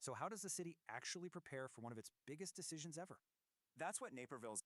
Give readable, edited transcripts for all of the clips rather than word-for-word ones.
So, how does the city actually prepare for one of its biggest decisions ever? That's what Naperville's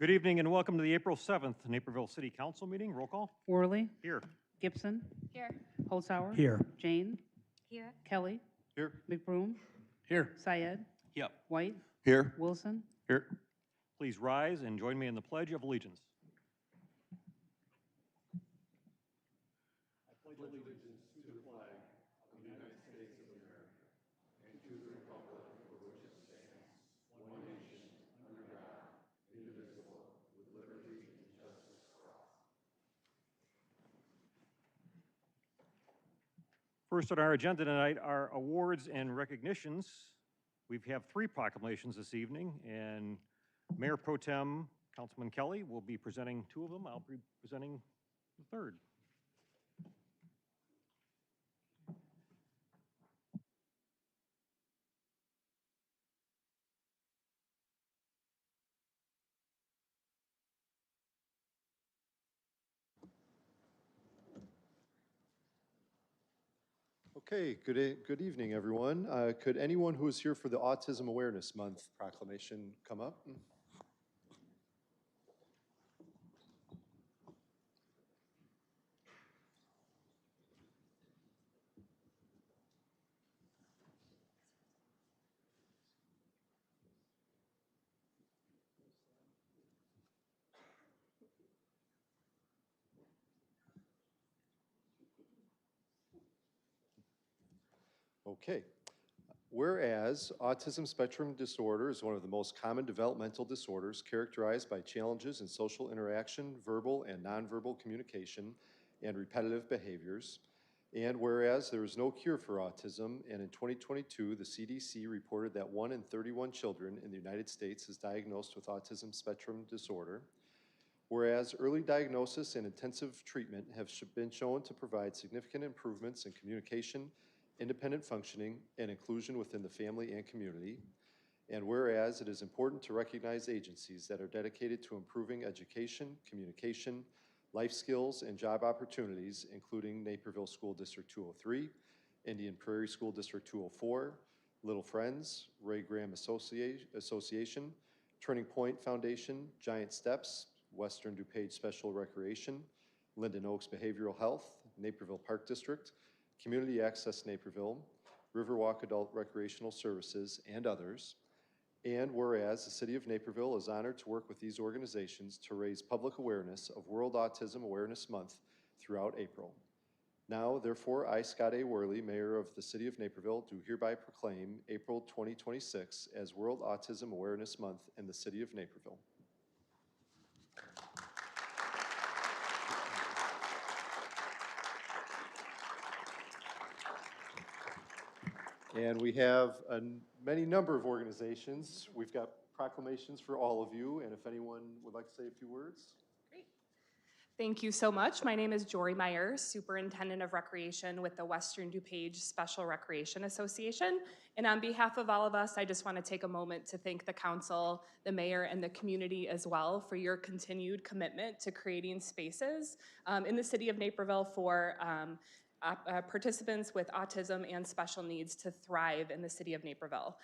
Good evening and welcome to the April 7th Naperville City Council meeting. Roll call. Worley. Here. Gibson. Here. Holzhauer. Here. Jane. Here. Kelly. Here. McBroom. Here. Syed. Yep. White. Here. Wilson. Here. Please rise and join me in the Pledge of Allegiance. I pledge allegiance to the flag of the United States of America and to the republic for which it stands, one nation, under God, indivisible, with liberty and justice for all. First on our agenda tonight are awards and recognitions. We have 3 proclamations this evening, and Mayor Pro Tem Councilman Kelly will be presenting 2 of them. I'll be presenting the 3rd. Okay, good evening, everyone. Could anyone who is here for the Autism Awareness Month proclamation come up? Okay. Whereas autism spectrum disorder is one of the most common developmental disorders characterized by challenges in social interaction, verbal and nonverbal communication, and repetitive behaviors. And whereas there is no cure for autism, and in 2022, the CDC reported that 1 in 31 children in the United States is diagnosed with autism spectrum disorder. Whereas early diagnosis and intensive treatment have been shown to provide significant improvements in communication, independent functioning, and inclusion within the family and community. And whereas it is important to recognize agencies that are dedicated to improving education, communication, life skills, and job opportunities, including Naperville School District 203, Indian Prairie School District 204, Little Friends, Ray Graham Association, Turning Point Foundation, Giant Steps, Western DuPage Special Recreation, Linden Oaks Behavioral Health, Naperville Park District, Community Access Naperville, Riverwalk Adult Recreational Services, and others. And whereas the City of Naperville is honored to work with these organizations to raise public awareness of World Autism Awareness Month throughout April. Now, therefore, I, Scott A. Worley, Mayor of the City of Naperville, do hereby proclaim April 2026 as World Autism Awareness Month in the City of Naperville. And we have a many number of organizations. We've got proclamations for all of you, and if anyone would like to say a few words. Great. Thank you so much. My name is Jory Meyer, Superintendent of Recreation with the Western DuPage Special Recreation Association. And on behalf of all of us, I just want to take a moment to thank the council, the mayor, and the community as well for your continued commitment to creating spaces in the city of Naperville for participants with autism and special needs to thrive in the city of Naperville.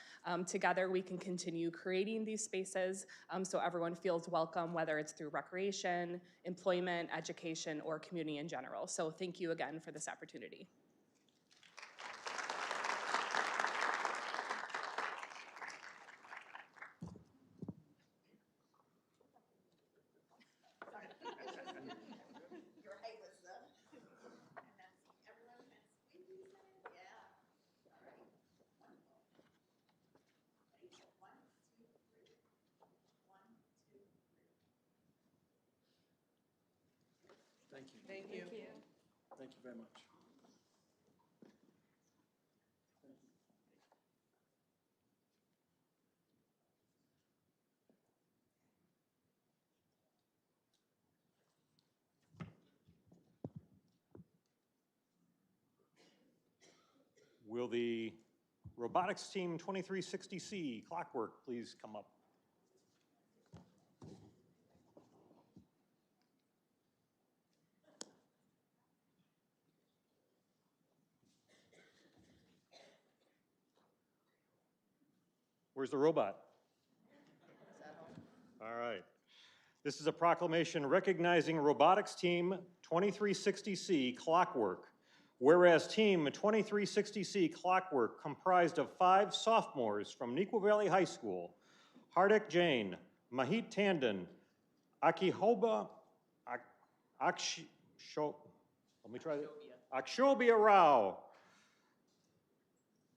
Together, we can continue creating these spaces so everyone feels welcome, whether it's through recreation, employment, education, or community in general. So thank you again for this opportunity. Thank you. Thank you. Thank you very much. Will the Robotics Team 2360C Clockwork please come up? Where's the robot? All right. This is a proclamation recognizing Robotics Team 2360C Clockwork. Whereas Team 2360C Clockwork, comprised of 5 sophomores from Neuqua Valley High School, Hardik Jain, Mahit Tandon, Akihoba, Akshobia Rao,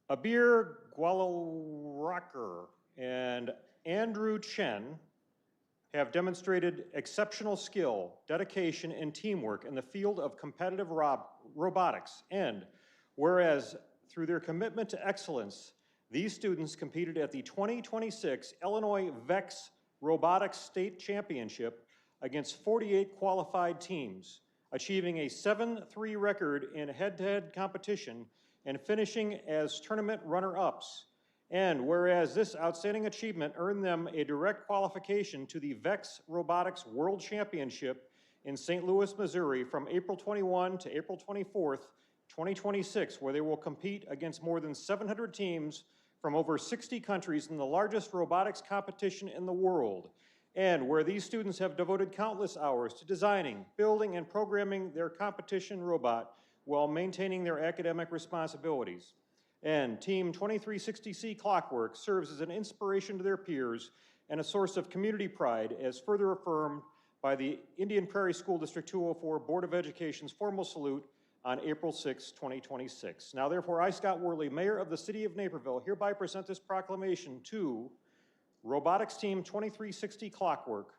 Abir Gwalaraker, and Andrew Chen have demonstrated exceptional skill, dedication, and teamwork in the field of competitive robotics. And whereas through their commitment to excellence, these students competed at the 2026 Illinois VEX Robotics State Championship against 48 qualified teams, achieving a 7-3 record in head-to-head competition and finishing as tournament runner-ups. And whereas this outstanding achievement earned them a direct qualification to the VEX Robotics World Championship in St. Louis, Missouri from April 21 to April 24th, 2026, where they will compete against more than 700 teams from over 60 countries in the largest robotics competition in the world. And where these students have devoted countless hours to designing, building, and programming their competition robot while maintaining their academic responsibilities. And Team 2360C Clockwork serves as an inspiration to their peers and a source of community pride, as further affirmed by the Indian Prairie School District 204 Board of Education's formal salute on April 6, 2026. Now therefore, I, Scott Worley, Mayor of the City of Naperville, hereby present this proclamation to Robotics Team 2360 Clockwork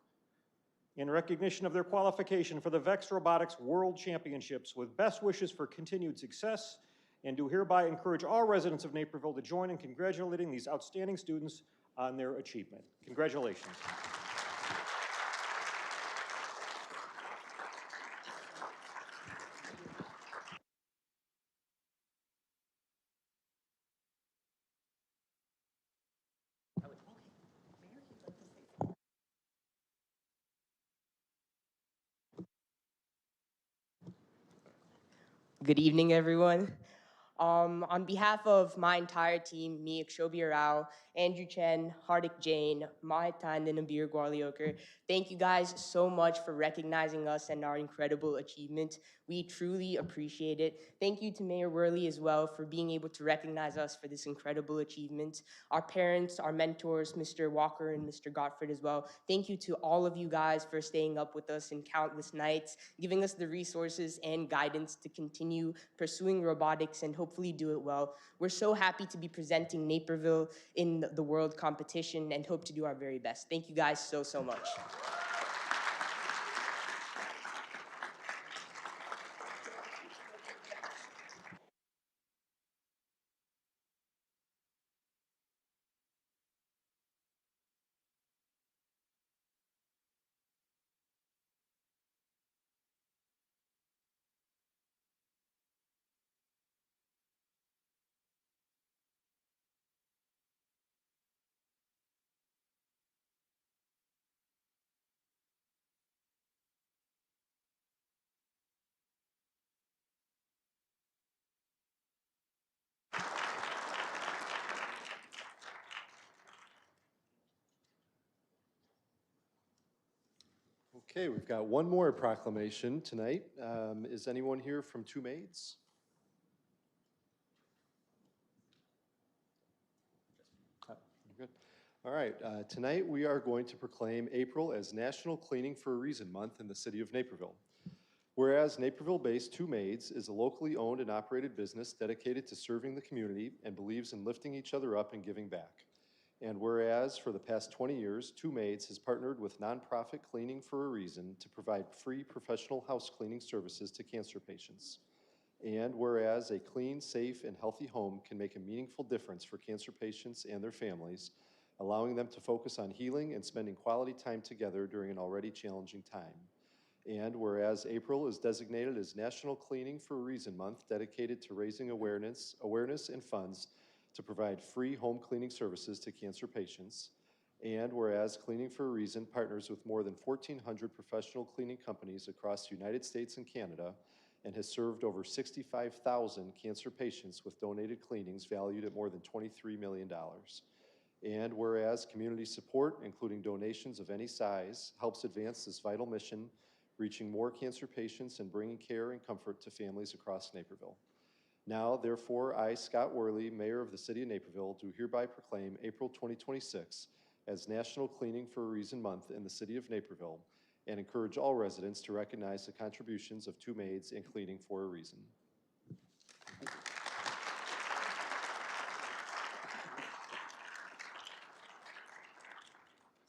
in recognition of their qualification for the VEX Robotics World Championships, with best wishes for continued success, and do hereby encourage all residents of Naperville to join in congratulating these outstanding students on their achievement. Congratulations. Good evening, everyone. On behalf of my entire team, me, Akshobia Rao, Andrew Chen, Hardik Jain, Mahit Tandon, and Abir Gwalaraker, thank you guys so much for recognizing us and our incredible achievement. We truly appreciate it. Thank you to Mayor Worley as well for being able to recognize us for this incredible achievement. Our parents, our mentors, Mr. Walker and Mr. Gottfried as well. Thank you to all of you guys for staying up with us in countless nights, giving us the resources and guidance to continue pursuing robotics and hopefully do it well. We're so happy to be presenting Naperville in the world competition and hope to do our very best. Thank you guys so, so much. Okay, we've got one more proclamation tonight. Is anyone here from Two Maids? Good. All right, tonight we are going to proclaim April as National Cleaning for a Reason Month in the City of Naperville. Whereas Naperville-based Two Maids is a locally owned and operated business dedicated to serving the community and believes in lifting each other up and giving back. And whereas for the past 20 years, Two Maids has partnered with nonprofit Cleaning for a Reason to provide free professional house cleaning services to cancer patients. And whereas a clean, safe, and healthy home can make a meaningful difference for cancer patients and their families, allowing them to focus on healing and spending quality time together during an already challenging time. And whereas April is designated as National Cleaning for a Reason Month, dedicated to raising awareness and funds to provide free home cleaning services to cancer patients. And whereas Cleaning for a Reason partners with more than 1,400 professional cleaning companies across the United States and Canada and has served over 65,000 cancer patients with donated cleanings valued at more than $23 million. And whereas community support, including donations of any size, helps advance this vital mission, reaching more cancer patients and bringing care and comfort to families across Naperville. Now, therefore, I, Scott Worley, Mayor of the City of Naperville, do hereby proclaim April 2026 as National Cleaning for a Reason Month in the City of Naperville, and encourage all residents to recognize the contributions of two maids in cleaning for a reason.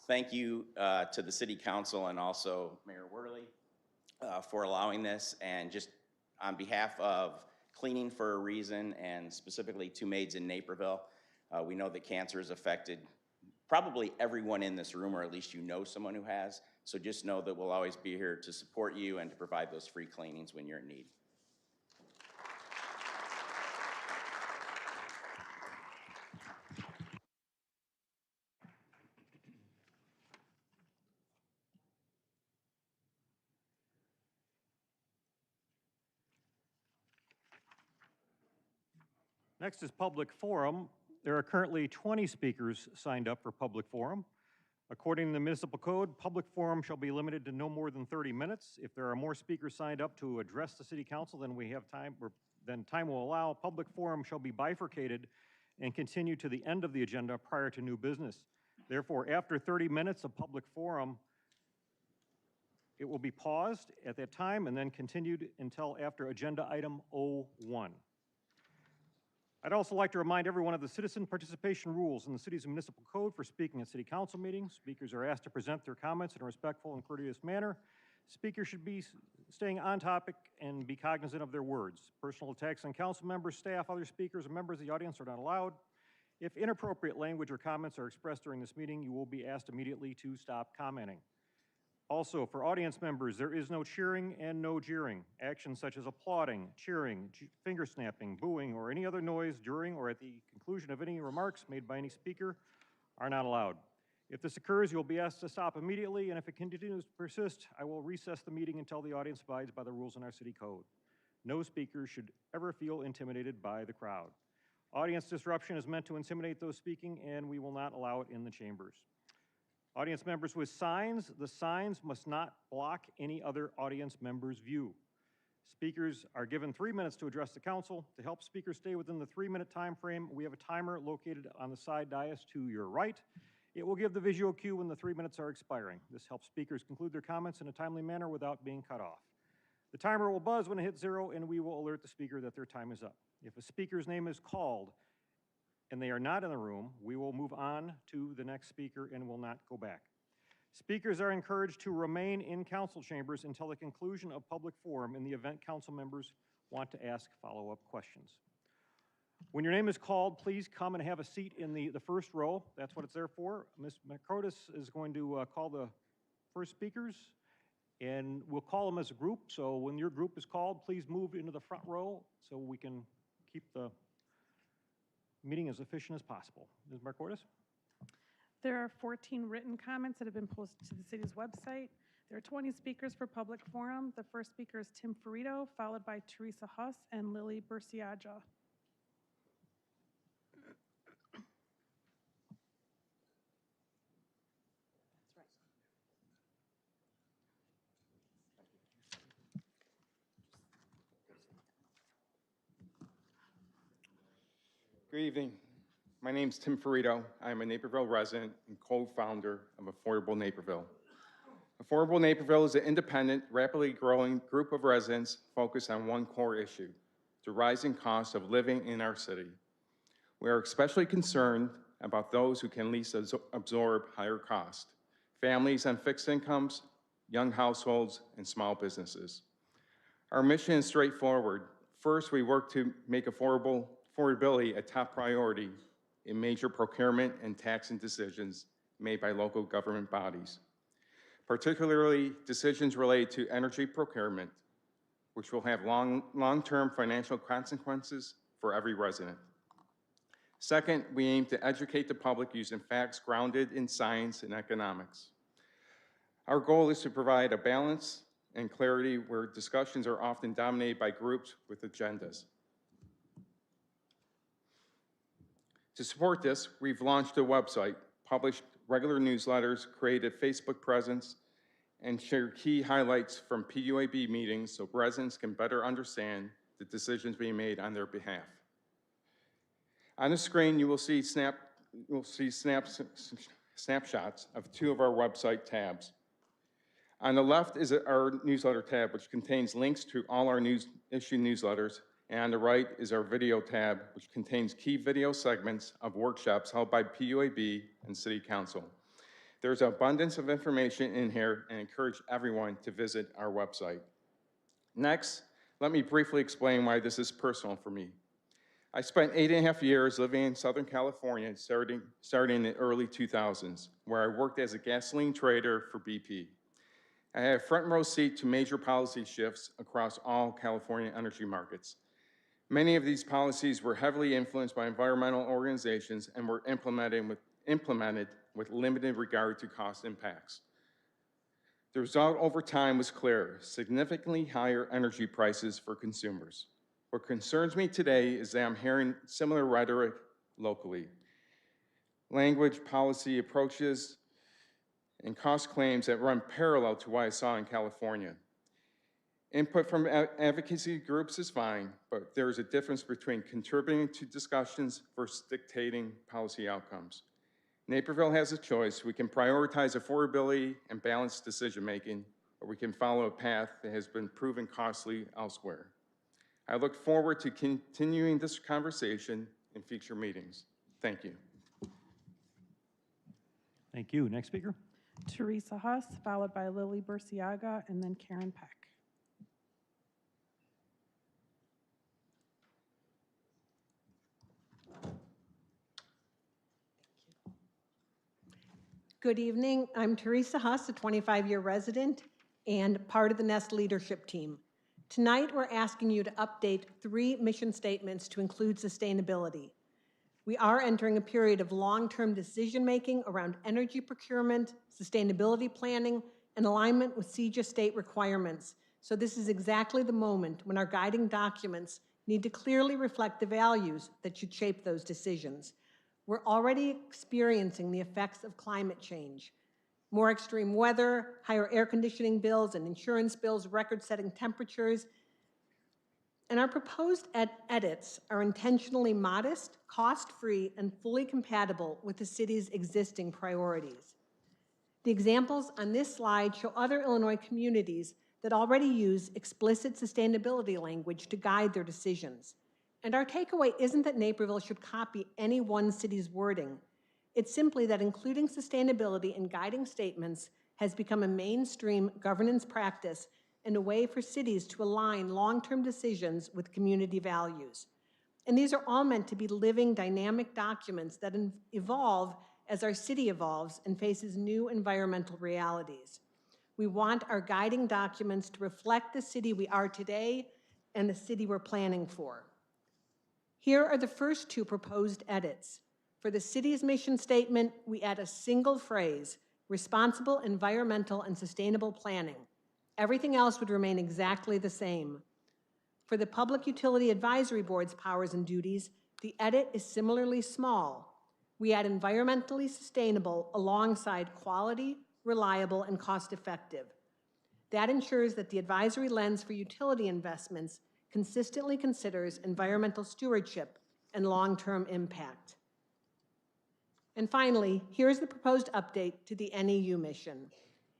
Thank you to the City Council and also Mayor Worley for allowing this. And just on behalf of Cleaning for a Reason and specifically Two Maids in Naperville, we know that cancer has affected probably everyone in this room, or at least you know someone who has. So just know that we'll always be here to support you and to provide those free cleanings when you're in need. Next is public forum. There are currently 20 speakers signed up for public forum. According to the municipal code, public forum shall be limited to no more than 30 minutes. If there are more speakers signed up to address the city council than we have time, or then time will allow, public forum shall be bifurcated and continue to the end of the agenda prior to new business. Therefore, after 30 minutes of public forum, it will be paused at that time and then continued until after agenda item 01. I'd also like to remind everyone of the citizen participation rules in the city's municipal code for speaking at city council meetings. Speakers are asked to present their comments in a respectful and courteous manner. Speakers should be staying on topic and be cognizant of their words. Personal attacks on council members, staff, other speakers, and members of the audience are not allowed. If inappropriate language or comments are expressed during this meeting, you will be asked immediately to stop commenting. Also, for audience members, there is no cheering and no jeering. Actions such as applauding, cheering, finger snapping, booing, or any other noise during or at the conclusion of any remarks made by any speaker are not allowed. If this occurs, you'll be asked to stop immediately, and if it continues to persist, I will recess the meeting until the audience abides by the rules in our city code. No speaker should ever feel intimidated by the crowd. Audience disruption is meant to intimidate those speaking, and we will not allow it in the chambers. Audience members with signs, the signs must not block any other audience member's view. Speakers are given 3 minutes to address the council. To help speakers stay within the 3-minute time frame, we have a timer located on the side dais to your right. It will give the visual cue when the 3 minutes are expiring. This helps speakers conclude their comments in a timely manner without being cut off. The timer will buzz when it hits 0, and we will alert the speaker that their time is up. If a speaker's name is called and they are not in the room, we will move on to the next speaker and will not go back. Speakers are encouraged to remain in council chambers until the conclusion of public forum in the event council members want to ask follow-up questions. When your name is called, please come and have a seat in the first row. That's what it's there for. Ms. McCrotis is going to call the first speakers, and we'll call them as a group. So when your group is called, please move into the front row so we can keep the meeting as efficient as possible. Ms. Marcordes? There are 14 written comments that have been posted to the city's website. There are 20 speakers for public forum. The first speaker is Tim Ferrito, followed by Teresa Huss and Lily Burciaja. Good evening. My name is Tim Ferrito. I am a Naperville resident and co-founder of Affordable Naperville. Affordable Naperville is an independent, rapidly growing group of residents focused on one core issue: the rising cost of living in our city. We are especially concerned about those who can least absorb higher costs: families on fixed incomes, young households, and small businesses. Our mission is straightforward. First, we work to make affordability a top priority in major procurement and taxing decisions made by local government bodies, particularly decisions related to energy procurement, which will have long-term financial consequences for every resident. Second, we aim to educate the public using facts grounded in science and economics. Our goal is to provide a balance and clarity where discussions are often dominated by groups with agendas. To support this, we've launched a website, published regular newsletters, created a Facebook presence, and shared key highlights from PUAB meetings so residents can better understand the decisions being made on their behalf. On the screen, you will see snapshots of two of our website tabs. On the left is our newsletter tab, which contains links to all our issue newsletters, and on the right is our video tab, which contains key video segments of workshops held by PUAB and City Council. There's an abundance of information in here and encourage everyone to visit our website. Next, let me briefly explain why this is personal for me. I spent 8.5 years living in Southern California, starting in the early 2000s, where I worked as a gasoline trader for BP. I had a front row seat to major policy shifts across all California energy markets. Many of these policies were heavily influenced by environmental organizations and were implemented with limited regard to cost impacts. The result over time was clear: significantly higher energy prices for consumers. What concerns me today is that I'm hearing similar rhetoric locally. Language, policy approaches, and cost claims that run parallel to what I saw in California. Input from advocacy groups is fine, but there is a difference between contributing to discussions versus dictating policy outcomes. Naperville has a choice. We can prioritize affordability and balanced decision-making, or we can follow a path that has been proven costly elsewhere. I look forward to continuing this conversation in future meetings. Thank you. Thank you. Next speaker. Teresa Huss, followed by Lily Burciaga, and then Karen Peck. Good evening. I'm Teresa Huss, a 25-year resident and part of the NEST leadership team. Tonight, we're asking you to update 3 mission statements to include sustainability. We are entering a period of long-term decision-making around energy procurement, sustainability planning, and alignment with CEJA state requirements. So this is exactly the moment when our guiding documents need to clearly reflect the values that should shape those decisions. We're already experiencing the effects of climate change. More extreme weather, higher air conditioning bills and insurance bills, record-setting temperatures. And our proposed edits are intentionally modest, cost-free, and fully compatible with the city's existing priorities. The examples on this slide show other Illinois communities that already use explicit sustainability language to guide their decisions. And our takeaway isn't that Naperville should copy any one city's wording. It's simply that including sustainability in guiding statements has become a mainstream governance practice and a way for cities to align long-term decisions with community values. And these are all meant to be living, dynamic documents that evolve as our city evolves and faces new environmental realities. We want our guiding documents to reflect the city we are today and the city we're planning for. Here are the first 2 proposed edits. For the city's mission statement, we add a single phrase: responsible environmental and sustainable planning. Everything else would remain exactly the same. For the Public Utility Advisory Board's powers and duties, the edit is similarly small. We add environmentally sustainable alongside quality, reliable, and cost-effective. That ensures that the advisory lens for utility investments consistently considers environmental stewardship and long-term impact. And finally, here's the proposed update to the NEU mission.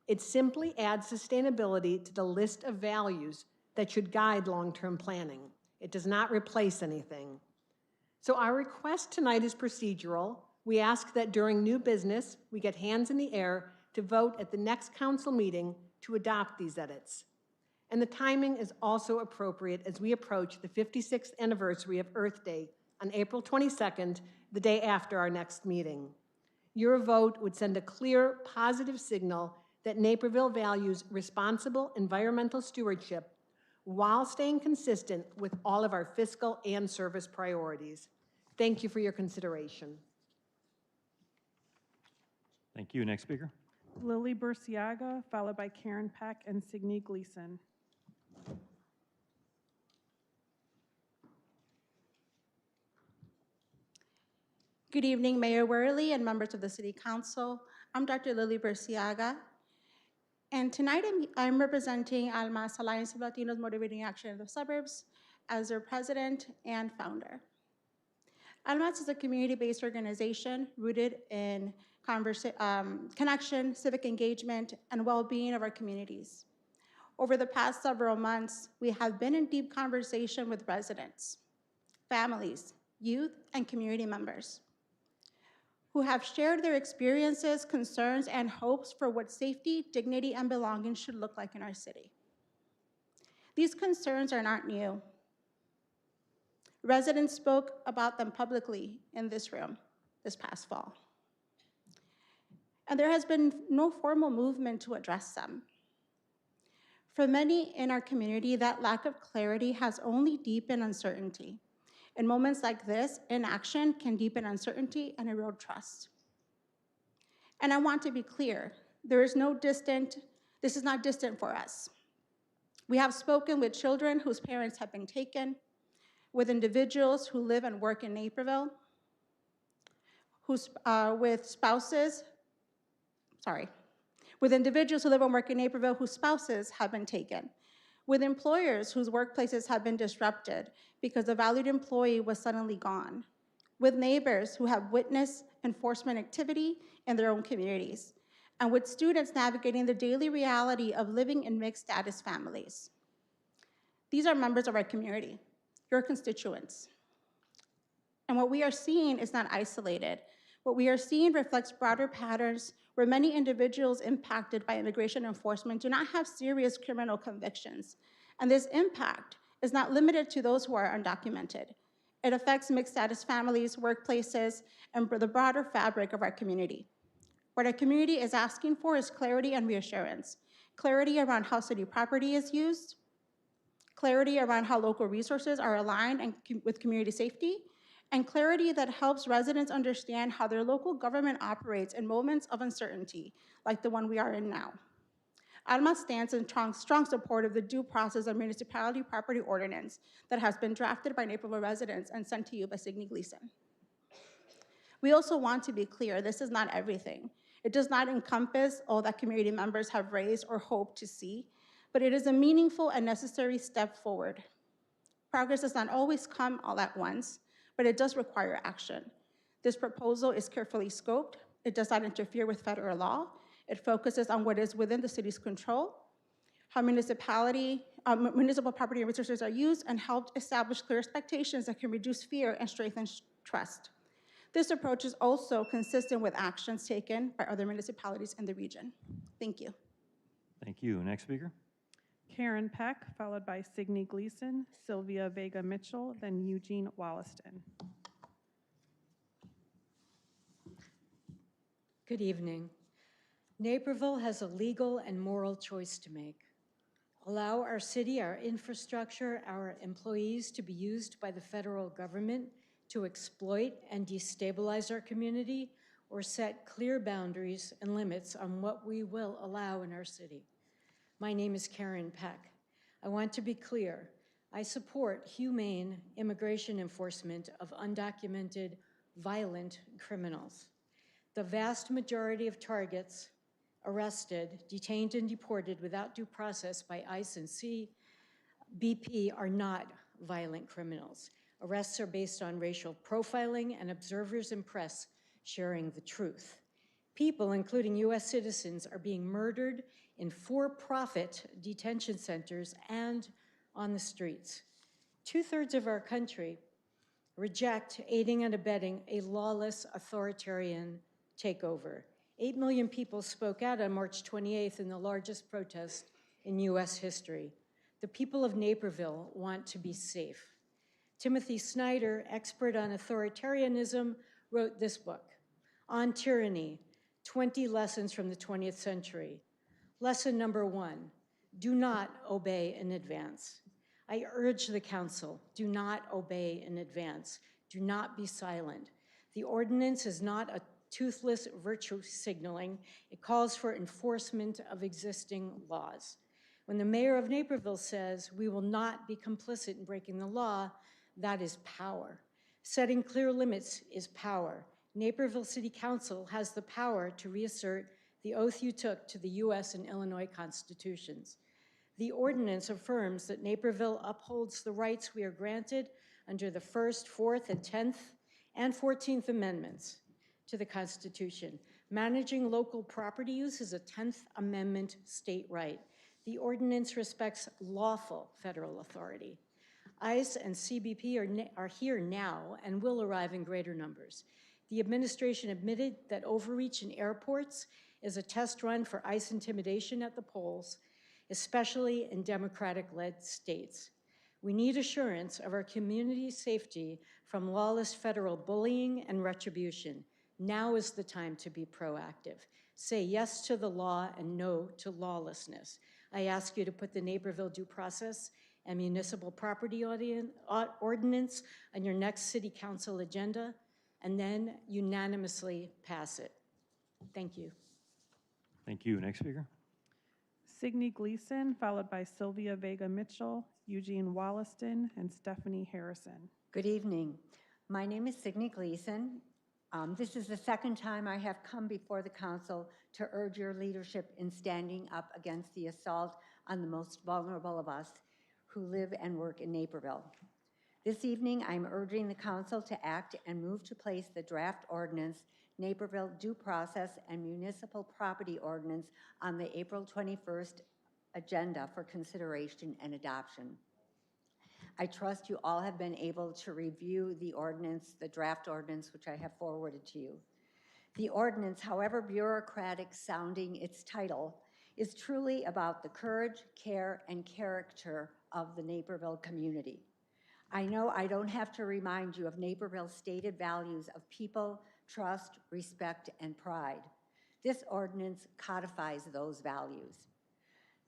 It simply adds sustainability to the list of values that should guide long-term planning. It does not replace anything. So our request tonight is procedural. We ask that during new business, we get hands in the air to vote at the next council meeting to adopt these edits. And the timing is also appropriate as we approach the 56th anniversary of Earth Day on April 22nd, the day after our next meeting. Your vote would send a clear, positive signal that Naperville values responsible environmental stewardship while staying consistent with all of our fiscal and service priorities. Thank you for your consideration. Thank you. Next speaker. Lily Burciaga, followed by Karen Peck and Signe Gleason. Good evening, Mayor Worley and members of the City Council. I'm Dr. Lily Berciaga, and tonight I'm representing Almas Alliance of Latinos Motivating Action in the Suburbs as their president and founder. Almas is a community-based organization rooted in connection, civic engagement, and well-being of our communities. Over the past several months, we have been in deep conversation with residents, families, youth, and community members who have shared their experiences, concerns, and hopes for what safety, dignity, and belonging should look like in our city. These concerns are not new. Residents spoke about them publicly in this room this past fall. And there has been no formal movement to address them. For many in our community, that lack of clarity has only deepened uncertainty. In moments like this, inaction can deepen uncertainty and erode trust. And I want to be clear, this is not distant for us. We have spoken with children whose parents have been taken, with individuals who live and work in Naperville, with individuals who live and work in Naperville whose spouses have been taken, with employers whose workplaces have been disrupted because a valued employee was suddenly gone, with neighbors who have witnessed enforcement activity in their own communities, and with students navigating the daily reality of living in mixed status families. These are members of our community, your constituents. And what we are seeing is not isolated. What we are seeing reflects broader patterns where many individuals impacted by immigration enforcement do not have serious criminal convictions. And this impact is not limited to those who are undocumented. It affects mixed status families, workplaces, and the broader fabric of our community. What our community is asking for is clarity and reassurance. Clarity around how city property is used, clarity around how local resources are aligned with community safety, and clarity that helps residents understand how their local government operates in moments of uncertainty, like the one we are in now. Alma stands in strong support of the due process of municipality property ordinance that has been drafted by Naperville residents and sent to you by Sidney Gleason. We also want to be clear, this is not everything. It does not encompass all that community members have raised or hope to see, but it is a meaningful and necessary step forward. Progress does not always come all at once, but it does require action. This proposal is carefully scoped. It does not interfere with federal law. It focuses on what is within the city's control, how municipal property and resources are used, and help establish clear expectations that can reduce fear and strengthen trust. This approach is also consistent with actions taken by other municipalities in the region. Thank you. Thank you. Next speaker. Karen Peck, followed by Sidney Gleason, Sylvia Vega Mitchell, then Eugene Wollaston. Good evening. Naperville has a legal and moral choice to make. Allow our city, our infrastructure, our employees to be used by the federal government to exploit and destabilize our community, or set clear boundaries and limits on what we will allow in our city. My name is Karen Peck. I want to be clear. I support humane immigration enforcement of undocumented, violent criminals. The vast majority of targets arrested, detained, and deported without due process by ICE and CBP are not violent criminals. Arrests are based on racial profiling and observers and press sharing the truth. People, including US citizens, are being murdered in for-profit detention centers and on the streets. 2/3 of our country reject aiding and abetting a lawless authoritarian takeover. 8 million people spoke out on March 28th in the largest protest in US history. The people of Naperville want to be safe. Timothy Snyder, expert on authoritarianism, wrote this book, On Tyranny, 20 Lessons from the 20th Century. Lesson number 1, do not obey in advance. I urge the council, do not obey in advance. Do not be silent. The ordinance is not a toothless virtue signaling. It calls for enforcement of existing laws. When the mayor of Naperville says we will not be complicit in breaking the law, that is power. Setting clear limits is power. Naperville City Council has the power to reassert the oath you took to the U.S. and Illinois constitutions. The ordinance affirms that Naperville upholds the rights we are granted under the 1st, 4th, and 10th and 14th Amendments to the Constitution. Managing local property use is a 10th Amendment state right. The ordinance respects lawful federal authority. ICE and CBP are here now and will arrive in greater numbers. The administration admitted that overreach in airports is a test run for ICE intimidation at the polls, especially in Democratic-led states. We need assurance of our community's safety from lawless federal bullying and retribution. Now is the time to be proactive. Say yes to the law and no to lawlessness. I ask you to put the Naperville Due Process and Municipal Property Ordinance on your next City Council agenda, and then unanimously pass it. Thank you. Thank you. Next speaker. Signe Gleason, followed by Sylvia Vega Mitchell, Eugene Wollaston, and Stephanie Harrison. Good evening. My name is Signe Gleason. This is the second time I have come before the council to urge your leadership in standing up against the assault on the most vulnerable of us who live and work in Naperville. This evening, I'm urging the council to act and move to place the draft ordinance, Naperville Due Process and Municipal Property Ordinance, on the April 21st agenda for consideration and adoption. I trust you all have been able to review the ordinance, the draft ordinance, which I have forwarded to you. The ordinance, however bureaucratic sounding its title, is truly about the courage, care, and character of the Naperville community. I know I don't have to remind you of Naperville's stated values of people, trust, respect, and pride. This ordinance codifies those values.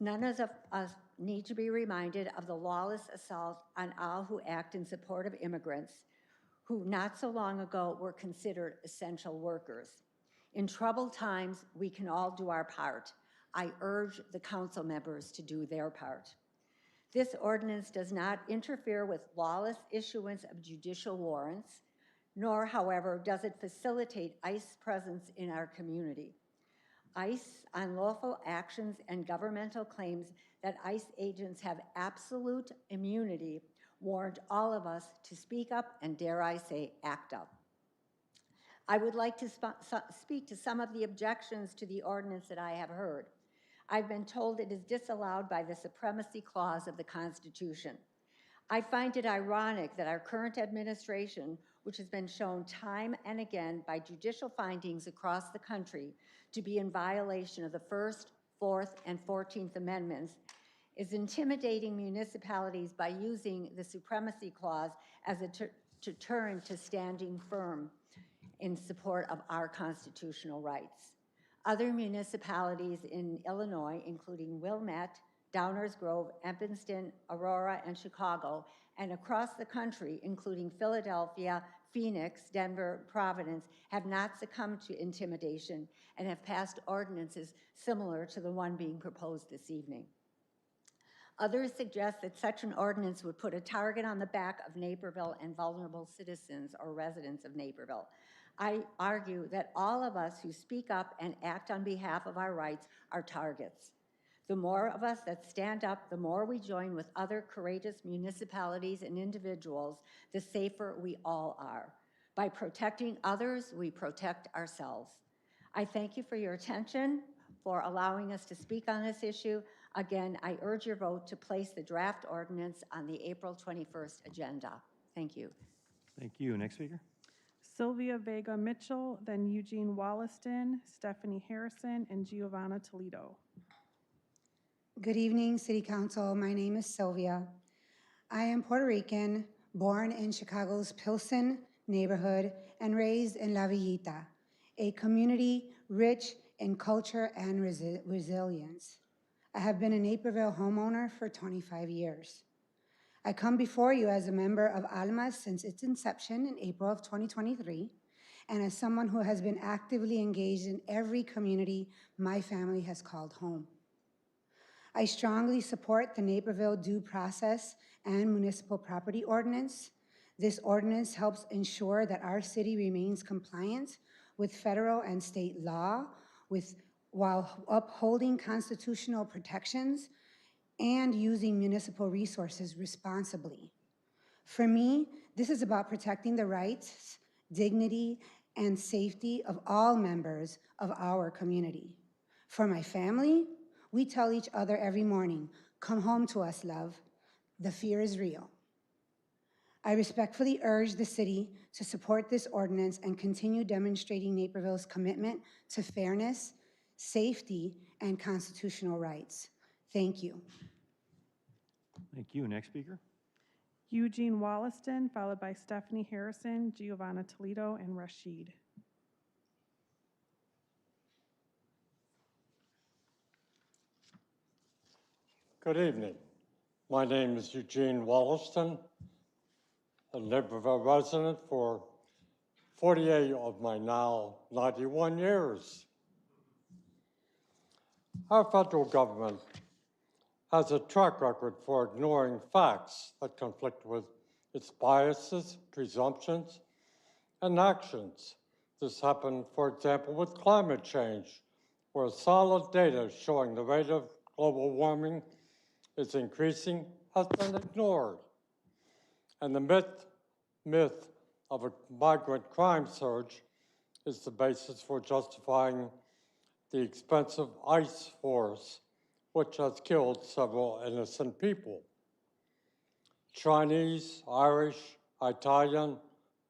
None of us need to be reminded of the lawless assault on all who act in support of immigrants, who not so long ago were considered essential workers. In troubled times, we can all do our part. I urge the council members to do their part. This ordinance does not interfere with lawless issuance of judicial warrants, nor, however, does it facilitate ICE presence in our community. ICE unlawful actions and governmental claims that ICE agents have absolute immunity warned all of us to speak up and, dare I say, act up. I would like to speak to some of the objections to the ordinance that I have heard. I've been told it is disallowed by the Supremacy Clause of the Constitution. I find it ironic that our current administration, which has been shown time and again by judicial findings across the country to be in violation of the 1st, 4th, and 14th Amendments, is intimidating municipalities by using the Supremacy Clause as a deterrent to standing firm in support of our constitutional rights. Other municipalities in Illinois, including Wilmette, Downers Grove, Evanston, Aurora, and Chicago, and across the country, including Philadelphia, Phoenix, Denver, Providence, have not succumbed to intimidation and have passed ordinances similar to the one being proposed this evening. Others suggest that such an ordinance would put a target on the back of Naperville and vulnerable citizens or residents of Naperville. I argue that all of us who speak up and act on behalf of our rights are targets. The more of us that stand up, the more we join with other courageous municipalities and individuals, the safer we all are. By protecting others, we protect ourselves. I thank you for your attention, for allowing us to speak on this issue. Again, I urge your vote to place the draft ordinance on the April 21st agenda. Thank you. Thank you. Next speaker. Sylvia Vega Mitchell, then Eugene Wollaston, Stephanie Harrison, and Giovanna Toledo. Good evening, City Council. My name is Sylvia. I am Puerto Rican, born in Chicago's Pilsen neighborhood and raised in La Villita, a community rich in culture and resilience. I have been a Naperville homeowner for 25 years. I come before you as a member of ALMAS since its inception in April of 2023, and as someone who has been actively engaged in every community my family has called home. I strongly support the Naperville Due Process and Municipal Property Ordinance. This ordinance helps ensure that our city remains compliant with federal and state law while upholding constitutional protections and using municipal resources responsibly. For me, this is about protecting the rights, dignity, and safety of all members of our community. For my family, we tell each other every morning, "Come home to us, love. The fear is real." I respectfully urge the city to support this ordinance and continue demonstrating Naperville's commitment to fairness, safety, and constitutional rights. Thank you. Thank you. Next speaker. Eugene Wollaston, followed by Stephanie Harrison, Giovanna Toledo, and Rashid. Good evening. My name is Eugene Wollaston, a Naperville resident for 48 of my now 91 years. Our federal government has a track record for ignoring facts that conflict with its biases, presumptions, and actions. This happened, for example, with climate change, where solid data showing the rate of global warming is increasing has been ignored. And the myth of a migrant crime surge is the basis for justifying the expensive ICE force, which has killed several innocent people. Chinese, Irish, Italian,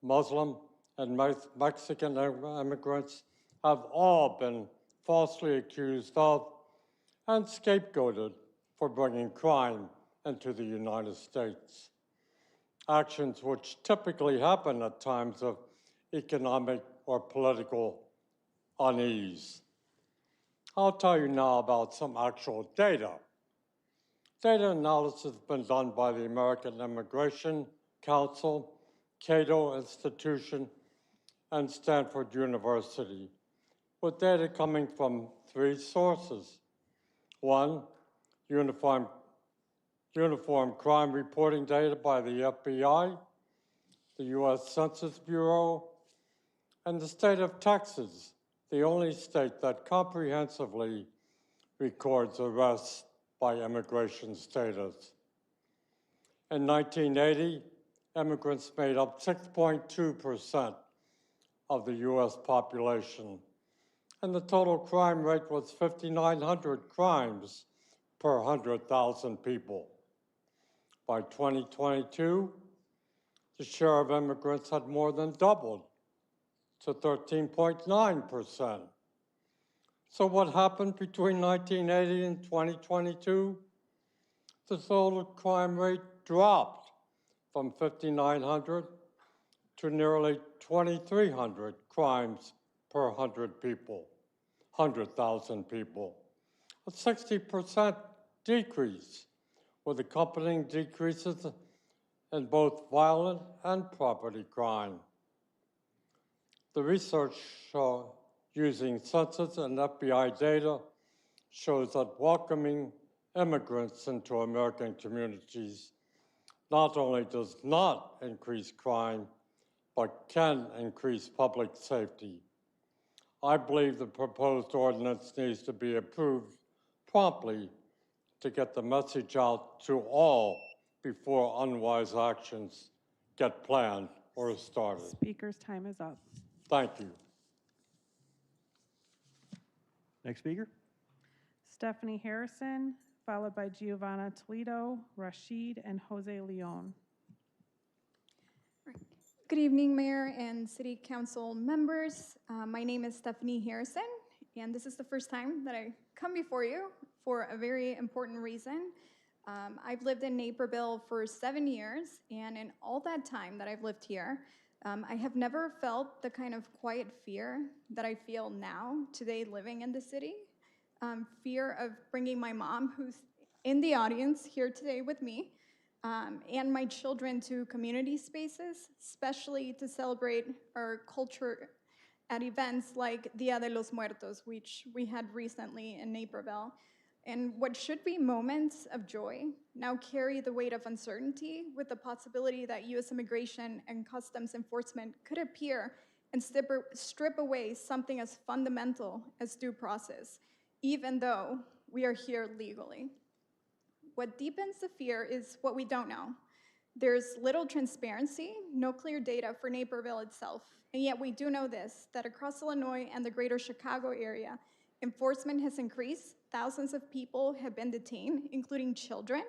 Muslim, and Mexican immigrants have all been falsely accused of and scapegoated for bringing crime into the United States. Actions which typically happen at times of economic or political unease. I'll tell you now about some actual data. Data analysis has been done by the American Immigration Council, Cato Institution, and Stanford University, with data coming from 3 sources. 1, uniform crime reporting data by the FBI, the U.S. Census Bureau, and the state of Texas, the only state that comprehensively records arrests by immigration status. In 1980, immigrants made up 6.2% of the U.S. population, and the total crime rate was 5,900 crimes per 100,000 people. By 2022, the share of immigrants had more than doubled to 13.9%. So what happened between 1980 and 2022? The total crime rate dropped from 5,900 to nearly 2,300 crimes per 100,000 people. A 60% decrease, with accompanying decreases in both violent and property crime. The research using census and FBI data shows that welcoming immigrants into American communities not only does not increase crime, but can increase public safety. I believe the proposed ordinance needs to be approved promptly to get the message out to all before unwise actions get planned or started. Speaker's time is up. Thank you. Next speaker. Stephanie Harrison, followed by Giovanna Toledo, Rashid, and Jose Leon. Good evening, Mayor and City Council members. My name is Stephanie Harrison, and this is the first time that I come before you for a very important reason. I've lived in Naperville for 7 years, and in all that time that I've lived here, I have never felt the kind of quiet fear that I feel now, today, living in the city. Fear of bringing my mom, who's in the audience here today with me, and my children to community spaces, especially to celebrate our culture at events like Dia de los Muertos, which we had recently in Naperville. And what should be moments of joy now carry the weight of uncertainty, with the possibility that U.S. Immigration and Customs Enforcement could appear and strip away something as fundamental as due process, even though we are here legally. What deepens the fear is what we don't know. There's little transparency, no clear data for Naperville itself, and yet we do know this, that across Illinois and the greater Chicago area, enforcement has increased. Thousands of people have been detained, including children,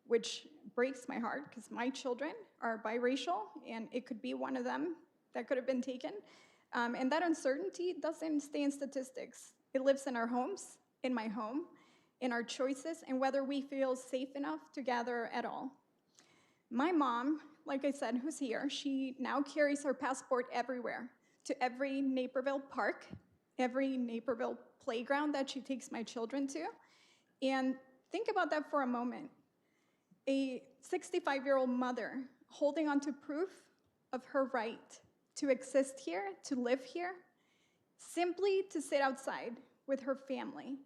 which breaks my heart because my children are biracial, and it could be one of them that could have been taken. And that uncertainty doesn't stay in statistics. It lives in our homes, in my home, in our choices, and whether we feel safe enough to gather at all. My mom, like I said, who's here, she now carries her passport everywhere, to every Naperville park, every Naperville playground that she takes my children to. And think about that for a moment. A 65-year-old mother holding on to proof of her right to exist here, to live here, simply to sit outside with her family.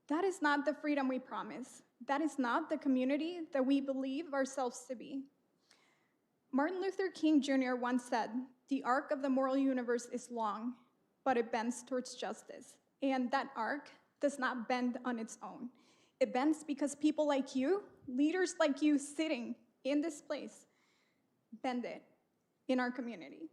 That is not the freedom we promise. That is not the community that we believe ourselves to be. Martin Luther King Jr. once said, "The arc of the moral universe is long, but it bends towards justice." And that arc does not bend on its own. It bends because people like you, leaders like you sitting in this place, bend it in our community.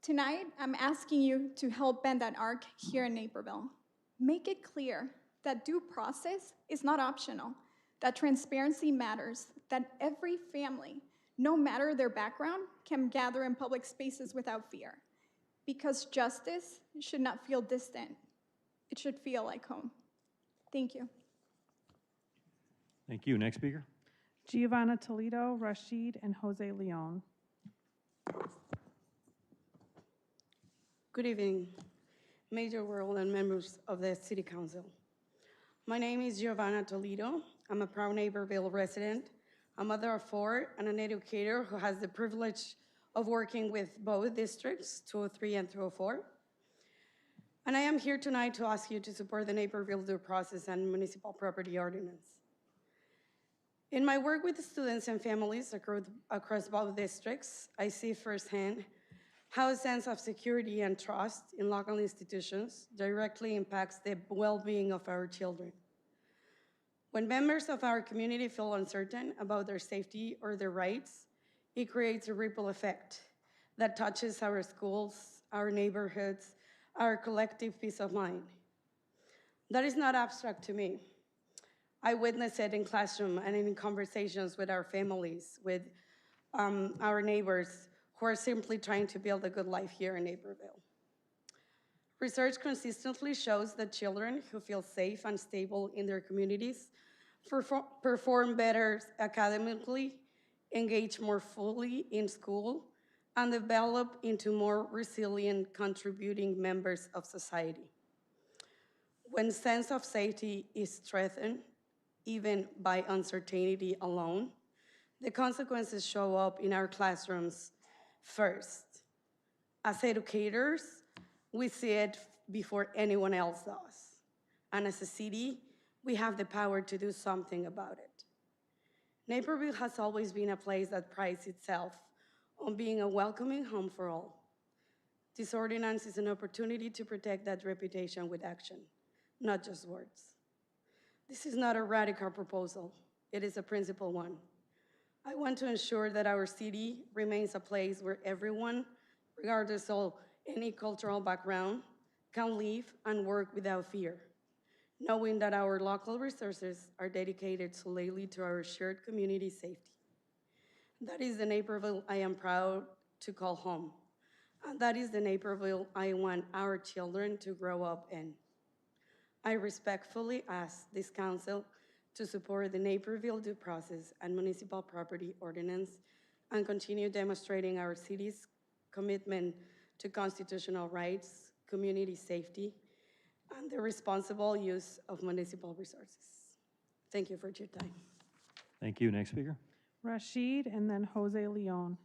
Tonight, I'm asking you to help bend that arc here in Naperville. Make it clear that due process is not optional, that transparency matters, that every family, no matter their background, can gather in public spaces without fear. Because justice should not feel distant. It should feel like home. Thank you. Thank you. Next speaker. Giovanna Toledo, Rashid, and Jose Leon. Good evening, Major World and members of the City Council. My name is Giovanna Toledo. I'm a proud Naperville resident, a mother of 4, and an educator who has the privilege of working with both districts, 203 and 204. And I am here tonight to ask you to support the Naperville Due Process and Municipal Property Ordinance. In my work with students and families across both districts, I see firsthand how a sense of security and trust in local institutions directly impacts the well-being of our children. When members of our community feel uncertain about their safety or their rights, it creates a ripple effect that touches our schools, our neighborhoods, our collective peace of mind. That is not abstract to me. I witness it in classroom and in conversations with our families, with our neighbors, who are simply trying to build a good life here in Naperville. Research consistently shows that children who feel safe and stable in their communities perform better academically, engage more fully in school, and develop into more resilient, contributing members of society. When sense of safety is threatened, even by uncertainty alone, the consequences show up in our classrooms first. As educators, we see it before anyone else does. And as a city, we have the power to do something about it. Naperville has always been a place that prides itself on being a welcoming home for all. This ordinance is an opportunity to protect that reputation with action, not just words. This is not a radical proposal. It is a principled one. I want to ensure that our city remains a place where everyone, regardless of any cultural background, can live and work without fear, knowing that our local resources are dedicated solely to our shared community safety. That is the Naperville I am proud to call home. And that is the Naperville I want our children to grow up in. I respectfully ask this council to support the Naperville Due Process and Municipal Property Ordinance and continue demonstrating our city's commitment to constitutional rights, community safety, and the responsible use of municipal resources. Thank you for your time. Thank you. Next speaker. Rashid, and then Jose Leon.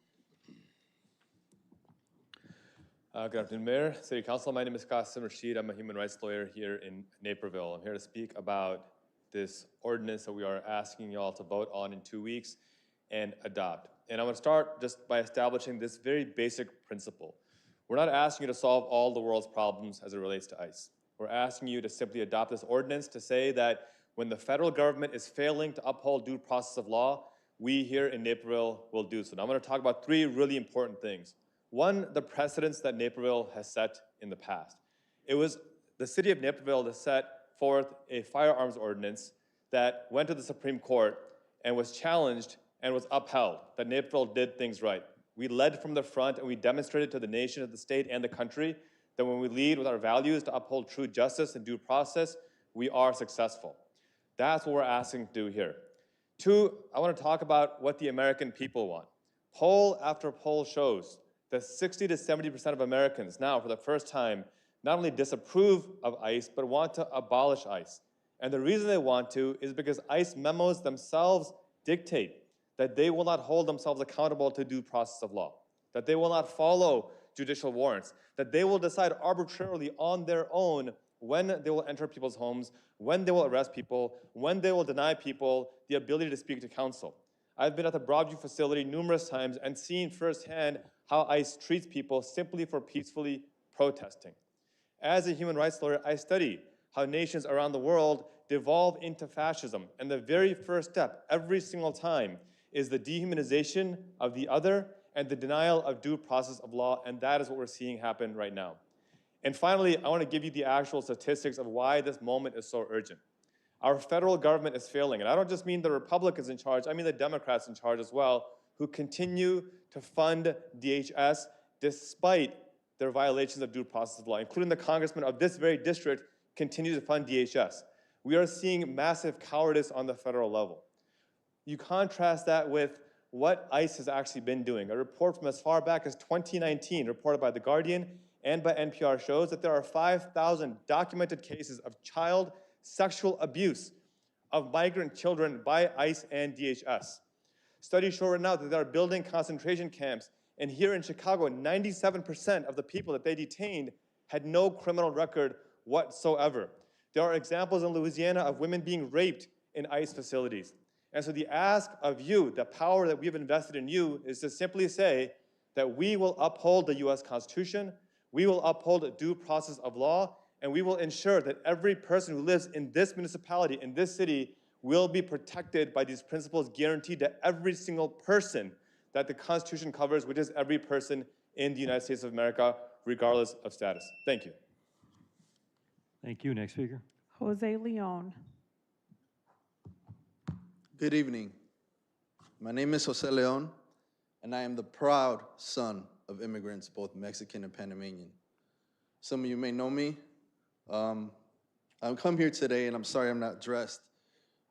Good afternoon, Mayor, City Council. My name is Qasim Rashid. I'm a human rights lawyer here in Naperville. I'm here to speak about this ordinance that we are asking y'all to vote on in 2 weeks and adopt. And I want to start just by establishing this very basic principle. We're not asking you to solve all the world's problems as it relates to ICE. We're asking you to simply adopt this ordinance to say that when the federal government is failing to uphold due process of law, we here in Naperville will do so. Now I'm going to talk about three really important things. One, the precedents that Naperville has set in the past. It was the city of Naperville that set forth a firearms ordinance that went to the Supreme Court and was challenged and was upheld, that Naperville did things right. We led from the front and we demonstrated to the nation, the state, and the country that when we lead with our values to uphold true justice and due process, we are successful. That's what we're asking to do here. Two, I want to talk about what the American people want. Poll after poll shows that 60 to 70% of Americans now, for the first time, not only disapprove of ICE, but want to abolish ICE. And the reason they want to is because ICE memos themselves dictate that they will not hold themselves accountable to due process of law, that they will not follow judicial warrants, that they will decide arbitrarily on their own when they will enter people's homes, when they will arrest people, when they will deny people the ability to speak to counsel. I've been at the Broadview facility numerous times and seen firsthand how ICE treats people simply for peacefully protesting. As a human rights lawyer, I study how nations around the world devolve into fascism. And the very first step, every single time, is the dehumanization of the other and the denial of due process of law, and that is what we're seeing happen right now. And finally, I want to give you the actual statistics of why this moment is so urgent. Our federal government is failing, and I don't just mean the Republicans in charge, I mean the Democrats in charge as well, who continue to fund DHS despite their violations of due process of law, including the congressman of this very district continue to fund DHS. We are seeing massive cowardice on the federal level. You contrast that with what ICE has actually been doing. A report from as far back as 2019, reported by The Guardian and by NPR, shows that there are 5,000 documented cases of child sexual abuse of migrant children by ICE and DHS. Studies show right now that they are building concentration camps, and here in Chicago, 97% of the people that they detained had no criminal record whatsoever. There are examples in Louisiana of women being raped in ICE facilities. And so the ask of you, the power that we have invested in you, is to simply say that we will uphold the US Constitution, we will uphold due process of law, and we will ensure that every person who lives in this municipality, in this city, will be protected by these principles guaranteed to every single person that the Constitution covers, which is every person in the United States of America, regardless of status. Thank you. Thank you. Next speaker. Jose Leon. Good evening. My name is Jose Leon, and I am the proud son of immigrants, both Mexican and Panamanian. Some of you may know me. I've come here today, and I'm sorry I'm not dressed.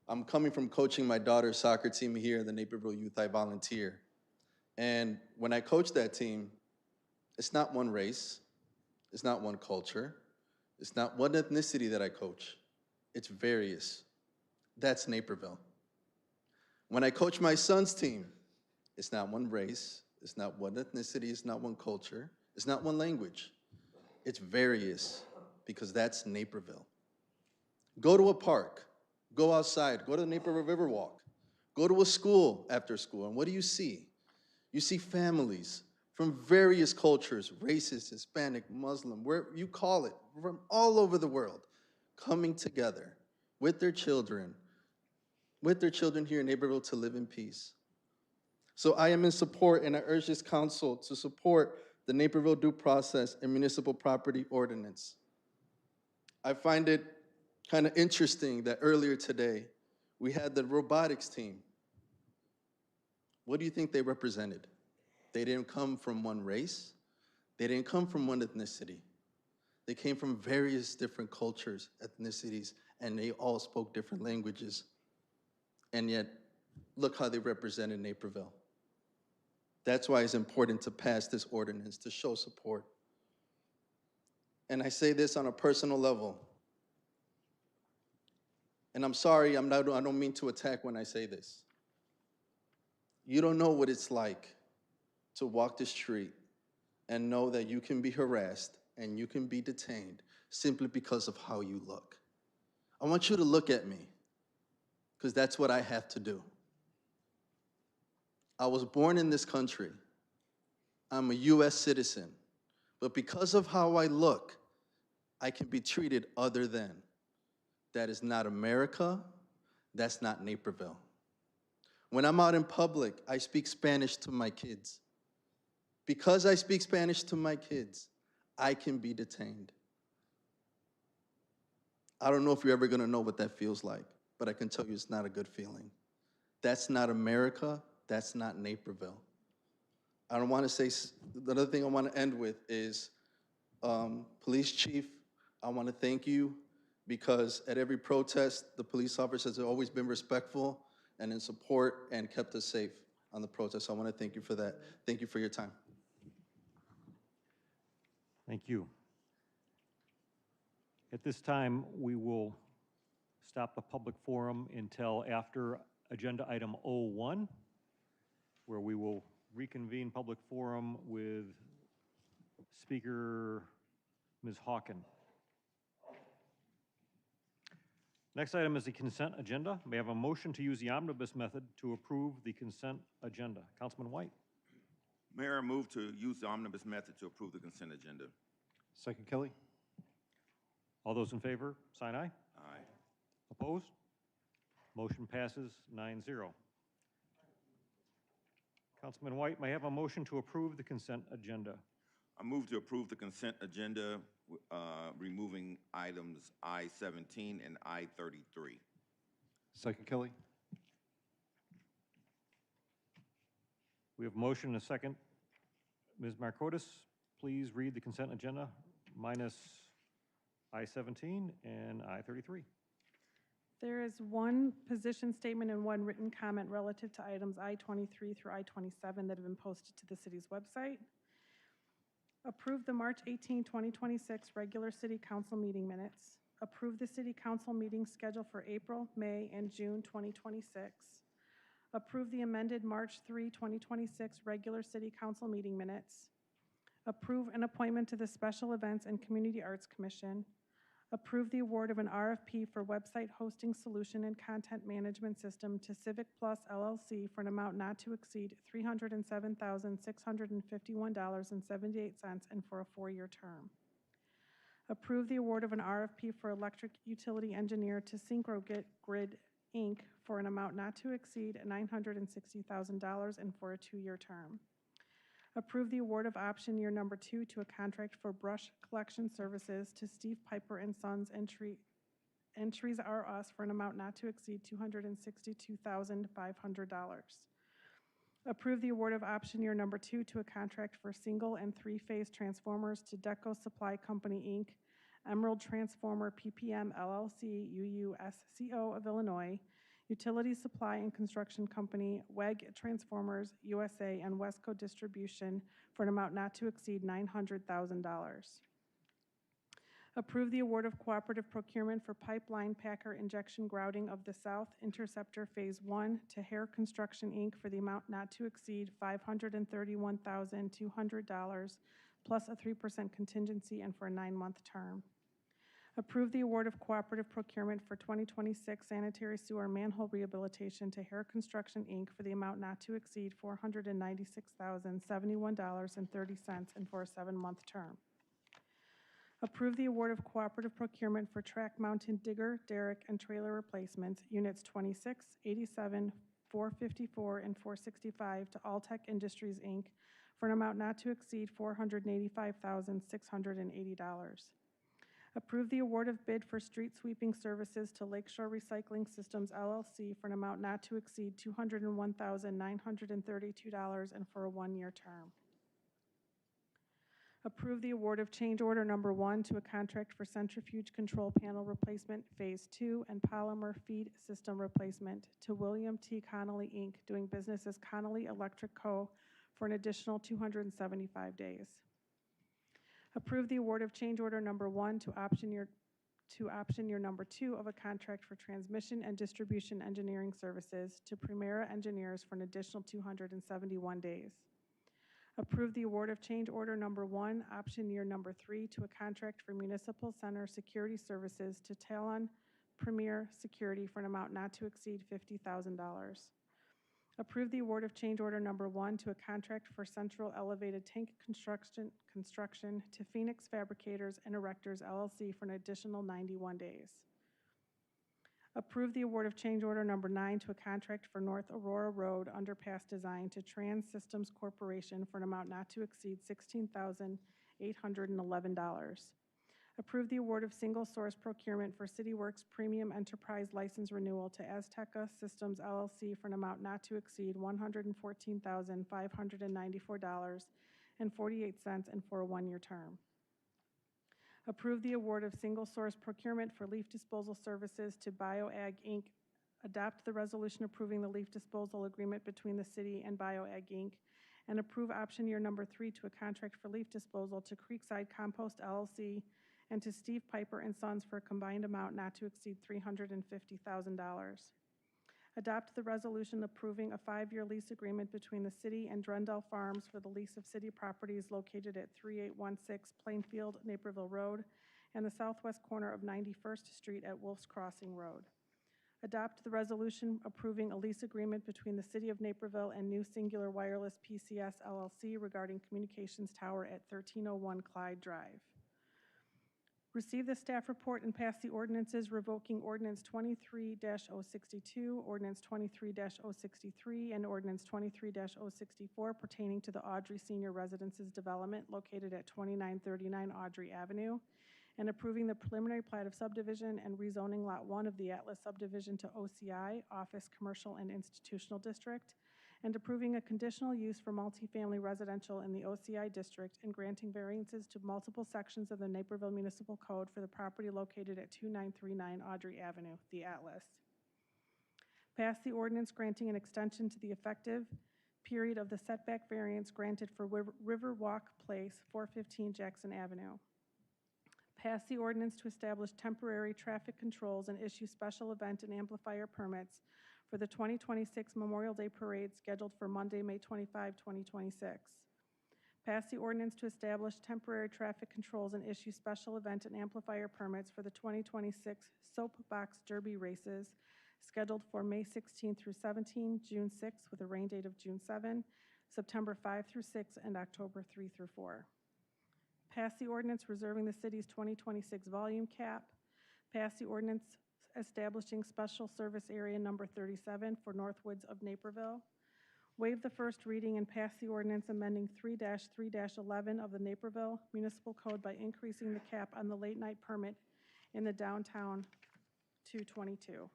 I'm coming from coaching my daughter's soccer team here in the Naperville Youth. I volunteer. And when I coach that team, it's not one race, it's not one culture, it's not one ethnicity that I coach. It's various. That's Naperville. When I coach my son's team, it's not one race, it's not one ethnicity, it's not one culture, it's not one language. It's various, because that's Naperville. Go to a park, go outside, go to the Naperville Riverwalk, go to a school after school, and what do you see? You see families from various cultures, races, Hispanic, Muslim, where you call it, from all over the world, coming together with their children here in Naperville to live in peace. So I am in support, and I urge this council to support the Naperville Due Process and Municipal Property Ordinance. I find it kind of interesting that earlier today, we had the robotics team. What do you think they represented? They didn't come from one race. They didn't come from one ethnicity. They came from various different cultures, ethnicities, and they all spoke different languages. And yet, look how they represented Naperville. That's why it's important to pass this ordinance, to show support. And I say this on a personal level. And I'm sorry, I don't mean to attack when I say this. You don't know what it's like to walk the street and know that you can be harassed and you can be detained simply because of how you look. I want you to look at me, because that's what I have to do. I was born in this country. I'm a US citizen. But because of how I look, I can be treated other than. That is not America. That's not Naperville. When I'm out in public, I speak Spanish to my kids. Because I speak Spanish to my kids, I can be detained. I don't know if you're ever going to know what that feels like, but I can tell you it's not a good feeling. That's not America. That's not Naperville. I don't want to say, the other thing I want to end with is, Police Chief, I want to thank you, because at every protest, the police officers have always been respectful and in support and kept us safe on the protest. I want to thank you for that. Thank you for your time. Thank you. At this time, we will stop the public forum until after agenda item 01, where we will reconvene public forum with Speaker Ms. Hawken. Next item is the consent agenda. May I have a motion to use the omnibus method to approve the consent agenda? Councilman White. Mayor, I move to use the omnibus method to approve the consent agenda. Second, Kelly. All those in favor, sign aye. Aye. Opposed? Motion passes 9-0. Councilman White, may I have a motion to approve the consent agenda? I move to approve the consent agenda, removing items I-17 and I-33. Second, Kelly. We have a motion and a second. Ms. Marcotis, please read the consent agenda minus I-17 and I-33. There is one position statement and one written comment relative to items I-23 through I-27 that have been posted to the city's website. Approve the March 18, 2026 regular city council meeting minutes. Approve the city council meeting schedule for April, May, and June 2026. Approve the amended March 3, 2026 regular city council meeting minutes. Approve an appointment to the Special Events and Community Arts Commission. Approve the award of an RFP for website hosting solution and content management system to Civic Plus LLC for an amount not to exceed $307,651.78 and for a 4-year term. Approve the award of an RFP for electric utility engineer to SynchroGrid Inc. for an amount not to exceed $960,000 and for a 2-year term. Approve the award of option year number 2 to a contract for brush collection services to Steve Piper and Sons and Trees R Us for an amount not to exceed $262,500. Approve the award of option year number 2 to a contract for single and 3-phase transformers to Deco Supply Company, Inc., Emerald Transformer PPM LLC, UUSCO of Illinois, Utility Supply and Construction Company, WEG Transformers USA, and Wesco Distribution for an amount not to exceed $900,000. Approve the award of cooperative procurement for pipeline packer injection grouting of the South Interceptor Phase 1 to Hare Construction, Inc. for the amount not to exceed $531,200 plus a 3% contingency and for a 9-month term. Approve the award of cooperative procurement for 2026 sanitary sewer manhole rehabilitation to Hare Construction, Inc. for the amount not to exceed $496,071.30 and for a 7-month term. Approve the award of cooperative procurement for track-mounted digger, derrick, and trailer replacements, units 26, 87, 454, and 465 to Alltech Industries, Inc. for an amount not to exceed $485,680. Approve the award of bid for street sweeping services to Lakeshore Recycling Systems LLC for an amount not to exceed $201,932 and for a 1-year term. Approve the award of change order number 1 to a contract for centrifuge control panel replacement Phase 2 and polymer feed system replacement to William T. Connolly, Inc., doing business as Connolly Electric Co. for an additional 275 days. Approve the award of change order number 1 to option year number 2 of a contract for transmission and distribution engineering services to Primera Engineers for an additional 271 days. Approve the award of change order number 1, option year number 3, to a contract for municipal center security services to Talon Premier Security for an amount not to exceed $50,000. Approve the award of change order number 1 to a contract for central elevated tank construction to Phoenix Fabricators and Erectors LLC for an additional 91 days. Approve the award of change order number 9 to a contract for North Aurora Road underpass design to Trans Systems Corporation for an amount not to exceed $16,811. Approve the award of single source procurement for CityWorks Premium Enterprise License Renewal to Azteca Systems LLC for an amount not to exceed $114,594.48 and for a 1-year term. Approve the award of single source procurement for leaf disposal services to BioAg Inc. Adopt the resolution approving the leaf disposal agreement between the city and BioAg Inc. And approve option year number 3 to a contract for leaf disposal to Creekside Compost LLC and to Steve Piper and Sons for a combined amount not to exceed $350,000. Adopt the resolution approving a 5-year lease agreement between the city and Drendell Farms for the lease of city properties located at 3816 Plainfield, Naperville Road, and the southwest corner of 91st Street at Wolf's Crossing Road. Adopt the resolution approving a lease agreement between the City of Naperville and New Singular Wireless PCS LLC regarding communications tower at 1301 Clyde Drive. Receive the staff report and pass the ordinances revoking Ordinance 23-062, Ordinance 23-063, and Ordinance 23-064 pertaining to the Audrey Senior Residences Development located at 2939 Audrey Avenue, and approving the preliminary plat of subdivision and rezoning Lot 1 of the Atlas subdivision to OCI, Office, Commercial, and Institutional District, and approving a conditional use for multifamily residential in the OCI district and granting variances to multiple sections of the Naperville Municipal Code for the property located at 2939 Audrey Avenue, the Atlas. Pass the ordinance granting an extension to the effective period of the setback variance granted for Riverwalk Place, 415 Jackson Avenue. Pass the ordinance to establish temporary traffic controls and issue special event and amplifier permits for the 2026 Memorial Day Parade scheduled for Monday, May 25, 2026. Pass the ordinance to establish temporary traffic controls and issue special event and amplifier permits for the 2026 Soapbox Derby races scheduled for May 16 through 17, June 6 with a rain date of June 7, September 5 through 6, and October 3 through 4. Pass the ordinance reserving the city's 2026 volume cap. Pass the ordinance establishing special service area number 37 for Northwoods of Naperville. Waive the first reading and pass the ordinance amending 3-3-11 of the Naperville Municipal Code by increasing the cap on the late night permit in the downtown to 22.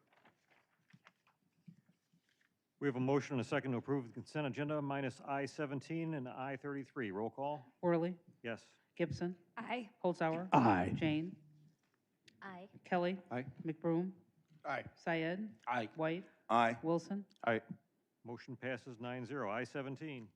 We have a motion and a second to approve the consent agenda minus I-17 and I-33. Roll call? Worley. Yes. Gibson. Aye. Holzhauer. Aye. Jane. Aye. Kelly. Aye. McBroom. Aye. Syed. Aye. White. Aye. Wilson. Aye. Motion passes 9-0. I-17.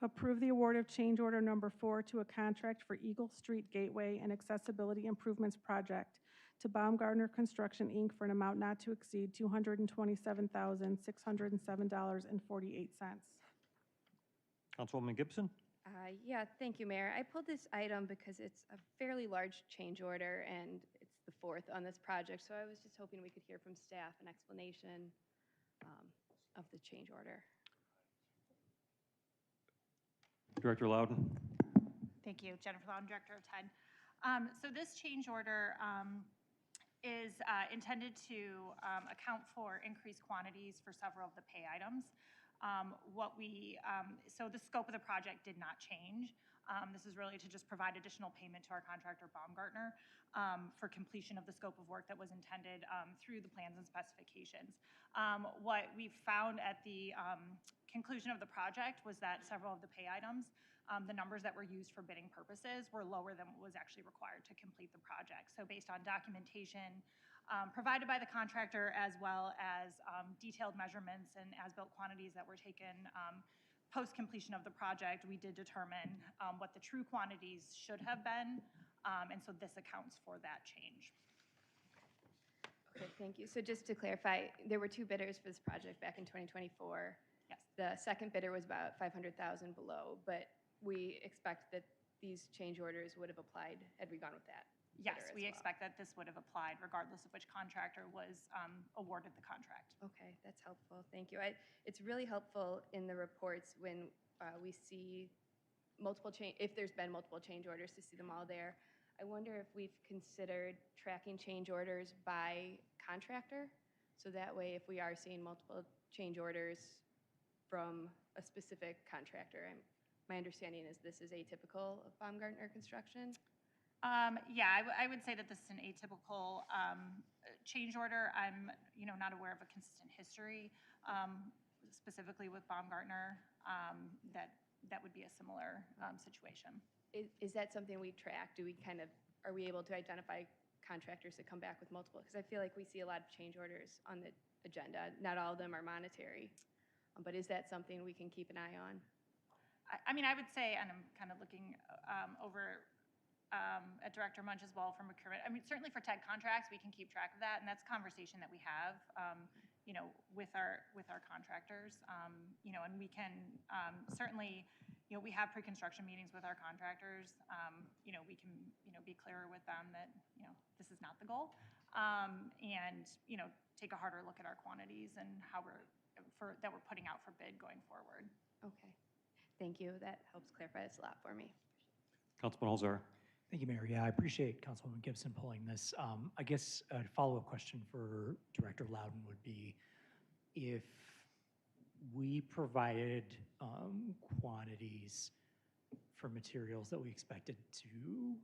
Approve the award of change order number 4 to a contract for Eagle Street Gateway and Accessibility Improvements Project to Baumgartner Construction, Inc. for an amount not to exceed $227,607.48. Councilwoman Gibson? Yeah, thank you, Mayor. I pulled this item because it's a fairly large change order, and it's the 4th on this project, so I was just hoping we could hear from staff an explanation of the change order. Director Loudon? Thank you. Jennifer Loudon, Director of TED. So this change order is intended to account for increased quantities for several of the pay items. So the scope of the project did not change. This is really to just provide additional payment to our contractor Baumgartner for completion of the scope of work that was intended through the plans and specifications. What we found at the conclusion of the project was that several of the pay items, the numbers that were used for bidding purposes were lower than what was actually required to complete the project. So based on documentation provided by the contractor as well as detailed measurements and as-built quantities that were taken post-completion of the project, we did determine what the true quantities should have been, and so this accounts for that change. Okay, thank you. So just to clarify, there were 2 bidders for this project back in 2024. Yes. The second bidder was about 500,000 below, but we expect that these change orders would have applied had we gone with that. Yes, bidder as we well. expect that this would have applied regardless of which contractor was awarded the contract. Okay, that's helpful. Thank you. It's really helpful in the reports when we see multiple change, if there's been multiple change orders, to see them all there. I wonder if we've considered tracking change orders by contractor, so that way if we are seeing multiple change orders from a specific contractor, my understanding is this is atypical of Baumgartner construction. Yeah, I would say that this is an atypical change order. I'm, not aware of a consistent history, specifically with Baumgartner, that would be a similar situation. Is that something we track? Are we able to identify contractors that come back with multiple? Because I feel like we see a lot of change orders on the agenda. Not all of them are monetary, but is that something we can keep an eye on? I mean, I would say, and I'm kind of looking over at Director Munch as well from procurement. I mean, certainly for TED contracts, we can keep track of that, and that's a conversation that we have, with our contractors. And we can certainly, we have pre-construction meetings with our contractors. We can, be clearer with them that, this is not the goal, and take a harder look at our quantities and how that we're putting out for bid going forward. Okay, thank you. That helps clarify this a lot for me. Councilman Holzar. Thank you, Mayor. Yeah, I appreciate Councilwoman Gibson pulling this. I guess a follow-up question for Director Loudon would be, if we provided quantities for materials that we expected to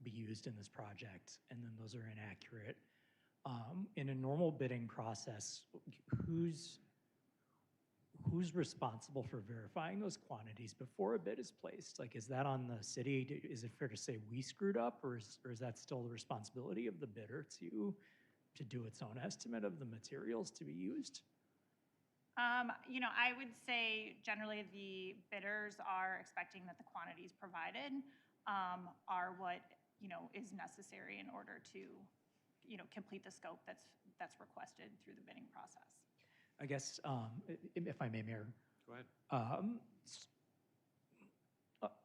be used in this project, and then those are inaccurate, in a normal bidding process, who's responsible for verifying those quantities before a bid is placed? Like, is that on the city? Is it fair to say we screwed up, or is that still the responsibility of the bidder to do its own estimate of the materials to be used? I would say generally the bidders are expecting that the quantities provided are what, is necessary in order to, complete the scope that's requested through the bidding process. I guess, if I may, Mayor. Go ahead.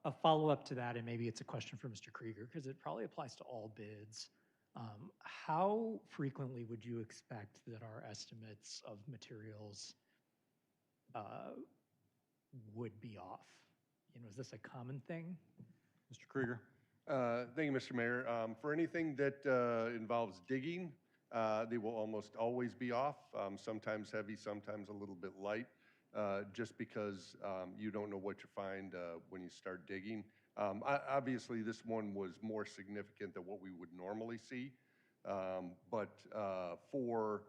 A follow-up to that, and maybe it's a question for Mr. Krieger, because it probably applies to all bids. How frequently would you expect that our estimates of materials would be off? Is this a common thing? Mr. Krieger. Thank you, Mr. Mayor. For anything that involves digging, they will almost always be off, sometimes heavy, sometimes a little bit light, just because you don't know what you find when you start digging. Obviously, this one was more significant than what we would normally see, but for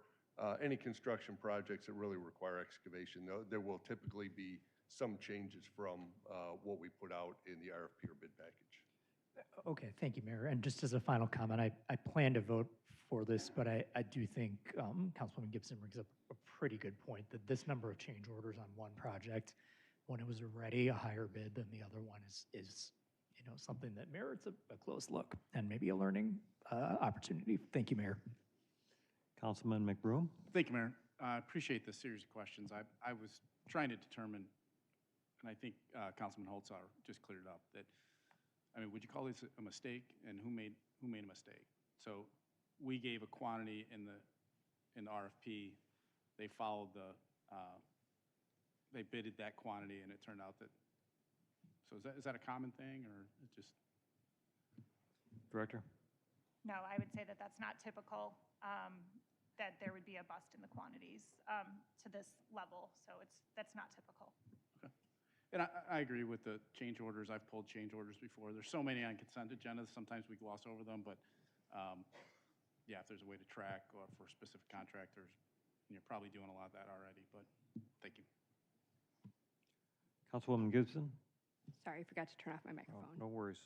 any construction projects that really require excavation, there will typically be some changes from what we put out in the RFP or bid package. Okay, thank you, Mayor. And just as a final comment, I plan to vote for this, but I do think Councilwoman Gibson brings up a pretty good point that this number of change orders on one project, when it was already a higher bid than the other one, is something that merits a close look and maybe a learning opportunity. Thank you, Mayor. Councilman McBroom. Thank you, Mayor. I appreciate this series of questions. I was trying to determine, and I think Councilman Holzar just cleared it up, that, would you call this a mistake, and who made a mistake? So we gave a quantity in the RFP. They followed they bidded that quantity, and it turned out that, so is that a common thing, or it just? Director? No, I would say that that's not typical, that there would be a bust in the quantities to this level. So that's not typical. Okay. And I agree with the change orders. I've pulled change orders before. There's so many on consent agendas, sometimes we gloss over them, but yeah, if there's a way to track or for specific contractors, and you're probably doing a lot of that already, but thank you. Councilwoman Gibson? Sorry, I forgot to turn off my microphone. No worries.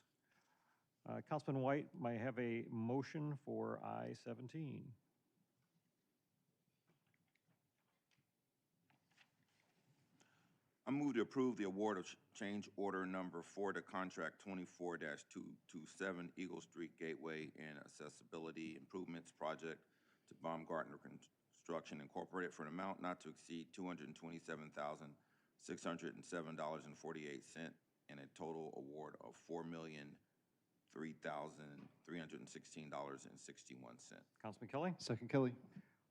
Councilman White, may I have a motion for I-17? I move to approve the award of change order number 4 to contract 24-227 Eagle Street Gateway and Accessibility Improvements Project to Baumgartner Construction Incorporated for an amount not to exceed $227,607.48 and a total award of $4,003,316.61. Councilman Kelly? Second Kelly.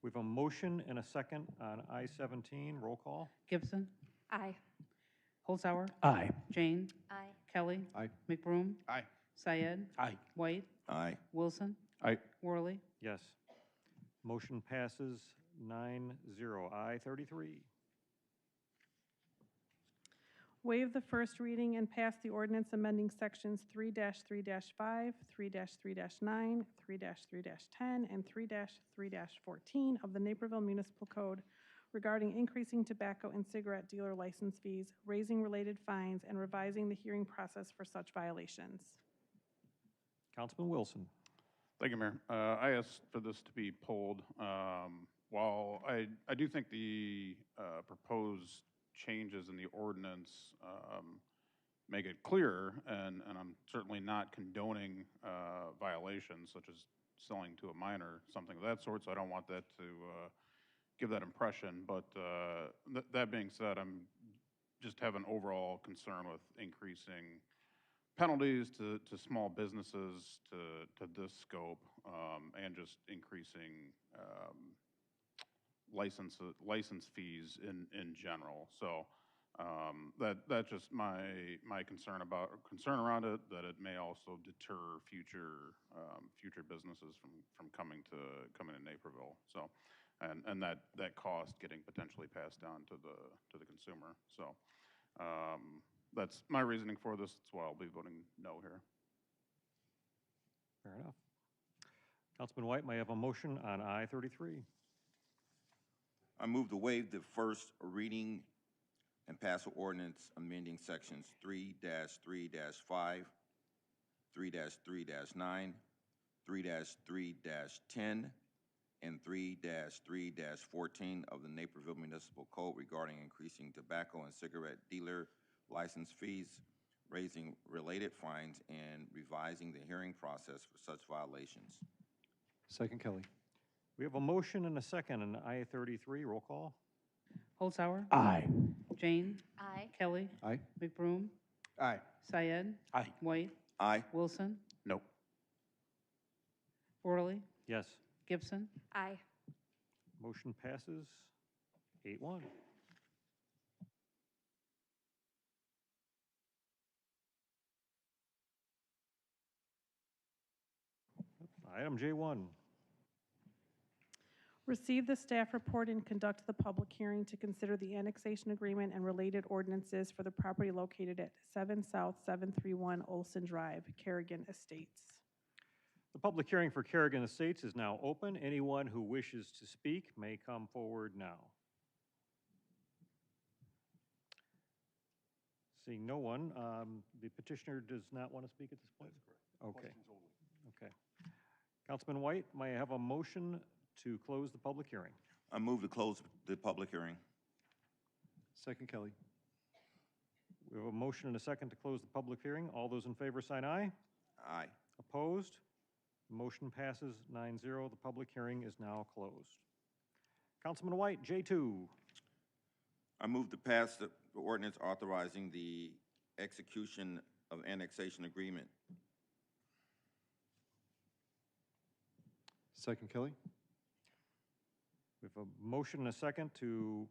We have a motion and a second on I-17. Roll call. Gibson. Aye. Holzhauer. Aye. Jane. Aye. Kelly. Aye. McBroom. Aye. Syed. Aye. White. Aye. Wilson. Aye. Worley. Yes. Motion passes 9-0. I-33. Waive the first reading and pass the ordinance amending sections 3-3-5, 3-3-9, 3-3-10, and 3-3-14 of the Naperville Municipal Code regarding increasing tobacco and cigarette dealer license fees, raising related fines, and revising the hearing process for such violations. Councilman Wilson. Thank you, Mayor. I asked for this to be pulled. While I do think the proposed changes in the ordinance make it clearer, and I'm certainly not condoning violations such as selling to a minor, something of that sort, so I don't want that to give that impression. But that being said, I'm just have an overall concern with increasing penalties to small businesses to this scope, and just increasing license fees in general. So that's just my concern around it, that it may also deter future businesses from coming to Naperville. So and that cost getting potentially passed down to the consumer. So that's my reasoning for this. That's why I'll be voting no here. Fair enough. Councilman White, may I have a motion on I-33? I move to waive the first reading and pass an ordinance amending sections 3-3-5, 3-3-9, 3-3-10, and 3-3-14 of the Naperville Municipal Code regarding increasing tobacco and cigarette dealer license fees, raising related fines, and revising the hearing process for such violations. Second Kelly. We have a motion and a second on I-33. Roll call. Holzhauer. Aye. Jane. Aye. Kelly. Aye. McBroom. Aye. Syed. Aye. White. Aye. Wilson. No. Worley. Yes. Gibson. Aye. Motion passes 8-1. Item J1. Receive the staff report and conduct the public hearing to consider the annexation agreement and related ordinances for the property located at 7 South 731 Olson Drive, Kerrigan Estates. The public hearing for Kerrigan Estates is now open. Anyone who wishes to speak may come forward now. Seeing no one, the petitioner does not want to speak at this point? That's correct. Okay. Questions only. Okay. Councilman White, may I have a motion to close the public hearing? I move to close the public hearing. Second Kelly. We have a motion and a second to close the public hearing. All those in favor sign aye. Aye. Opposed? The motion passes 9-0. The public hearing is now closed. Councilman White, J2. I move to pass the ordinance authorizing the execution of annexation agreement. Second Kelly. We have a motion and a second to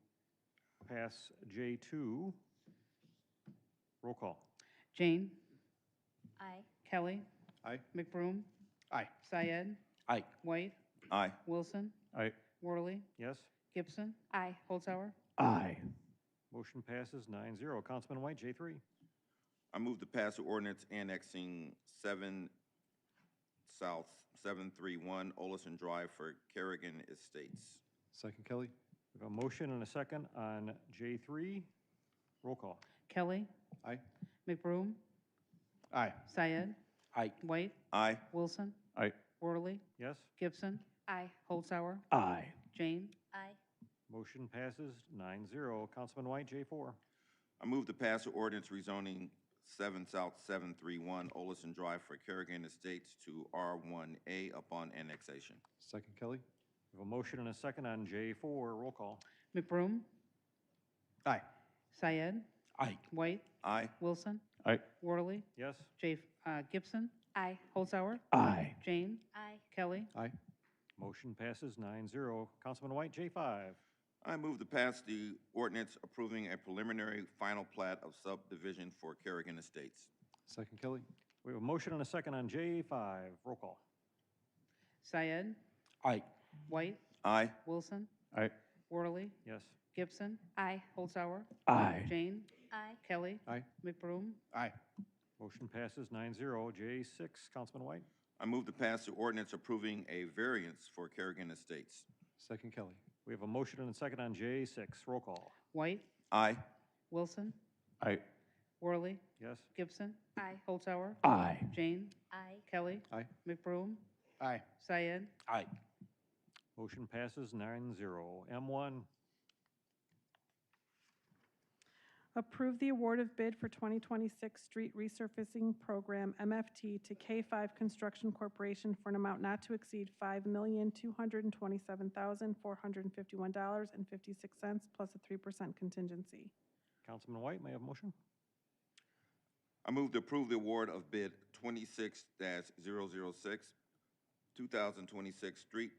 pass J2. Roll call. Jane. Aye. Kelly. Aye. McBroom. Aye. Syed. Aye. White. Aye. Wilson. Aye. Worley. Yes? Gibson. Aye. Holzhauer. Aye. Motion passes 9-0. Councilman White, J3. I move to pass the ordinance annexing 7 South 731 Olson Drive for Kerrigan Estates. Second Kelly. We have a motion and a second on J3. Roll call. Kelly. Aye. McBroom. Aye. Syed. Aye. White. Aye. Wilson. Aye. Worley. Yes? Gibson. Aye. Holzhauer. Aye. Jane. Aye. Motion passes 9-0. Councilman White, J4. I move to pass the ordinance rezoning 7 South 731 Olson Drive for Kerrigan Estates to R1A upon annexation. Second Kelly. We have a motion and a second on J4. Roll call. McBroom, Aye. Syed, Aye. White, Aye. Wilson, Aye. Worley, Yes? Gibson, Aye. Holzhauer, Aye. Jane, Aye. Kelly, Aye. Motion passes 9-0. Councilman White, J5. I move to pass the ordinance approving a preliminary final plat of subdivision for Kerrigan Estates. Second Kelly. We have a motion and a second on J5. Roll call. Syed, Aye. White, Aye. Wilson, Aye. Worley, Yes? Gibson, Aye. Holzhauer, Aye. Jane, Aye. Kelly, Aye. McBroom, Aye. Motion passes 9-0. J6, Councilman White. I move to pass the ordinance approving a variance for Kerrigan Estates. Second Kelly. We have a motion and a second on J6. Roll call. White, Aye. Wilson, Aye. Worley, Yes? Gibson, Aye. Holzhauer, Aye. Jane, Aye. Kelly, Aye. McBroom, Aye. Syed, Aye. Motion passes 9-0. M1. Approve the award of bid for 2026 Street Resurfacing Program, MFT, to K5 Construction Corporation for an amount not to exceed $5,227,451.56 plus a 3% contingency. Councilman White, may I have a motion? I move to approve the award of bid 26-006, 2026 Street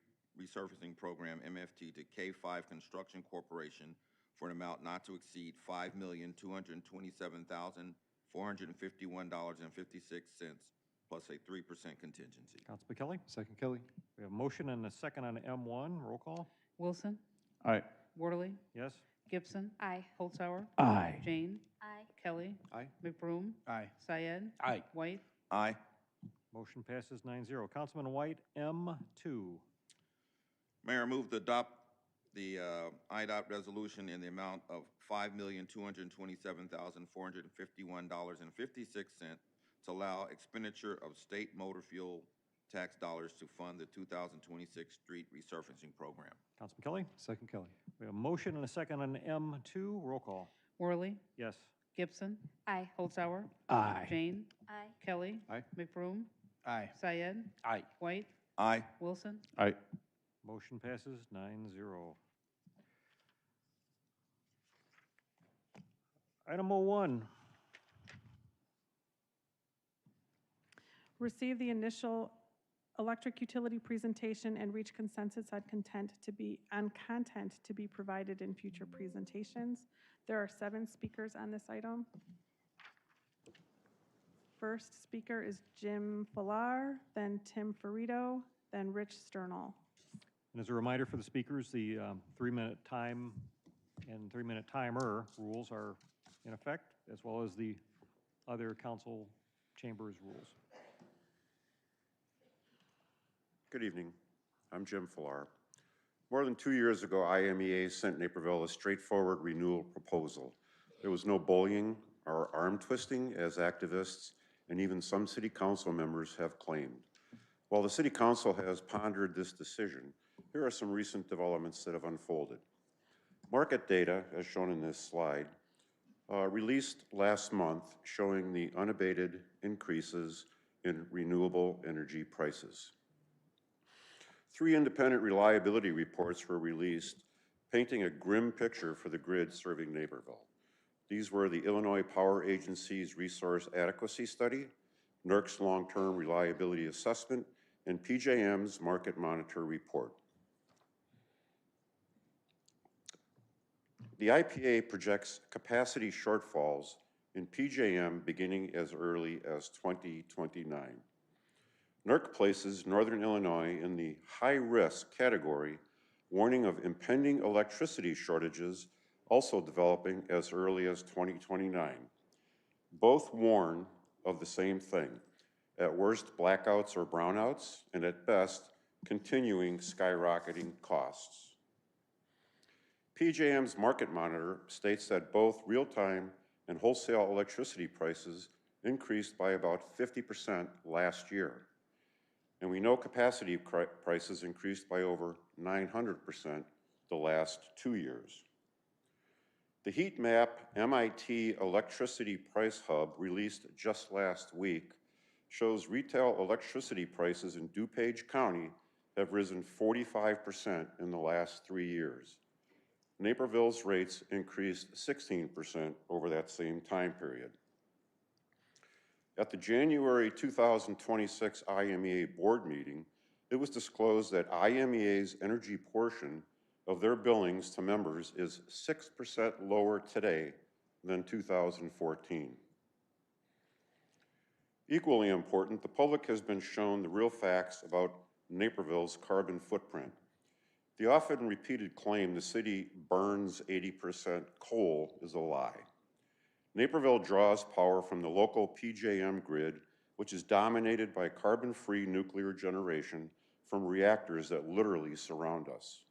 Resurfacing Program, MFT, to K5 Construction Corporation for an amount not to exceed $5,227,451.56 plus a 3% contingency. Councilman Kelly. Second Kelly. We have a motion and a second on M1. Roll call. Wilson, Aye. Worley, Yes? Gibson, Aye. Holzhauer, Aye. Jane, Aye. Kelly, Aye. McBroom, Aye. Syed, Aye. White, Aye. Motion passes 9-0. Councilman White, M2. Mayor, I move to adopt the IDOT resolution in the amount of $5,227,451.56 to allow expenditure of state motor fuel tax dollars to fund the 2026 street resurfacing program. Councilman Kelly. Second Kelly. We have a motion and a second on M2. Roll call. Worley, Yes? Gibson, Aye. Holzhauer, Aye. Jane, Aye. Kelly, Aye. McBroom, Aye. Syed, Aye. White, Aye. Wilson, Aye. Motion passes 9-0. Item 01. Receive the initial electric utility presentation and reach consensus on content to be provided in future presentations. There are 7 speakers on this item. First speaker is Jim Falar, then Tim Ferrito, then Rich Sternal. And as a reminder for the speakers, the 3-minute time and 3-minute timer rules are in effect, as well as the other council chambers rules. Good evening. I'm Jim Falar. More than 2 years ago, IMEA sent Naperville a straightforward renewal proposal. There was no bullying or arm twisting, as activists and even some city council members have claimed. While the city council has pondered this decision, here are some recent developments that have unfolded. Market data, as shown in this slide, released last month showing the unabated increases in renewable energy prices. 3 independent reliability reports were released, painting a grim picture for the grid serving Naperville. These were the Illinois Power Agency's Resource Adequacy Study, NERC's Long-Term Reliability Assessment, and PJM's Market Monitor Report. The IPA projects capacity shortfalls in PJM beginning as early as 2029. NERC places Northern Illinois in the high-risk category, warning of impending electricity shortages also developing as early as 2029. Both warn of the same thing, at worst blackouts or brownouts, and at best continuing skyrocketing costs. PJM's Market Monitor states that both real-time and wholesale electricity prices increased by about 50% last year. And we know capacity prices increased by over 900% the last 2 years. The heat map MIT Electricity Price Hub released just last week shows retail electricity prices in DuPage County have risen 45% in the last 3 years. Naperville's rates increased 16% over that same time period. At the January 2026 IMEA board meeting, it was disclosed that IMEA's energy portion of their billings to members is 6% lower today than 2014. Equally important, the public has been shown the real facts about Naperville's carbon footprint. The often repeated claim the city burns 80% coal is a lie. Naperville draws power from the local PJM grid, which is dominated by carbon-free nuclear generation from reactors that literally surround us.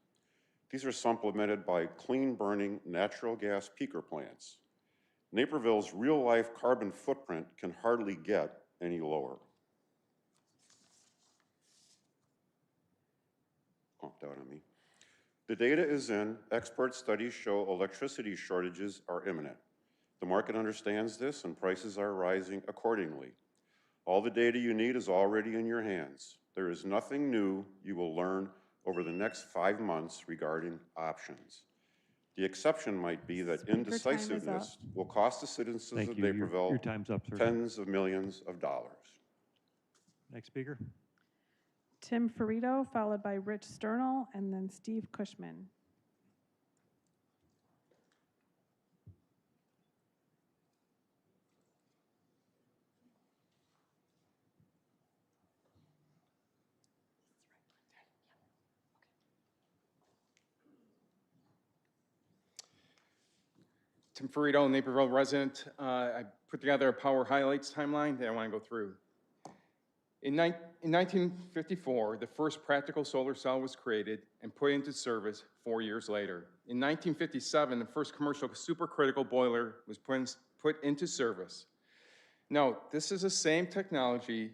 These are supplemented by clean-burning natural gas peaker plants. Naperville's real-life carbon footprint can hardly get any lower. Pumped out on me. The data is in. Expert studies show electricity shortages are imminent. The market understands this and prices are rising accordingly. All the data you need is already in your hands. There is nothing new you will learn over the next 5 months regarding options. The exception might be that indecisiveness will cost the citizens of Naperville Your time's up, sir. tens of millions of dollars. Next speaker. Tim Ferrito, followed by Rich Sternal, and then Steve Cushman. Tim Ferrito, Naperville resident. I put together a power highlights timeline that I want to go through. In 1954, the first practical solar cell was created and put into service 4 years later. In 1957, the first commercial supercritical boiler was put into service. Note, this is the same technology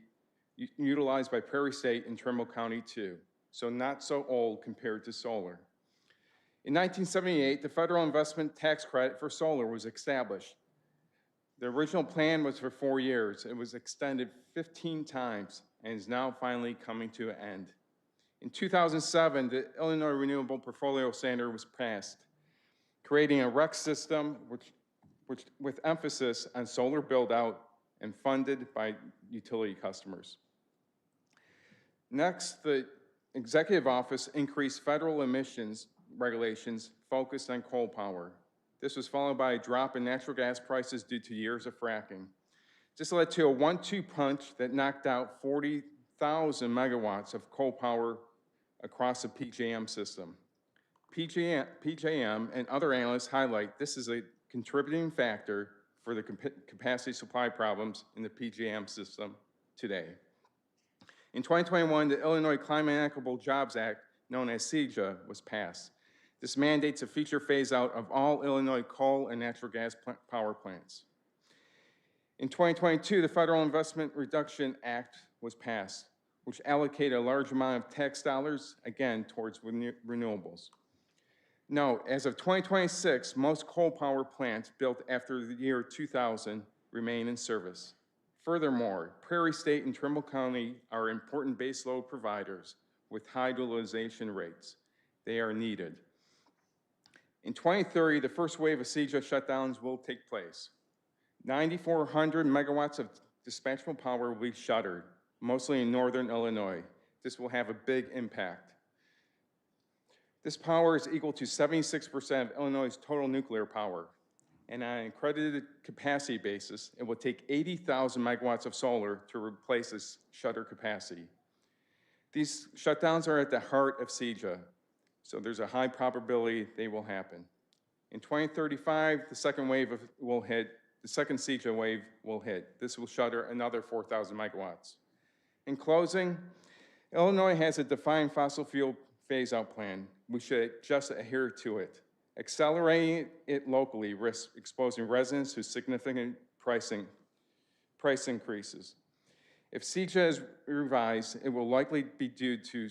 utilized by Prairie State in Trimble County too, so not so old compared to solar. In 1978, the federal investment tax credit for solar was established. The original plan was for 4 years. It was extended 15 times and is now finally coming to an end. In 2007, the Illinois Renewable Portfolio Standard was passed, creating a REC system with emphasis on solar build-out and funded by utility customers. Next, the Executive Office increased federal emissions regulations focused on coal power. This was followed by a drop in natural gas prices due to years of fracking. This led to a 1-2 punch that knocked out 40,000 megawatts of coal power across the PJM system. PJM and other analysts highlight this is a contributing factor for the capacity supply problems in the PJM system today. In 2021, the Illinois Climate and Equitable Jobs Act, known as CEJA, was passed. This mandates a future phase-out of all Illinois coal and natural gas power plants. In 2022, the Federal Investment Reduction Act was passed, which allocated a large amount of tax dollars, again, towards renewables. Note, as of 2026, most coal power plants built after the year 2000 remain in service. Furthermore, Prairie State and Trimble County are important baseload providers with high utilization rates. They are needed. In 2030, the first wave of CEJA shutdowns will take place. 9,400 megawatts of dispatchable power will be shuttered, mostly in northern Illinois. This will have a big impact. This power is equal to 76% of Illinois' total nuclear power. And on an accredited capacity basis, it will take 80,000 megawatts of solar to replace this shutter capacity. These shutdowns are at the heart of CEJA, so there's a high probability they will happen. In 2035, the second CEJA wave will hit. This will shutter another 4,000 megawatts. In closing, Illinois has a defined fossil fuel phase-out plan. We should just adhere to it. Accelerating it locally risks exposing residents to significant price increases. If CEJA is revised, it will likely be due to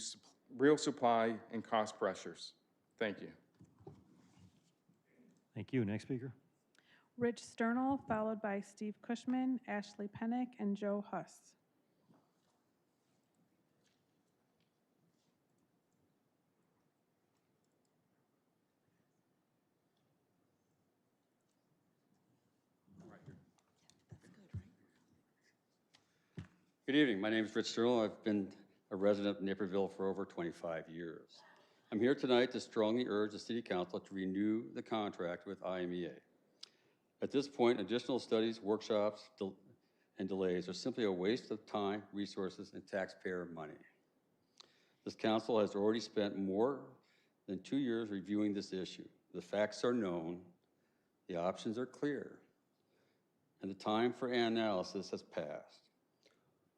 real supply and cost pressures. Thank you. Thank you. Next speaker. Rich Sternal, followed by Steve Cushman, Ashley Pennick, and Joe Huss. Good evening. My name is Rich Sterling. I've been a resident of Naperville for over 25 years. I'm here tonight to strongly urge the City Council to renew the contract with IMEA. At this point, additional studies, workshops, and delays are simply a waste of time, resources, and taxpayer money. This council has already spent more than 2 years reviewing this issue. The facts are known, the options are clear, and the time for analysis has passed.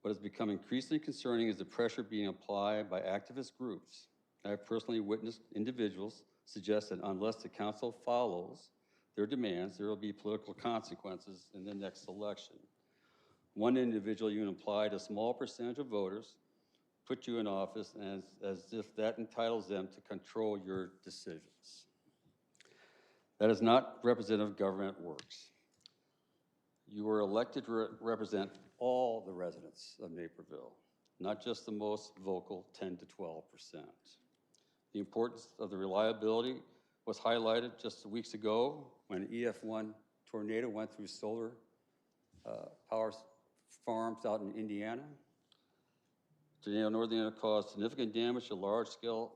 What has become increasingly concerning is the pressure being applied by activist groups. I have personally witnessed individuals suggest that unless the council follows their demands, there will be political consequences in the next election. One individual even implied a small percentage of voters put you in office as if that entitles them to control your decisions. That is not representative government works. You were elected to represent all the residents of Naperville, not just the most vocal 10 to 12%. The importance of the reliability was highlighted just weeks ago when EF1 tornado went through solar power farms out in Indiana. Tornado Northern Indiana caused significant damage to large-scale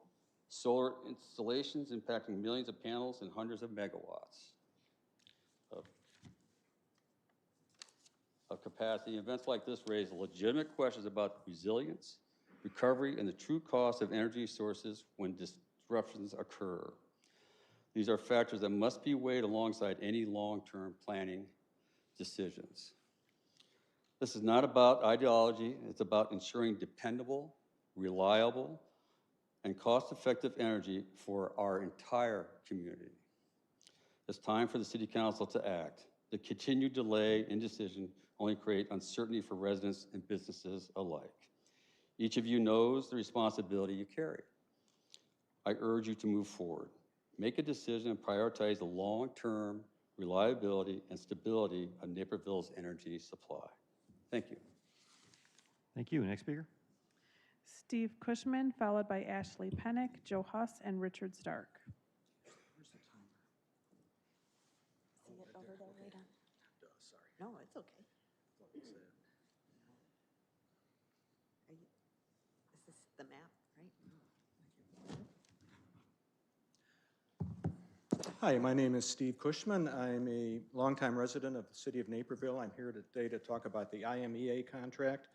solar installations impacting millions of panels and hundreds of megawatts of capacity. Events like this raise legitimate questions about resilience, recovery, and the true cost of energy sources when disruptions occur. These are factors that must be weighed alongside any long-term planning decisions. This is not about ideology, it's about ensuring dependable, reliable, and cost-effective energy for our entire community. It's time for the City Council to act. The continued delay in decision only create uncertainty for residents and businesses alike. Each of you knows the responsibility you carry. I urge you to move forward. Make a decision and prioritize the long-term reliability and stability of Naperville's energy supply. Thank you. Thank you. Next speaker. Steve Cushman, followed by Ashley Pennick, Joe Huss, and Richard Stark. See it over there, right on. No, it's okay. Is this the map, right? Hi, my name is Steve Cushman. I'm a longtime resident of the City of Naperville. I'm here today to talk about the IMEA contract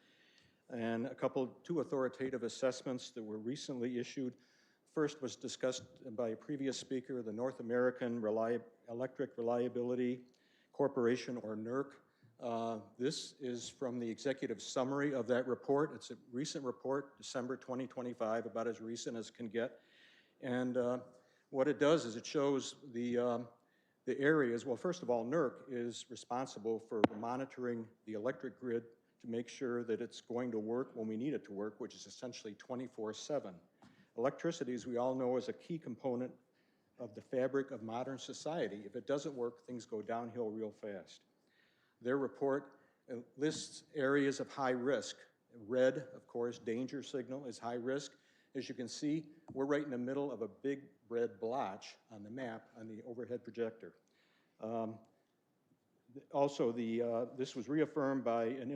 and two authoritative assessments that were recently issued. First was discussed by a previous speaker, the North American Electric Reliability Corporation, or NERC. This is from the executive summary of that report. It's a recent report, December 2025, about as recent as can get. And what it does is it shows the areas. Well, first of all, NERC is responsible for monitoring the electric grid to make sure that it's going to work when we need it to work, which is essentially 24/7. Electricity, as we all know, is a key component of the fabric of modern society. If it doesn't work, things go downhill real fast. Their report lists areas of high risk. Red, of course, danger signal is high risk. As you can see, we're right in the middle of a big red blotch on the map on the overhead projector. Also, this was reaffirmed by the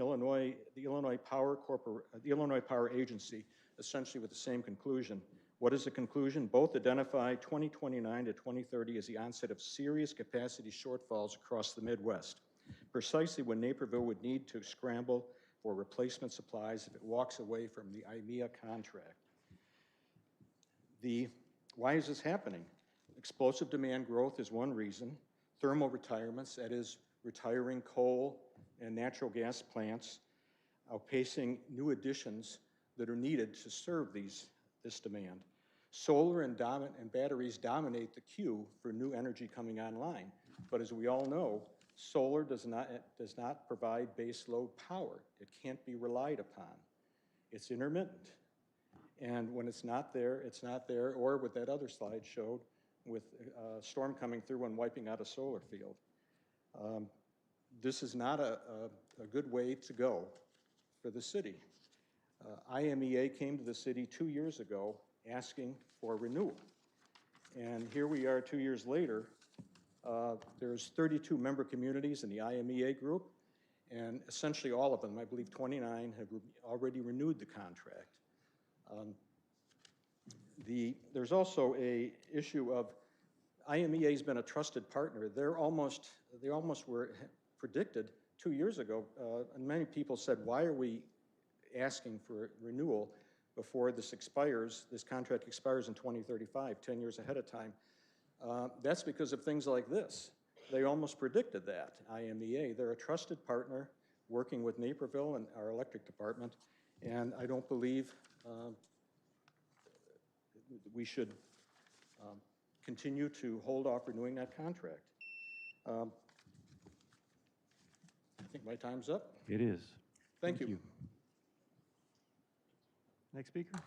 Illinois Power Agency, essentially with the same conclusion. What is the conclusion? Both identify 2029 to 2030 as the onset of serious capacity shortfalls across the Midwest, precisely when Naperville would need to scramble for replacement supplies if it walks away from the IMEA contract. Why is this happening? Explosive demand growth is one reason. Thermal retirements, that is, retiring coal and natural gas plants, outpacing new additions that are needed to serve this demand. Solar and batteries dominate the queue for new energy coming online. But as we all know, solar does not provide base load power. It can't be relied upon. It's intermittent. And when it's not there, or what that other slide showed, with a storm coming through and wiping out a solar field. This is not a good way to go for the city. IMEA came to the city 2 years ago asking for renewal. And here we are 2 years later. There's 32 member communities in the IMEA group, and essentially all of them, I believe 29, have already renewed the contract. There's also a issue of IMEA's been a trusted partner. They almost were predicted 2 years ago, and many people said, why are we asking for renewal before this expires? This contract expires in 2035, 10 years ahead of time. That's because of things like this. They almost predicted that, IMEA. They're a trusted partner working with Naperville and our electric department, and I don't believe we should continue to hold off renewing that contract. I think my time's up. It is. Thank you. Next speaker.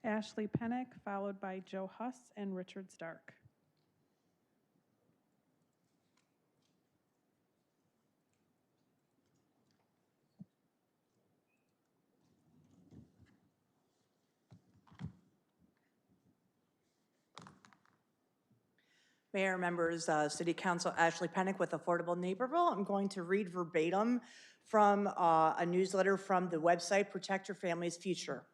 Ashley Pennick, followed by Joe Huss and Richard Stark. Mayor, members, City Council, Ashley Pennick with Affordable Naperville. I'm going to read verbatim from a newsletter from the website Protect Your Family's Future.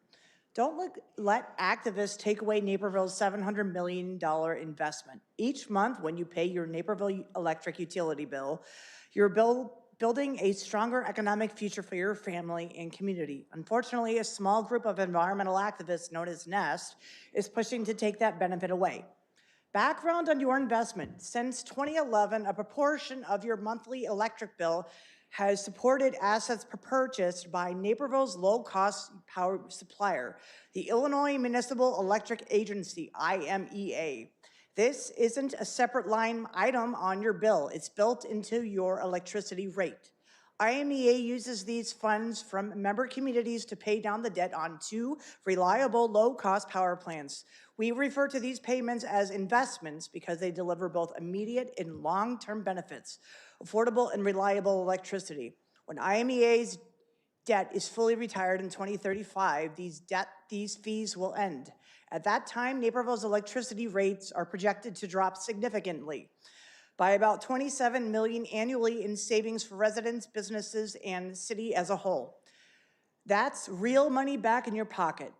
Don't let activists take away Naperville's $700 million investment. Each month when you pay your Naperville electric utility bill, you're building a stronger economic future for your family and community. Unfortunately, a small group of environmental activists known as NEST is pushing to take that benefit away. Background on your investment. Since 2011, a proportion of your monthly electric bill has supported assets purchased by Naperville's low-cost power supplier, the Illinois Municipal Electric Agency, IMEA. This isn't a separate line item on your bill. It's built into your electricity rate. IMEA uses these funds from member communities to pay down the debt on 2 reliable low-cost power plants. We refer to these payments as investments because they deliver both immediate and long-term benefits, affordable and reliable electricity. When IMEA's debt is fully retired in 2035, these fees will end. At that time, Naperville's electricity rates are projected to drop significantly by about $27 million annually in savings for residents, businesses, and the city as a whole. That's real money back in your pocket.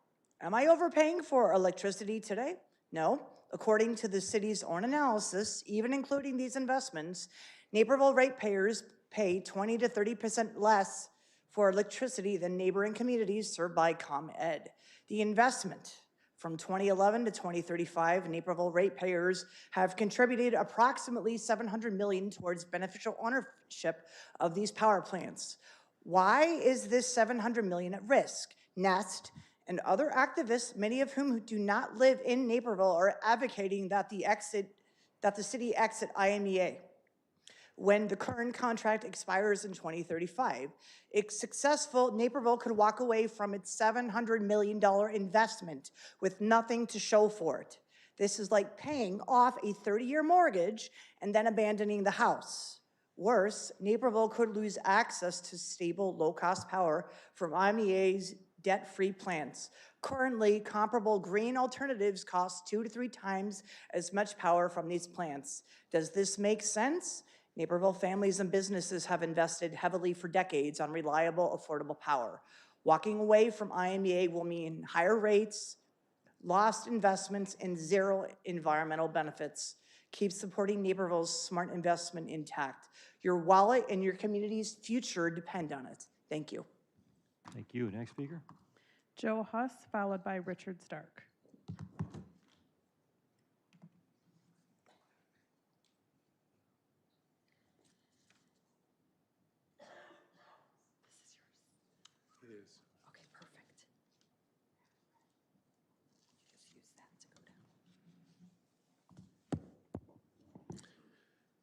Am I overpaying for electricity today? No. According to the city's own analysis, even including these investments, Naperville ratepayers pay 20 to 30% less for electricity than neighboring communities served by ComEd. The investment from 2011 to 2035, Naperville ratepayers have contributed approximately $700 million towards beneficial ownership of these power plants. Why is this $700 million at risk? NEST and other activists, many of whom do not live in Naperville, are advocating that the city exit IMEA when the current contract expires in 2035. If successful, Naperville could walk away from its $700 million investment with nothing to show for it. This is like paying off a 30-year mortgage and then abandoning the house. Worse, Naperville could lose access to stable, low-cost power from IMEA's debt-free plants. Currently, comparable green alternatives cost 2 to 3 times as much power from these plants. Does this make sense? Naperville families and businesses have invested heavily for decades on reliable, affordable power. Walking away from IMEA will mean higher rates, lost investments, and zero environmental benefits. Keep supporting Naperville's smart investment intact. Your wallet and your community's future depend on it. Thank you. Thank you. Next speaker. Joe Huss, followed by Richard Stark. It is. Okay, perfect. Just use that to go down.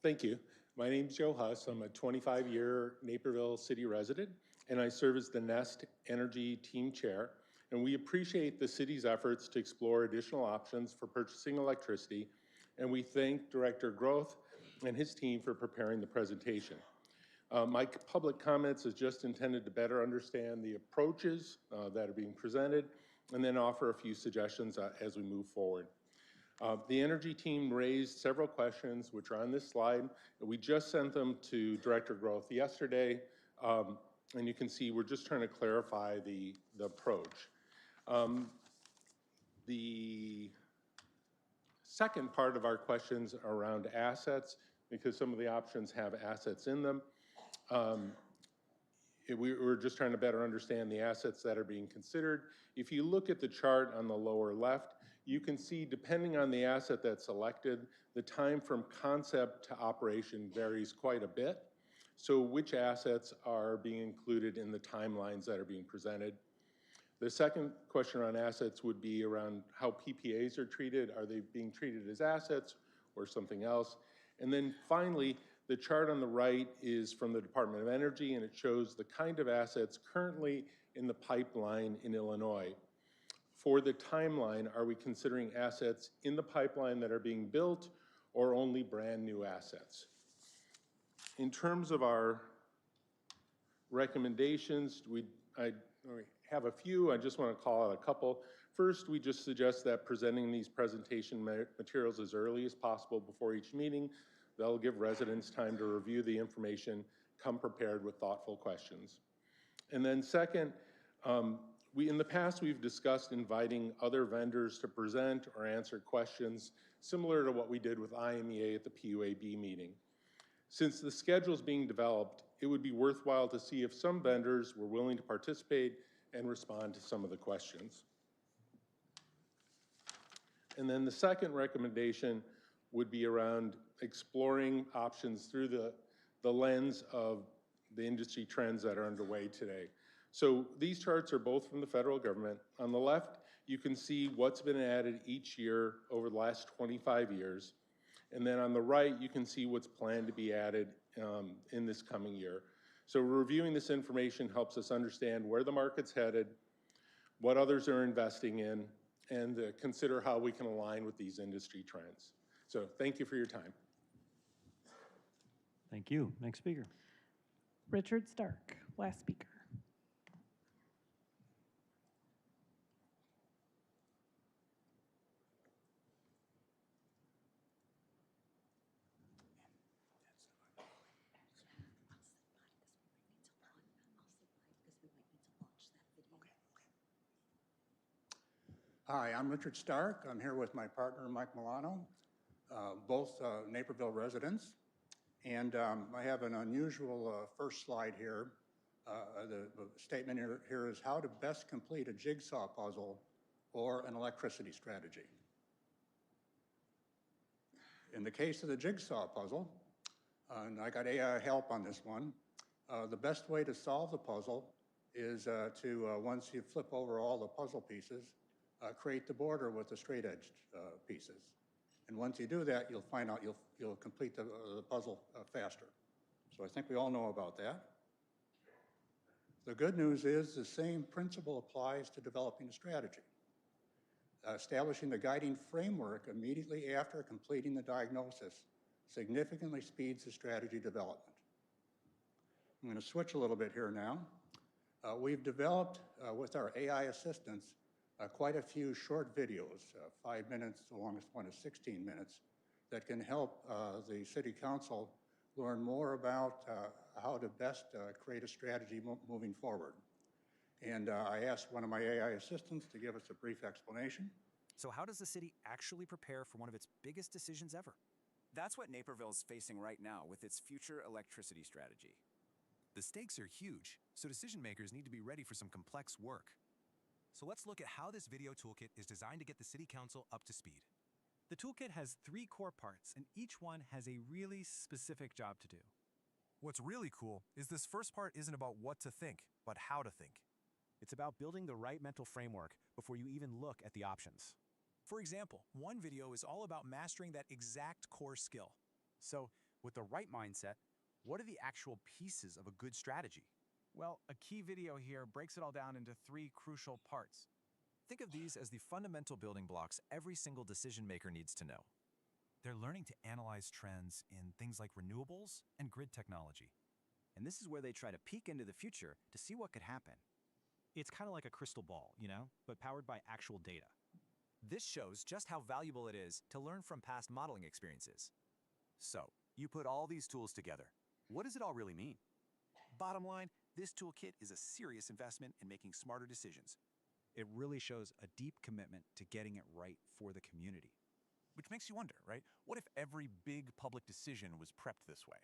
Thank you. My name's Joe Huss. I'm a 25-year Naperville city resident, and I serve as the Nest Energy Team Chair. And we appreciate the city's efforts to explore additional options for purchasing electricity, and we thank Director Groth and his team for preparing the presentation. My public comments is just intended to better understand the approaches that are being presented, and then offer a few suggestions as we move forward. The energy team raised several questions which are on this slide. We just sent them to Director Groth yesterday And you can see we're just trying to clarify the approach. The second part of our questions are around assets, because some of the options have assets in them. We're just trying to better understand the assets that are being considered. If you look at the chart on the lower left, you can see, depending on the asset that's selected, the time from concept to operation varies quite a bit. So which assets are being included in the timelines that are being presented? The second question around assets would be around how PPAs are treated. Are they being treated as assets or something else? And then finally, the chart on the right is from the Department of Energy, and it shows the kind of assets currently in the pipeline in Illinois. For the timeline, are we considering assets in the pipeline that are being built or only brand new assets? In terms of our recommendations, I have a few. I just want to call out a couple. First, we just suggest that presenting these presentation materials as early as possible before each meeting. That'll give residents time to review the information, come prepared with thoughtful questions. And then second, in the past, we've discussed inviting other vendors to present or answer questions, similar to what we did with IMEA at the PUAB meeting. Since the schedule is being developed, it would be worthwhile to see if some vendors were willing to participate and respond to some of the questions. And then the second recommendation would be around exploring options through the lens of the industry trends that are underway today. So these charts are both from the federal government. On the left, you can see what's been added each year over the last 25 years. And then on the right, you can see what's planned to be added in this coming year. So reviewing this information helps us understand where the market's headed, what others are investing in, and consider how we can align with these industry trends. So thank you for your time. Thank you. Next speaker. Richard Stark, last speaker. Hi, I'm Richard Stark. I'm here with my partner, Mike Milano, both Naperville residents. And I have an unusual first slide here. The statement here is how to best complete a jigsaw puzzle or an electricity strategy. In the case of the jigsaw puzzle, and I got AI help on this one, the best way to solve the puzzle is once you flip over all the puzzle pieces, create the border with the straight-edged pieces. And once you do that, you'll find out you'll complete the puzzle faster. So I think we all know about that. The good news is the same principle applies to developing a strategy. Establishing the guiding framework immediately after completing the diagnosis significantly speeds the strategy development. I'm going to switch a little bit here now. We've developed, with our AI assistants, quite a few short videos, 5 minutes, the longest one is 16 minutes, that can help the City Council learn more about how to best create a strategy moving forward. And I asked one of my AI assistants to give us a brief explanation. So how does the city actually prepare for one of its biggest decisions ever? That's what Naperville is facing right now with its future electricity strategy. The stakes are huge, so decision makers need to be ready for some complex work. So let's look at how this video toolkit is designed to get the City Council up to speed. The toolkit has 3 core parts, and each one has a really specific job to do. What's really cool is this first part isn't about what to think, but how to think. It's about building the right mental framework before you even look at the options. For example, one video is all about mastering that exact core skill. So, with the right mindset, what are the actual pieces of a good strategy? Well, a key video here breaks it all down into 3 crucial parts. Think of these as the fundamental building blocks every single decision maker needs to know. They're learning to analyze trends in things like renewables and grid technology. And this is where they try to peek into the future to see what could happen. It's kind of like a crystal ball, but powered by actual data. This shows just how valuable it is to learn from past modeling experiences. So, you put all these tools together. What does it all really mean? Bottom line, this toolkit is a serious investment in making smarter decisions. It really shows a deep commitment to getting it right for the community. Which makes you wonder, right? What if every big public decision was prepped this way?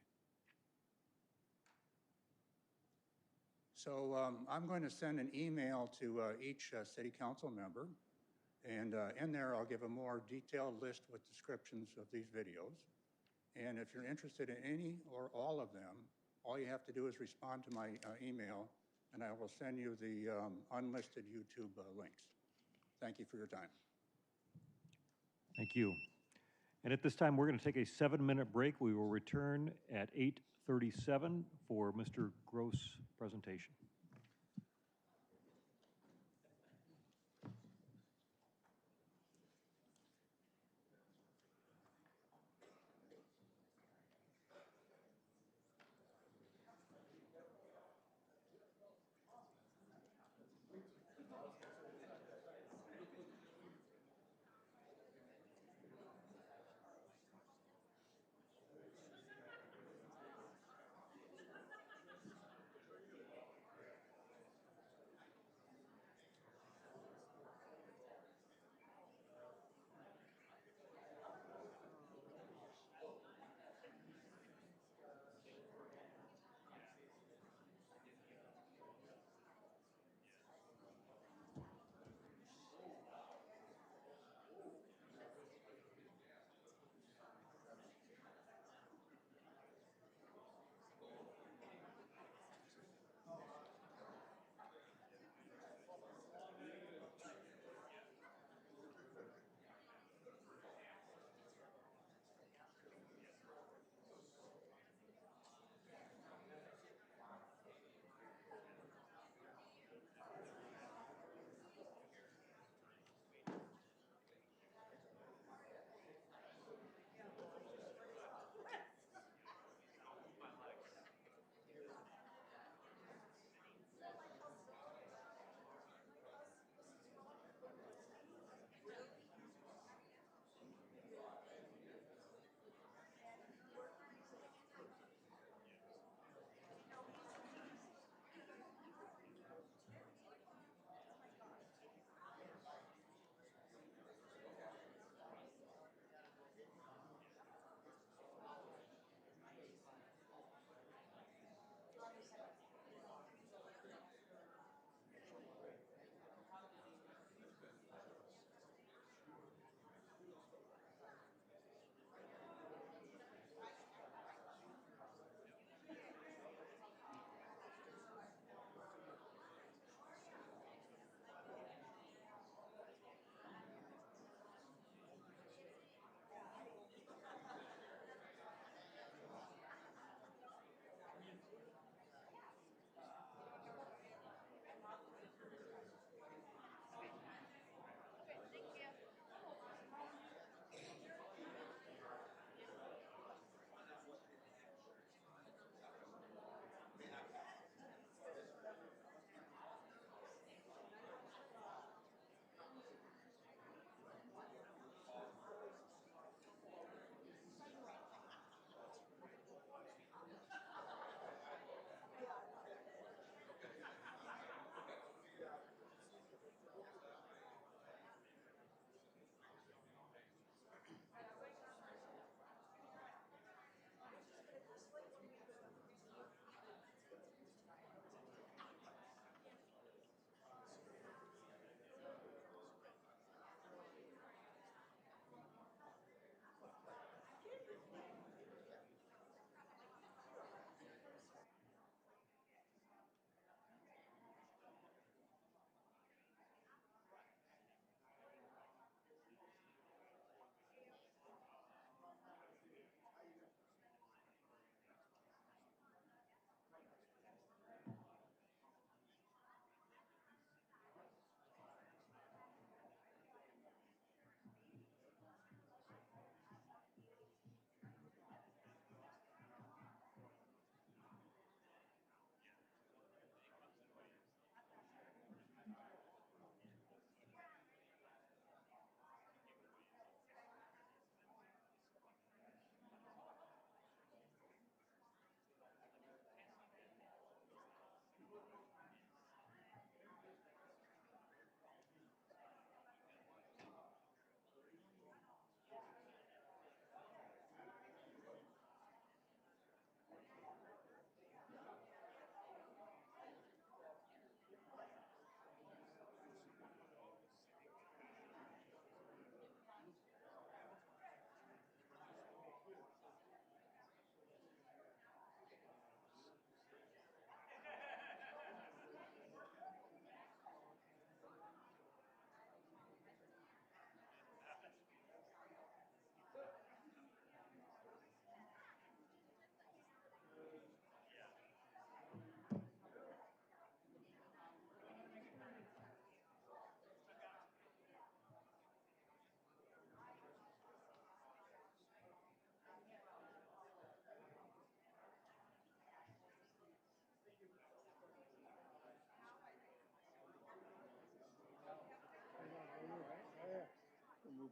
So I'm going to send an email to each city council member, and in there I'll give a more detailed list with descriptions of these videos. And if you're interested in any or all of them, all you have to do is respond to my email, and I will send you the unlisted YouTube links. Thank you for your time. Thank you. And at this time, we're going to take a 7-minute break. We will return at 8:37 for Mr. Gross' presentation.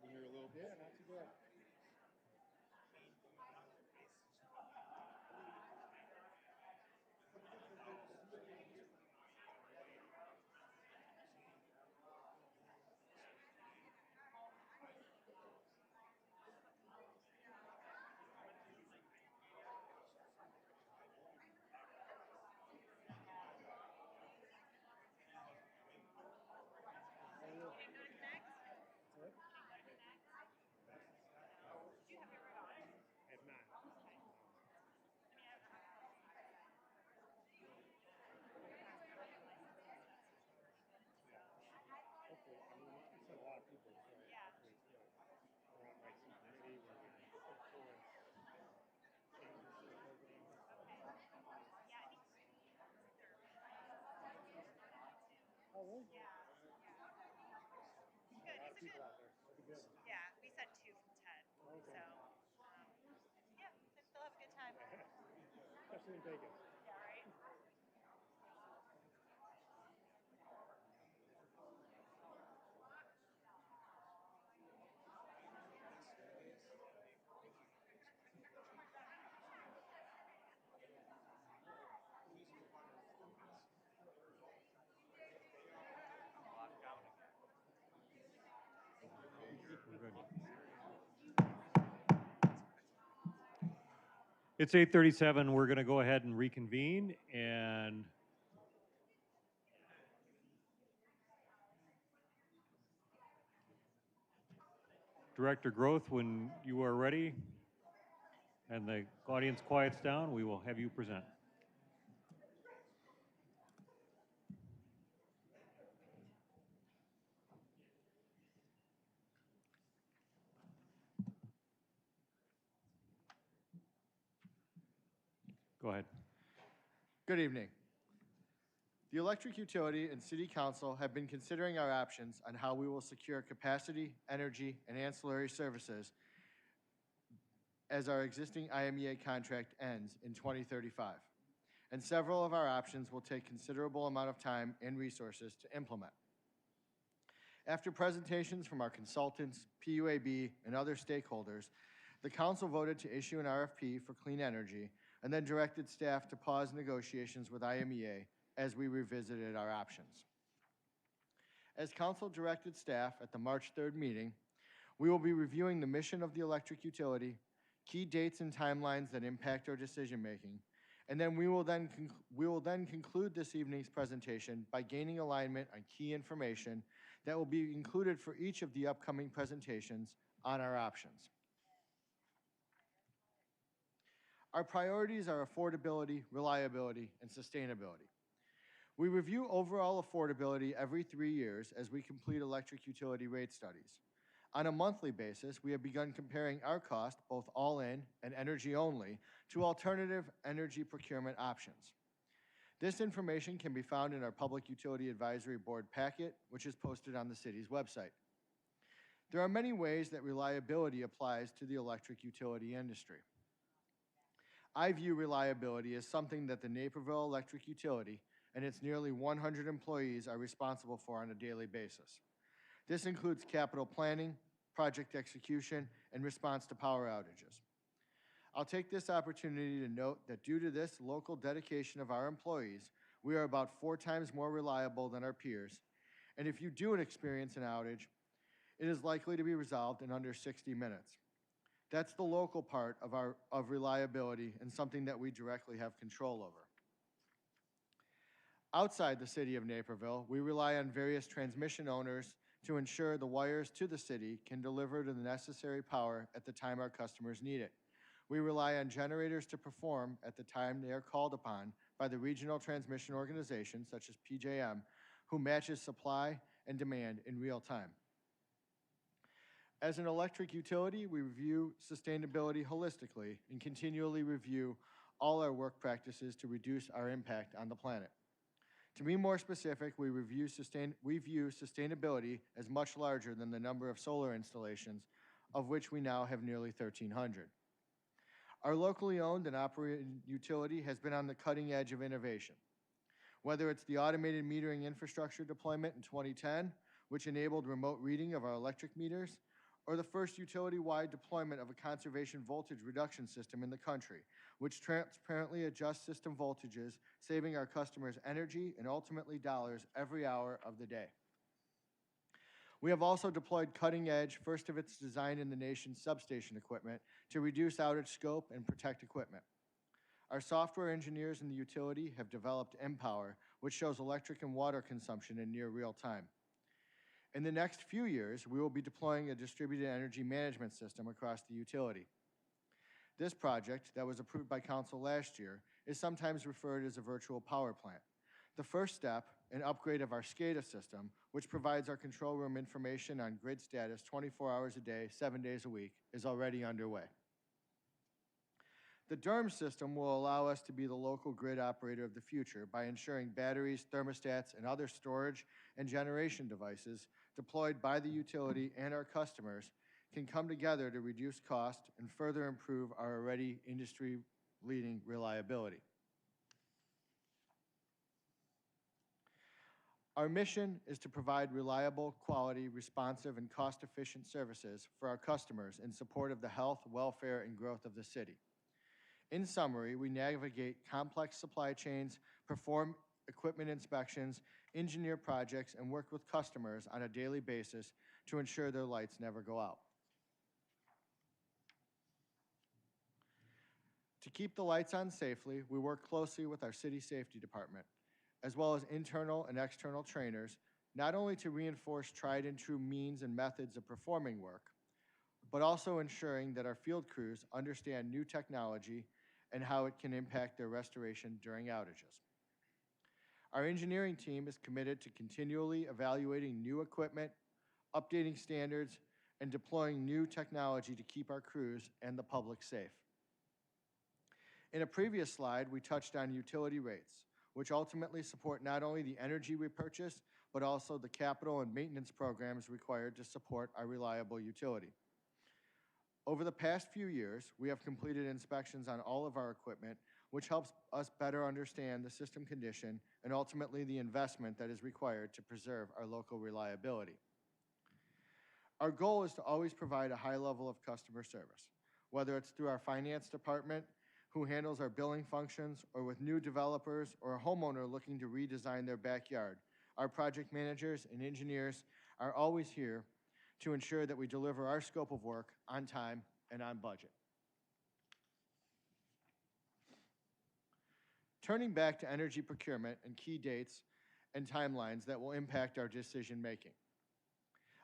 Here a little bit. Yeah, not too bad. Yeah, we said 2 from 10. So, yeah, I still have a good time. Especially in Vegas. Yeah, right? It's 8:37. We're going to go ahead and reconvene, and Director Groth, when you are ready and the audience quiets down, we will have you present. Go ahead. Good evening. The electric utility and city council have been considering our options on how we will secure capacity, energy, and ancillary services as our existing IMEA contract ends in 2035. And several of our options will take considerable amount of time and resources to implement. After presentations from our consultants, PUAB, and other stakeholders, the council voted to issue an RFP for clean energy and then directed staff to pause negotiations with IMEA as we revisited our options. As council directed staff at the March 3rd meeting, we will be reviewing the mission of the electric utility, key dates and timelines that impact our decision-making, and then we will then conclude this evening's presentation by gaining alignment on key information that will be included for each of the upcoming presentations on our options. Our priorities are affordability, reliability, and sustainability. We review overall affordability every 3 years as we complete electric utility rate studies. On a monthly basis, we have begun comparing our cost, both all-in and energy-only, to alternative energy procurement options. This information can be found in our Public Utility Advisory Board packet, which is posted on the city's website. There are many ways that reliability applies to the electric utility industry. I view reliability as something that the Naperville Electric Utility and its nearly 100 employees are responsible for on a daily basis. This includes capital planning, project execution, and response to power outages. I'll take this opportunity to note that due to this local dedication of our employees, we are about 4 times more reliable than our peers, and if you do experience an outage, it is likely to be resolved in under 60 minutes. That's the local part of reliability and something that we directly have control over. Outside the city of Naperville, we rely on various transmission owners to ensure the wires to the city can deliver the necessary power at the time our customers need it. We rely on generators to perform at the time they are called upon by the regional transmission organizations, such as PJM, who matches supply and demand in real time. As an electric utility, we review sustainability holistically and continually review all our work practices to reduce our impact on the planet. To be more specific, we view sustainability as much larger than the number of solar installations, of which we now have nearly 1,300. Our locally owned and operated utility has been on the cutting edge of innovation. Whether it's the automated metering infrastructure deployment in 2010, which enabled remote reading of our electric meters, or the first utility-wide deployment of a conservation voltage reduction system in the country, which transparently adjusts system voltages, saving our customers energy and ultimately dollars every hour of the day. We have also deployed cutting-edge, first-of-its design in the nation substation equipment to reduce outage scope and protect equipment. Our software engineers in the utility have developed Empower, which shows electric and water consumption in near real time. In the next few years, we will be deploying a distributed energy management system across the utility. This project, that was approved by Council last year, is sometimes referred as a virtual power plant. The first step, an upgrade of our SCADA system, which provides our control room information on grid status 24 hours a day, 7 days a week, is already underway. The DERM system will allow us to be the local grid operator of the future by ensuring batteries, thermostats, and other storage and generation devices deployed by the utility and our customers can come together to reduce cost and further improve our already industry-leading reliability. Our mission is to provide reliable, quality, responsive, and cost-efficient services for our customers in support of the health, welfare, and growth of the city. In summary, we navigate complex supply chains, perform equipment inspections, engineer projects, and work with customers on a daily basis to ensure their lights never go out. To keep the lights on safely, we work closely with our city safety department, as well as internal and external trainers, not only to reinforce tried and true means and methods of performing work, but also ensuring that our field crews understand new technology and how it can impact their restoration during outages. Our engineering team is committed to continually evaluating new equipment, updating standards, and deploying new technology to keep our crews and the public safe. In a previous slide, we touched on utility rates, which ultimately support not only the energy we purchase, but also the capital and maintenance programs required to support our reliable utility. Over the past few years, we have completed inspections on all of our equipment, which helps us better understand the system condition and ultimately the investment that is required to preserve our local reliability. Our goal is to always provide a high level of customer service, whether it's through our finance department, who handles our billing functions, or with new developers or a homeowner looking to redesign their backyard. Our project managers and engineers are always here to ensure that we deliver our scope of work on time and on budget. Turning back to energy procurement and key dates and timelines that will impact our decision making.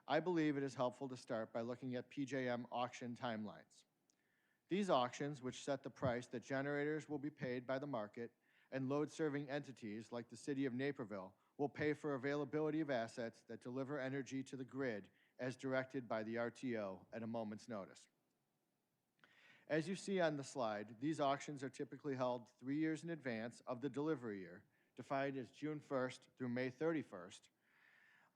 I believe it is helpful to start by looking at PJM auction timelines. These auctions, which set the price that generators will be paid by the market and load-serving entities like the City of Naperville will pay for availability of assets that deliver energy to the grid as directed by the RTO at a moment's notice. As you see on the slide, these auctions are typically held 3 years in advance of the delivery year, defined as June 1st through May 31st.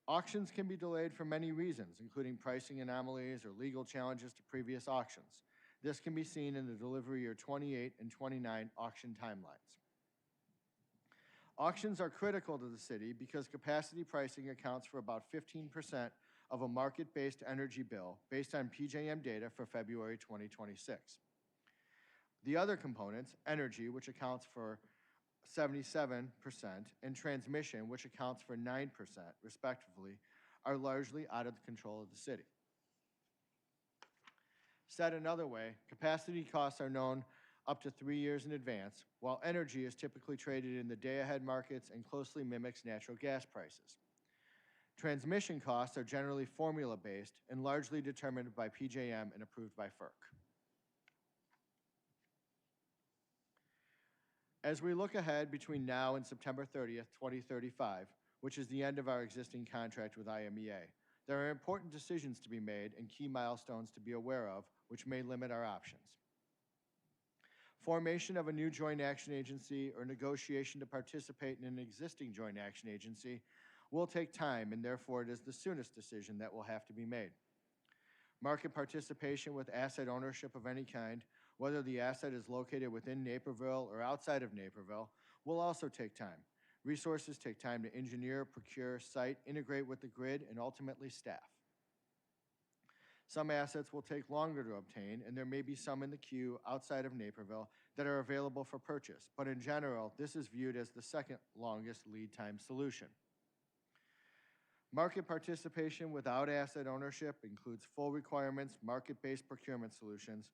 Auctions can be delayed for many reasons, including pricing anomalies or legal challenges to previous auctions. This can be seen in the delivery year 28 and 29 auction timelines. Auctions are critical to the city because capacity pricing accounts for about 15% of a market-based energy bill based on PJM data for February 2026. The other components, energy, which accounts for 77%, and transmission, which accounts for 9%, respectively, are largely out of the control of the city. Said another way, capacity costs are known up to 3 years in advance, while energy is typically traded in the day-ahead markets and closely mimics natural gas prices. Transmission costs are generally formula-based and largely determined by PJM and approved by FERC. As we look ahead between now and September 30th, 2035, which is the end of our existing contract with IMEA, there are important decisions to be made and key milestones to be aware of, which may limit our options. Formation of a new joint action agency or negotiation to participate in an existing joint action agency will take time, and therefore it is the soonest decision that will have to be made. Market participation with asset ownership of any kind, whether the asset is located within Naperville or outside of Naperville, will also take time. Resources take time to engineer, procure, site, integrate with the grid, and ultimately staff. Some assets will take longer to obtain, and there may be some in the queue outside of Naperville that are available for purchase, but in general, this is viewed as the second longest lead time solution. Market participation without asset ownership includes full requirements, market-based procurement solutions,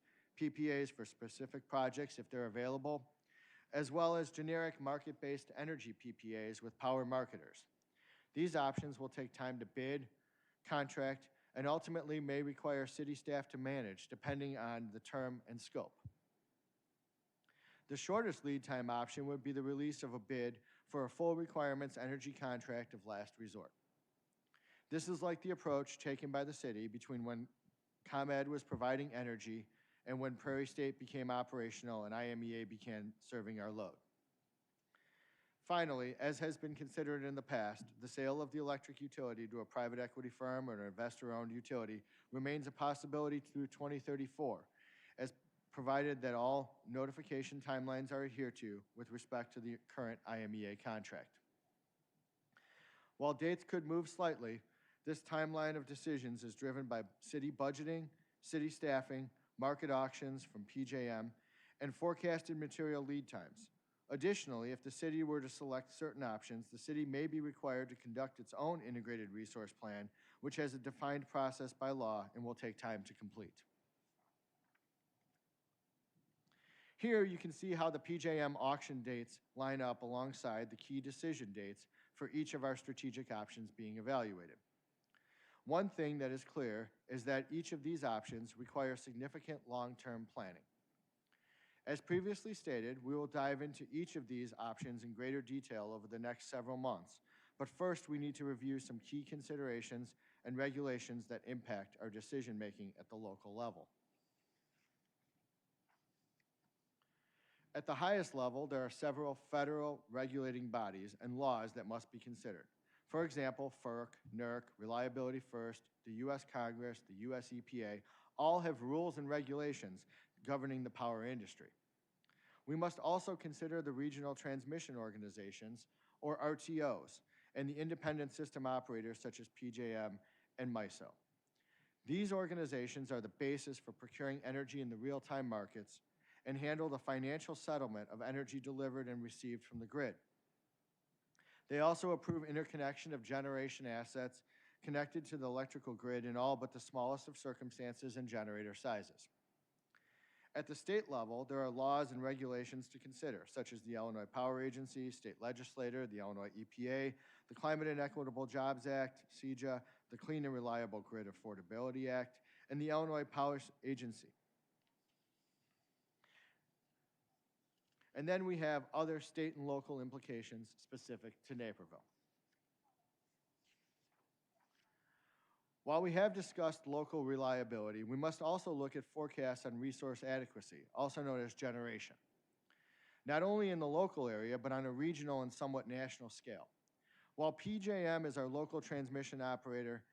PPAs for specific projects if they're available, as well as generic market-based energy PPAs with power marketers. These options will take time to bid, contract, and ultimately may require city staff to manage, depending on the term and scope. The shortest lead time option would be the release of a bid for a full requirements energy contract of last resort. This is like the approach taken by the city between when ComEd was providing energy and when Prairie State became operational and IMEA began serving our load. Finally, as has been considered in the past, the sale of the electric utility to a private equity firm or an investor-owned utility remains a possibility through 2034, as provided that all notification timelines are adhered to with respect to the current IMEA contract. While dates could move slightly, this timeline of decisions is driven by city budgeting, city staffing, market auctions from PJM, and forecasted material lead times. Additionally, if the city were to select certain options, the city may be required to conduct its own integrated resource plan, which has a defined process by law and will take time to complete. Here you can see how the PJM auction dates line up alongside the key decision dates for each of our strategic options being evaluated. One thing that is clear is that each of these options require significant long-term planning. As previously stated, we will dive into each of these options in greater detail over the next several months, but first we need to review some key considerations and regulations that impact our decision-making at the local level. At the highest level, there are several federal regulating bodies and laws that must be considered. For example, FERC, NERC, Reliability First, the U.S. Congress, the U.S. EPA, all have rules and regulations governing the power industry. We must also consider the regional transmission organizations, or RTOs, and the independent system operators such as PJM and MISO. These organizations are the basis for procuring energy in the real-time markets and handle the financial settlement of energy delivered and received from the grid. They also approve interconnection of generation assets connected to the electrical grid in all but the smallest of circumstances and generator sizes. At the state level, there are laws and regulations to consider, such as the Illinois Power Agency, state legislator, the Illinois EPA, the Climate and Equitable Jobs Act, CEJA, the Clean and Reliable Grid Affordability Act, and the Illinois Power Agency. And then we have other state and local implications specific to Naperville. While we have discussed local reliability, we must also look at forecasts on resource adequacy, also known as generation, not only in the local area, but on a regional and somewhat national scale. While PJM is our local transmission operator,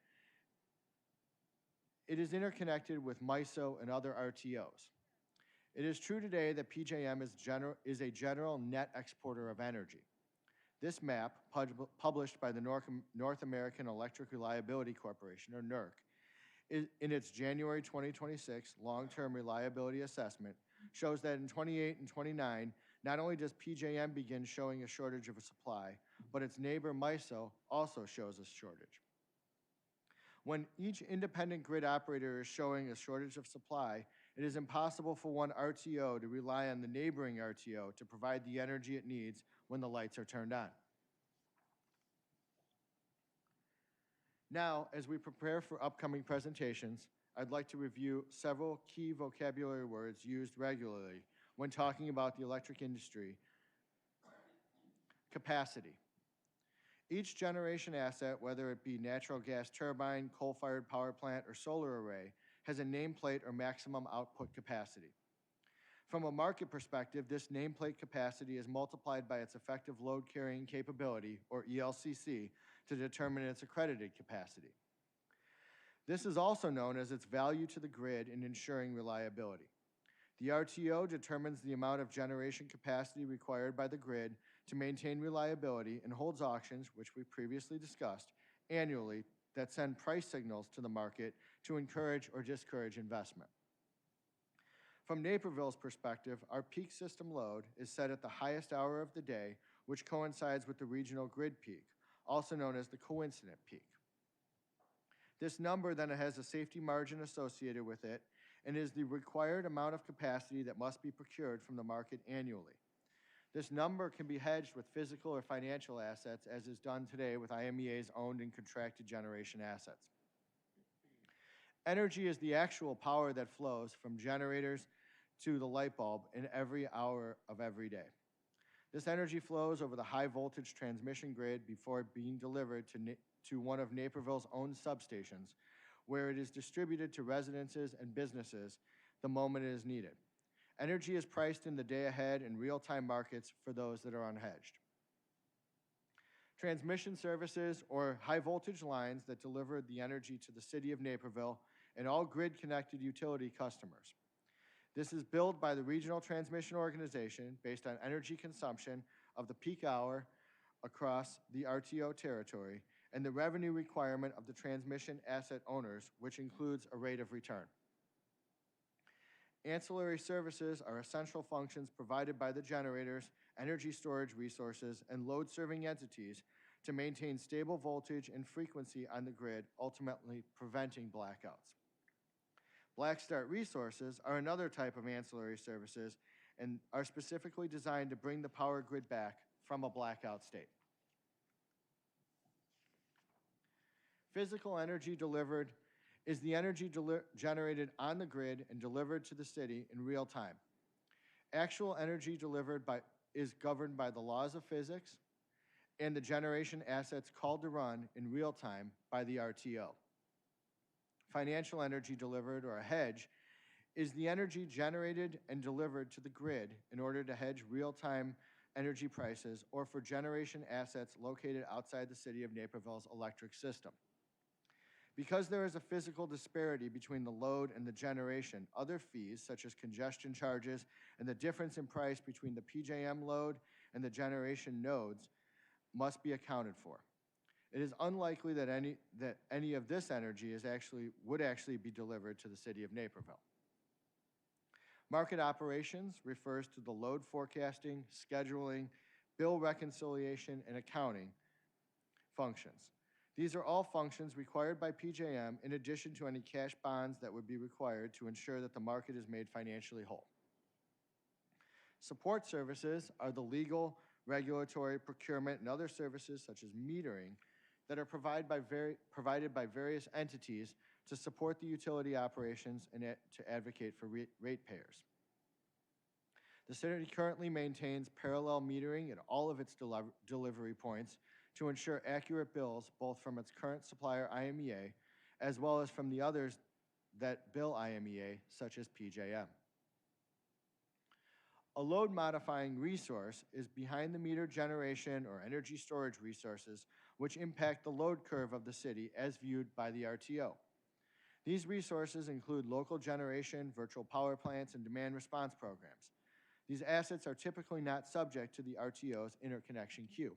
it is interconnected with MISO and other RTOs. It is true today that PJM is a general net exporter of energy. This map, published by the North American Electric Reliability Corporation, or NERC, in its January 2026 long-term reliability assessment, shows that in 28 and 29, not only does PJM begin showing a shortage of a supply, but its neighbor MISO also shows a shortage. When each independent grid operator is showing a shortage of supply, it is impossible for one RTO to rely on the neighboring RTO to provide the energy it needs when the lights are turned on. Now, as we prepare for upcoming presentations, I'd like to review several key vocabulary words used regularly when talking about the electric industry. Capacity. Each generation asset, whether it be natural gas turbine, coal-fired power plant, or solar array, has a nameplate or maximum output capacity. From a market perspective, this nameplate capacity is multiplied by its effective load carrying capability, or ELCC, to determine its accredited capacity. This is also known as its value to the grid in ensuring reliability. The RTO determines the amount of generation capacity required by the grid to maintain reliability and holds auctions, which we previously discussed, annually that send price signals to the market to encourage or discourage investment. From Naperville's perspective, our peak system load is set at the highest hour of the day, which coincides with the regional grid peak, also known as the coincident peak. This number then has a safety margin associated with it and is the required amount of capacity that must be procured from the market annually. This number can be hedged with physical or financial assets, as is done today with IMEA's owned and contracted generation assets. Energy is the actual power that flows from generators to the light bulb in every hour of every day. This energy flows over the high voltage transmission grid before being delivered to one of Naperville's own substations, where it is distributed to residences and businesses the moment it is needed. Energy is priced in the day ahead in real-time markets for those that are unhedged. Transmission services, or high voltage lines that deliver the energy to the City of Naperville and all grid-connected utility customers. This is billed by the Regional Transmission Organization based on energy consumption of the peak hour across the RTO territory and the revenue requirement of the transmission asset owners, which includes a rate of return. Ancillary services are essential functions provided by the generators, energy storage resources, and load-serving entities to maintain stable voltage and frequency on the grid, ultimately preventing blackouts. Black Start resources are another type of ancillary services and are specifically designed to bring the power grid back from a blackout state. Physical energy delivered is the energy generated on the grid and delivered to the city in real time. Actual energy delivered is governed by the laws of physics and the generation assets called to run in real time by the RTO. Financial energy delivered, or a hedge, is the energy generated and delivered to the grid in order to hedge real-time energy prices or for generation assets located outside the City of Naperville's electric system. Because there is a physical disparity between the load and the generation, other fees, such as congestion charges and the difference in price between the PJM load and the generation nodes, must be accounted for. It is unlikely that any of this energy would actually be delivered to the City of Naperville. Market operations refers to the load forecasting, scheduling, bill reconciliation, and accounting functions. These are all functions required by PJM in addition to any cash bonds that would be required to ensure that the market is made financially whole. Support services are the legal, regulatory, procurement, and other services such as metering that are provided by various entities to support the utility operations and to advocate for ratepayers. The city currently maintains parallel metering at all of its delivery points to ensure accurate bills both from its current supplier IMEA as well as from the others that bill IMEA, such as PJM. A load modifying resource is behind the meter generation or energy storage resources which impact the load curve of the city as viewed by the RTO. These resources include local generation, virtual power plants, and demand response programs. These assets are typically not subject to the RTO's interconnection queue.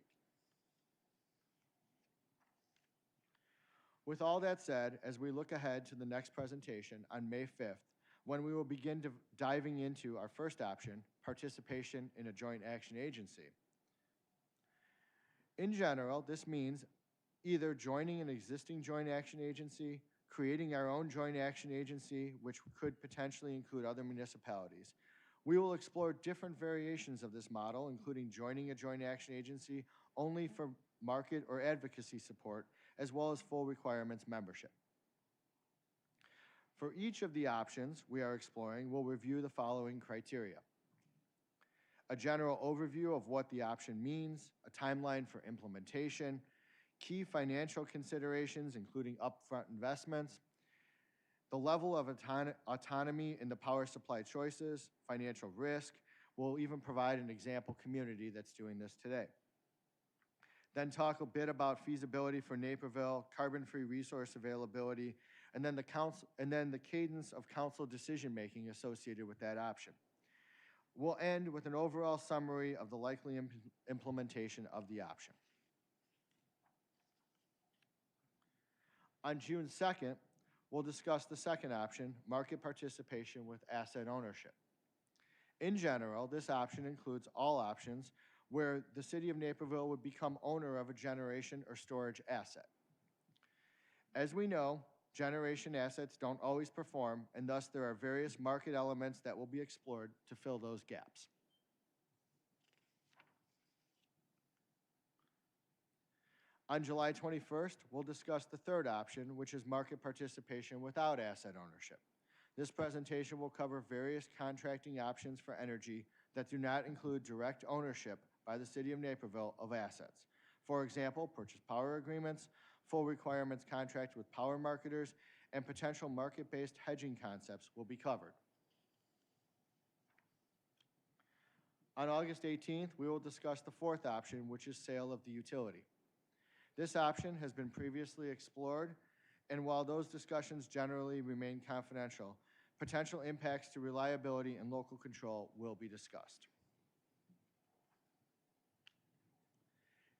With all that said, as we look ahead to the next presentation on May 5th, when we will begin diving into our first option, participation in a joint action agency. In general, this means either joining an existing joint action agency, creating our own joint action agency, which could potentially include other municipalities. We will explore different variations of this model, including joining a joint action agency only for market or advocacy support, as well as full requirements membership. For each of the options we are exploring, we'll review the following criteria: a general overview of what the option means, a timeline for implementation, key financial considerations, including upfront investments, the level of autonomy in the power supply choices, financial risk. We'll even provide an example community that's doing this today. Then talk a bit about feasibility for Naperville, carbon-free resource availability, and then the cadence of council decision-making associated with that option. We'll end with an overall summary of the likely implementation of the option. On June 2nd, we'll discuss the second option, market participation with asset ownership. In general, this option includes all options where the City of Naperville would become owner of a generation or storage asset. As we know, generation assets don't always perform, and thus there are various market elements that will be explored to fill those gaps. On July 21st, we'll discuss the third option, which is market participation without asset ownership. This presentation will cover various contracting options for energy that do not include direct ownership by the City of Naperville of assets. For example, purchase power agreements, full requirements contract with power marketers, and potential market-based hedging concepts will be covered. On August 18th, we will discuss the fourth option, which is sale of the utility. This option has been previously explored, and while those discussions generally remain confidential, potential impacts to reliability and local control will be discussed.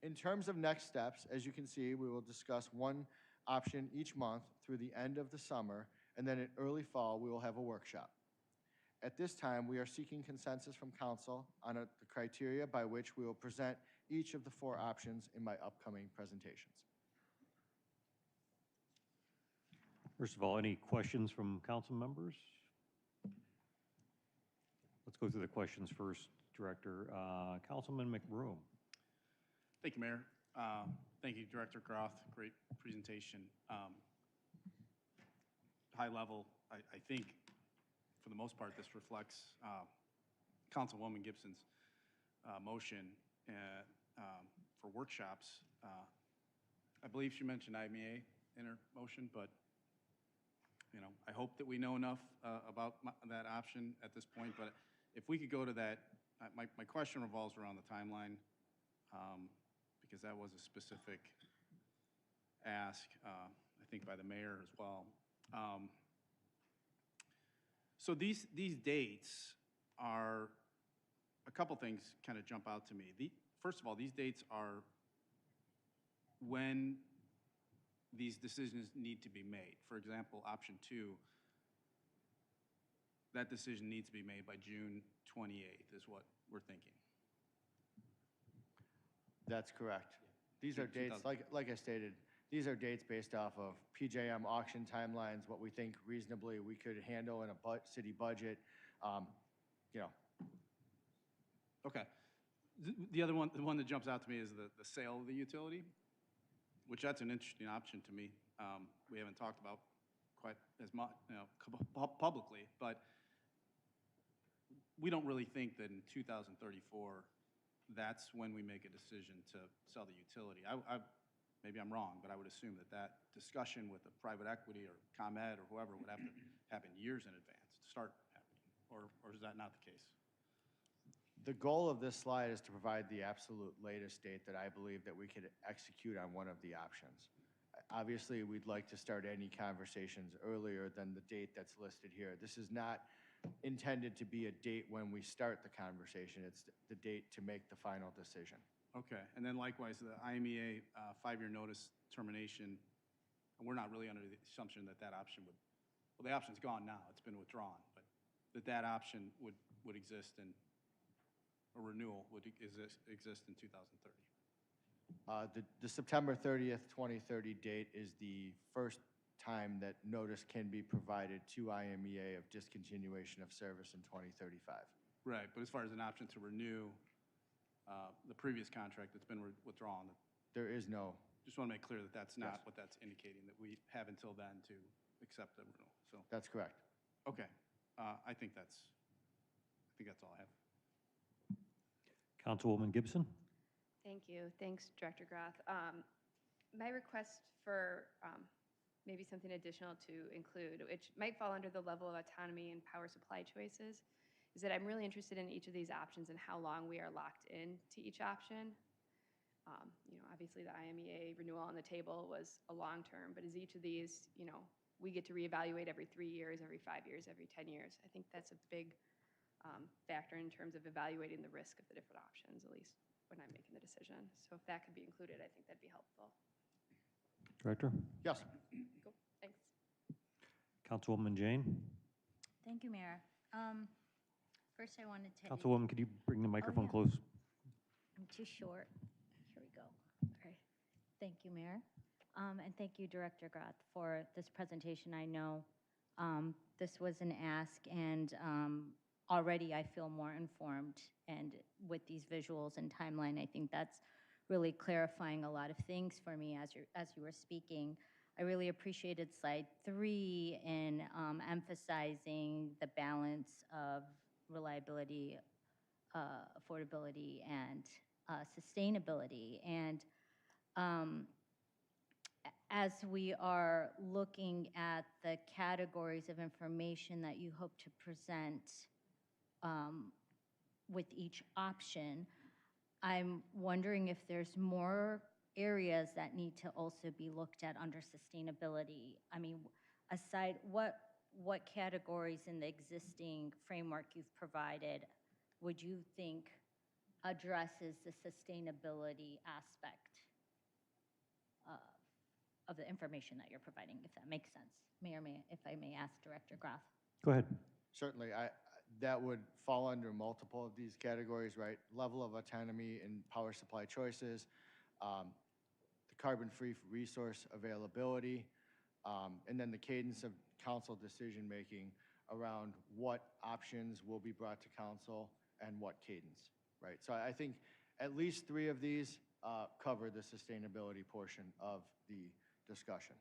In terms of next steps, as you can see, we will discuss one option each month through the end of the summer, and then in early fall, we will have a workshop. At this time, we are seeking consensus from council on the criteria by which we will present each of the four options in my upcoming presentations. First of all, any questions from council members? Let's go through the questions first, Director. Councilman McBroom. Thank you, Mayor. Thank you, Director Groth. Great presentation. High level, I think, for the most part, this reflects Councilwoman Gibson's motion for workshops. I believe she mentioned IMEA in her motion, but I hope that we know enough about that option at this point. But if we could go to that, my question revolves around the timeline, because that was a specific ask, I think, by the mayor as well. So these dates are, a couple things kind of jump out to me. First of all, these dates are when these decisions need to be made. For example, option 2, that decision needs to be made by June 28th is what we're thinking. That's correct. These are dates, like I stated, these are dates based off of PJM auction timelines, what we think reasonably we could handle in a city budget. Okay. The other one, the one that jumps out to me is the sale of the utility, which that's an interesting option to me. We haven't talked about quite as much, publicly, but we don't really think that in 2034, that's when we make a decision to sell the utility. Maybe I'm wrong, but I would assume that discussion with the private equity or ComEd or whoever would have to happen years in advance to start happening, or is that not the case? The goal of this slide is to provide the absolute latest date that I believe that we could execute on one of the options. Obviously, we'd like to start any conversations earlier than the date that's listed here. This is not intended to be a date when we start the conversation. It's the date to make the final decision. Okay, and then likewise, the IMEA 5-year notice termination, we're not really under the assumption that option would, well, the option's gone now, it's been withdrawn, but that option would exist and a renewal would exist in 2030. The September 30th, 2030 date is the first time that notice can be provided to IMEA of discontinuation of service in 2035. Right, but as far as an option to renew the previous contract that's been withdrawn. There is no. Just want to make clear that that's not what that's indicating, that we have until then to accept the renewal. So that's correct. Okay, I think that's all I have. Councilwoman Gibson. Thank you. Thanks, Director Groth. My request for maybe something additional to include, which might fall under the level of autonomy and power supply choices, is that I'm really interested in each of these options and how long we are locked in to each option. Obviously the IMEA renewal on the table was a long term, but as each of these, we get to reevaluate every 3 years, every 5 years, every 10 years. I think that's a big factor in terms of evaluating the risk of the different options, at least when I'm making the decision. So if that could be included, I think that'd be helpful. Director? Yes. Cool, thanks. Councilwoman Jane? Thank you, Mayor. First, I wanted to. Councilwoman, could you bring the microphone yeah. close? I'm too short. Here we go. All right. Thank you, Mayor. And thank you, Director Groth, for this presentation. I know this was an ask, and already I feel more informed. And with these visuals and timeline, I think that's really clarifying a lot of things for me as you were speaking. I really appreciated slide 3 in emphasizing the balance of reliability, affordability, and sustainability. And as we are looking at the categories of information that you hope to present with each option, I'm wondering if there's more areas that need to also be looked at under sustainability. I mean, aside, what categories in the existing framework you've provided would you think addresses the sustainability aspect of the information that you're providing, if that makes sense? If I may ask Director Groth. Go ahead. Certainly, that would fall under multiple of these categories, right? Level of autonomy in power supply choices, the carbon-free resource availability, and then the cadence of council decision-making around what options will be brought to council and what cadence, right? So I think at least 3 of these cover the sustainability portion of the discussion.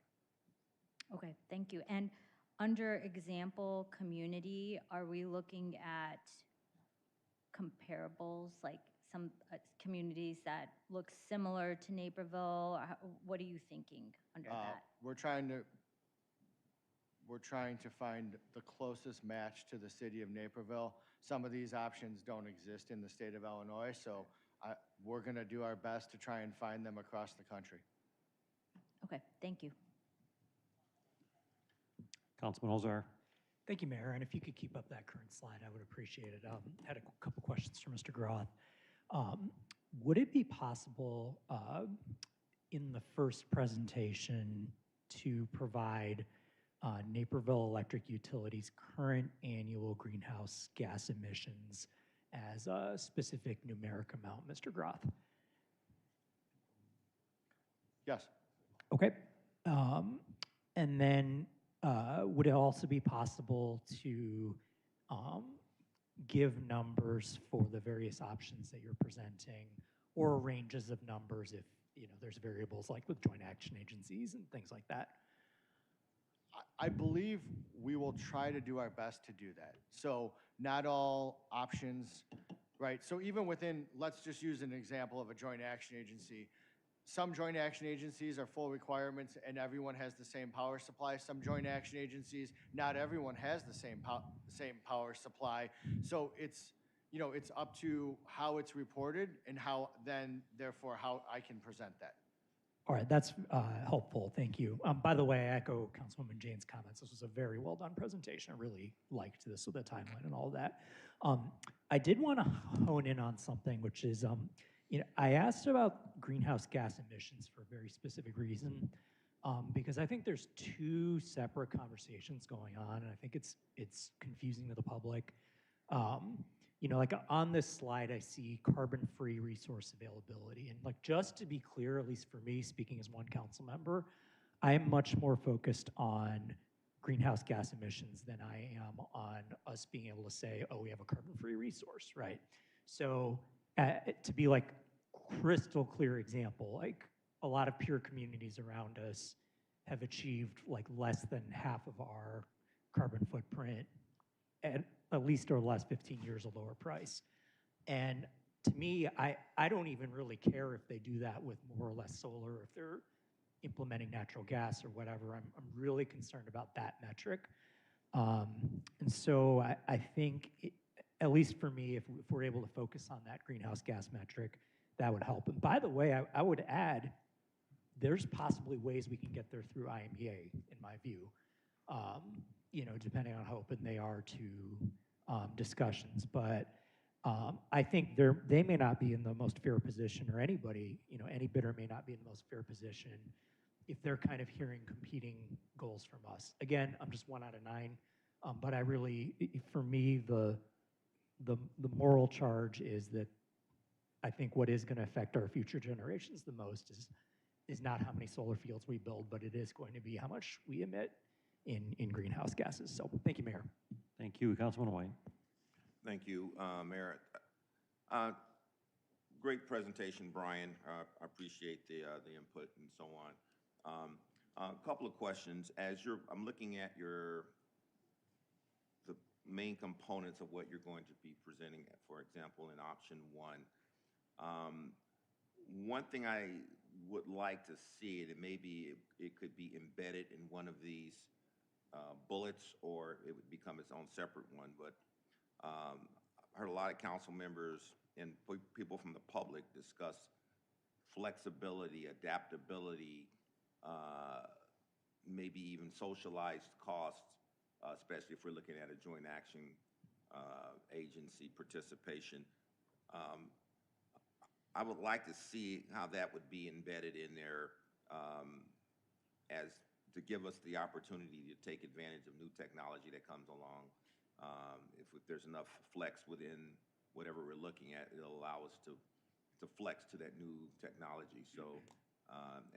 Okay, thank you. And under example community, are we looking at comparables, like some communities that look similar to Naperville? Or what are you thinking under that? We're trying to find the closest match to the city of Naperville. Some of these options don't exist in the state of Illinois, so we're going to do our best to try and find them across the country. Okay, thank you. Councilman Olzar? Thank you, Mayor. And if you could keep up that current slide, I would appreciate it. Had a couple questions for Mr. Groth. Would it be possible in the first presentation to provide Naperville Electric Utilities' current annual greenhouse gas emissions as a specific numeric amount, Mr. Groth? Yes. Okay. And then would it also be possible to give numbers for the various options that you're presenting, or ranges of numbers if there's variables like with joint action agencies and things like that? I believe we will try to do our best to do that. So not all options, right? So even within, let's just use an example of a joint action agency. Some joint action agencies are full requirements and everyone has the same power supply. Some joint action agencies, not everyone has the same power supply. So it's up to how it's reported and therefore how I can present that. All right, that's helpful. Thank you. By the way, I echo Councilwoman Jane's comments. This was a very well done presentation. I really liked this with the timeline and all of that. I did want to hone in on something, which is, I asked about greenhouse gas emissions for a very specific reason, because I think there's 2 separate conversations going on, and I think it's confusing to the public. Like on this slide, I see carbon-free resource availability. And like, just to be clear, at least for me, speaking as one council member, I am much more focused on greenhouse gas emissions than I am on us being able to say, oh, we have a carbon-free resource, right? So to be like crystal clear example, like a lot of peer communities around us have achieved like less than half of our carbon footprint at least over the last 15 years, a lower price. And to me, I don't even really care if they do that with more or less solar, if they're implementing natural gas or whatever. I'm really concerned about that metric. And so I think, at least for me, if we're able to focus on that greenhouse gas metric, that would help. And by the way, I would add, there's possibly ways we can get there through IMEA, in my view, depending on how open they are to discussions. But I think they may not be in the most fair position, or anybody, any bidder may not be in the most fair position if they're kind of hearing competing goals from us. Again, I'm just 1 out of 9, but I really, for me, the moral charge is that I think what is going to affect our future generations the most is not how many solar fields we build, but it is going to be how much we emit in greenhouse gases. So thank you, Mayor. Thank you, Councilman White. Thank you, Mayor. Great presentation, Brian. I appreciate the input and so on. A couple of questions. I'm looking at the main components of what you're going to be presenting, for example, in option 1. One thing I would like to see, and maybe it could be embedded in one of these bullets, or it would become its own separate one, but I heard a lot of council members and people from the public discuss flexibility, adaptability, maybe even socialized costs, especially if we're looking at a joint action agency participation. I would like to see how that would be embedded in there as to give us the opportunity to take advantage of new technology that comes along. If there's enough flex within whatever we're looking at, it'll allow us to flex to that new technology. So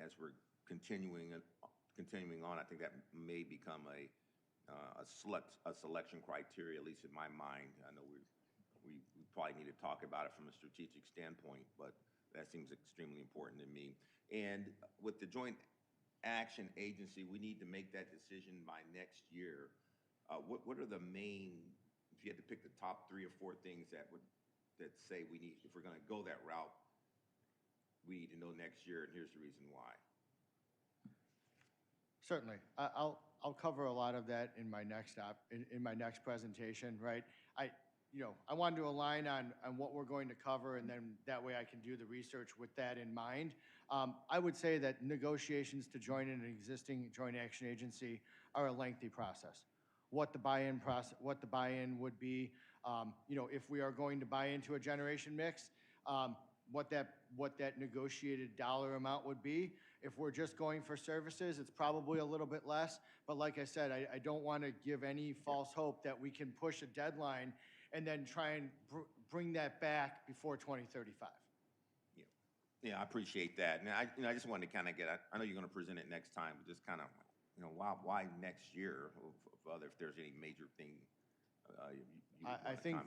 as we're continuing on, I think that may become a selection criteria, at least in my mind. I know we probably need to talk about it from a strategic standpoint, but that seems extremely important to me. And with the joint action agency, we need to make that decision by next year. What are the main, if you had to pick the top 3 or 4 things that say we need, if we're going to go that route, we need to know next year, and here's the reason why. Certainly. I'll cover a lot of that in my next presentation, right? I wanted to align on what we're going to cover, and then that way I can do the research with that in mind. I would say that negotiations to join an existing joint action agency are a lengthy process. What the buy-in would be, if we are going to buy into a generation mix, what that negotiated dollar amount would be. If we're just going for services, it's probably a little bit less. But like I said, I don't want to give any false hope that we can push a deadline and then try and bring that back before 2035. Yeah, I appreciate that. And I just wanted to kind of I know you're going to present it next time, but just kind of, why next year? If there's any major thing I think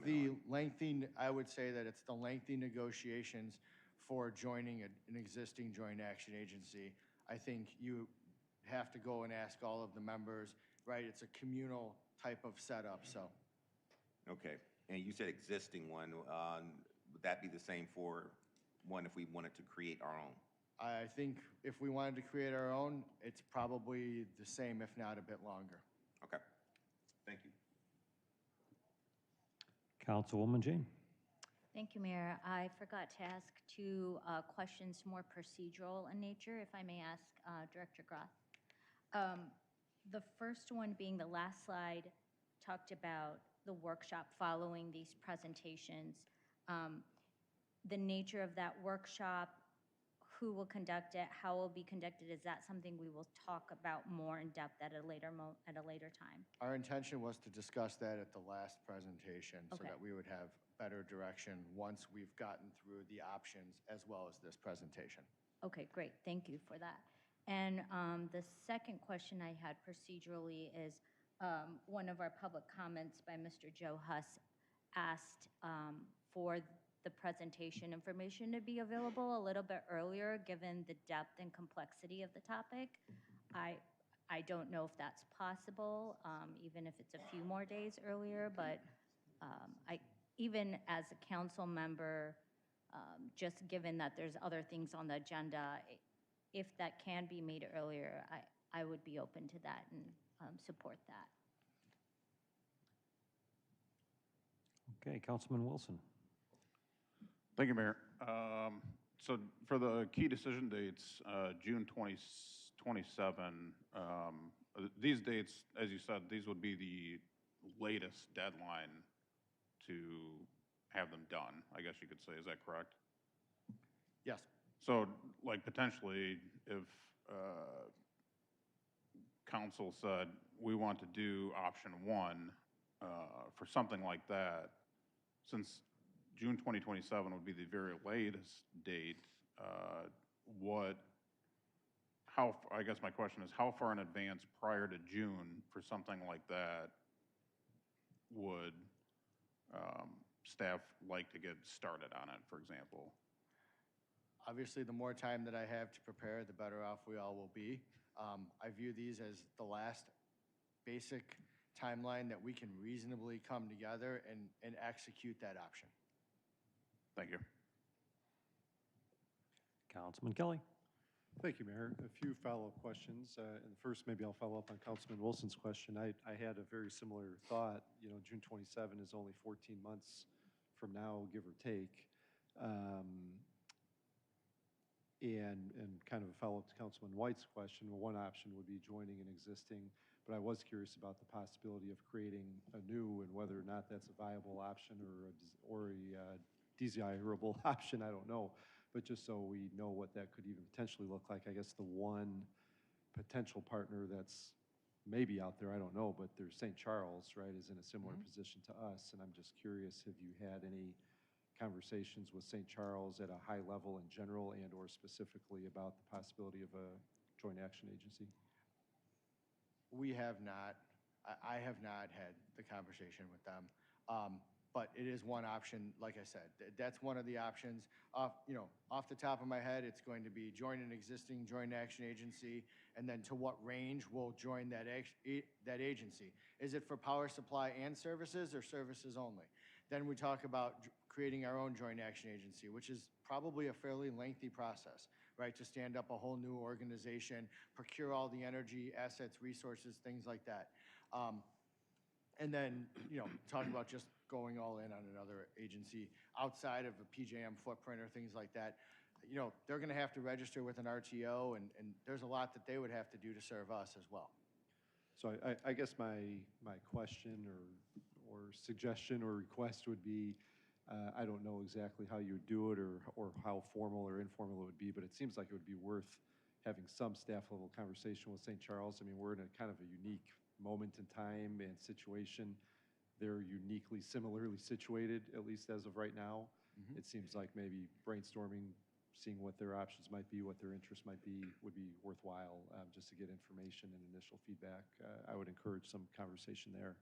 I would say that it's the lengthy negotiations for joining an existing joint action agency. I think you have to go and ask all of the members, right? It's a communal type of setup, so. Okay, and you said existing one. Would that be the same for one if we wanted to create our own? I think if we wanted to create our own, it's probably the same, if not a bit longer. Okay, thank you. Councilwoman Jane. Thank you, Mayor. I forgot to ask 2 questions more procedural in nature, if I may ask Director Groth. The first one being the last slide talked about the workshop following these presentations. The nature of that workshop, who will conduct it, how it will be conducted, is that something we will talk about more in depth at a later time? Our intention was to discuss that at the last presentation so Okay. that we would have better direction once we've gotten through the options as well as this presentation. Okay, great. Thank you for that. And the second question I had procedurally is one of our public comments by Mr. Joe Huss asked for the presentation information to be available a little bit earlier, given the depth and complexity of the topic. I don't know if that's possible, even if it's a few more days earlier, but even as a council member, just given that there's other things on the agenda, if that can be made earlier, I would be open to that and support that. Okay, Councilman Wilson. Thank you, Mayor. So for the key decision dates, June 27, these dates, as you said, these would be the latest deadline to have them done, I guess you could say. Is that correct? Yes. So, like, potentially, if council said, we want to do option one for something like that, since June 2027 would be the very latest date, I guess my question is, how far in advance prior to June for something like that would staff like to get started on it, for example? Obviously, the more time that I have to prepare, the better off we all will be. I view these as the last basic timeline that we can reasonably come together and execute that option. Thank you. Councilman Kelly. Thank you, Mayor. A few follow-up questions. And first, maybe I'll follow up on Councilman Wilson's question. I had a very similar thought. You know, June 27 is only 14 months from now, give or take. And kind of a follow-up to Councilman White's question, well, one option would be joining an existing, but I was curious about the possibility of creating a new and whether or not that's a viable option or a desirable option, I don't know. But just so we know what that could even potentially look like, I guess the one potential partner that's maybe out there, I don't know, but there's St. Charles, right, is in a similar position to us, and I'm just curious, have you had any conversations with St. Charles at a high level in general and or specifically about the possibility of a joint action agency? We have not. I have not had the conversation with them. But it is one option, like I said. That's one of the options. Off the top of my head, it's going to be join an existing joint action agency, and then to what range we'll join that agency. Is it for power supply and services or services only? Then we talk about creating our own joint action agency, which is probably a fairly lengthy process, right? To stand up a whole new organization, procure all the energy, assets, resources, things like that. And then, talk about just going all in on another agency outside of a PJM footprint or things like that. They're going to have to register with an RTO, and there's a lot that they would have to do to serve us as well. So I guess my question or suggestion or request would be, I don't know exactly how you would do it or how formal or informal it would be, but it seems like it would be worth having some staff level conversation with St. Charles. I mean, we're in a kind of a unique moment in time and situation. They're uniquely, similarly situated, at least as of right now. It seems like maybe brainstorming, seeing what their options might be, what their interests might be, would be worthwhile just to get information and initial feedback. I would encourage some conversation there.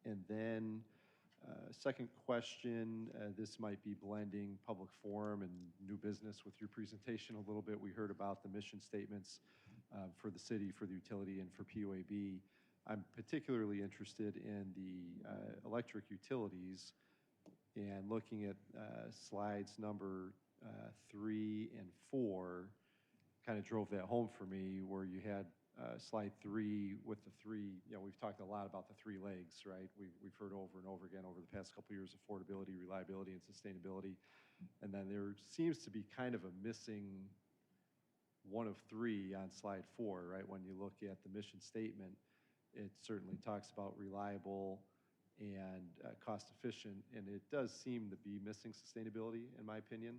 And then second question, this might be blending public forum and new business with your presentation a little bit. We heard about the mission statements for the city, for the utility, and for POAB. I'm particularly interested in the electric utilities and looking at slides number 3 and 4 kind of drove that home for me, where you had slide 3 with the three, we've talked a lot about the 3 legs, right? We've heard over and over again over the past couple of years, affordability, reliability, and sustainability. And then there seems to be kind of a missing one of 3 on slide 4, right? When you look at the mission statement, it certainly talks about reliable and cost efficient, and it does seem to be missing sustainability, in my opinion.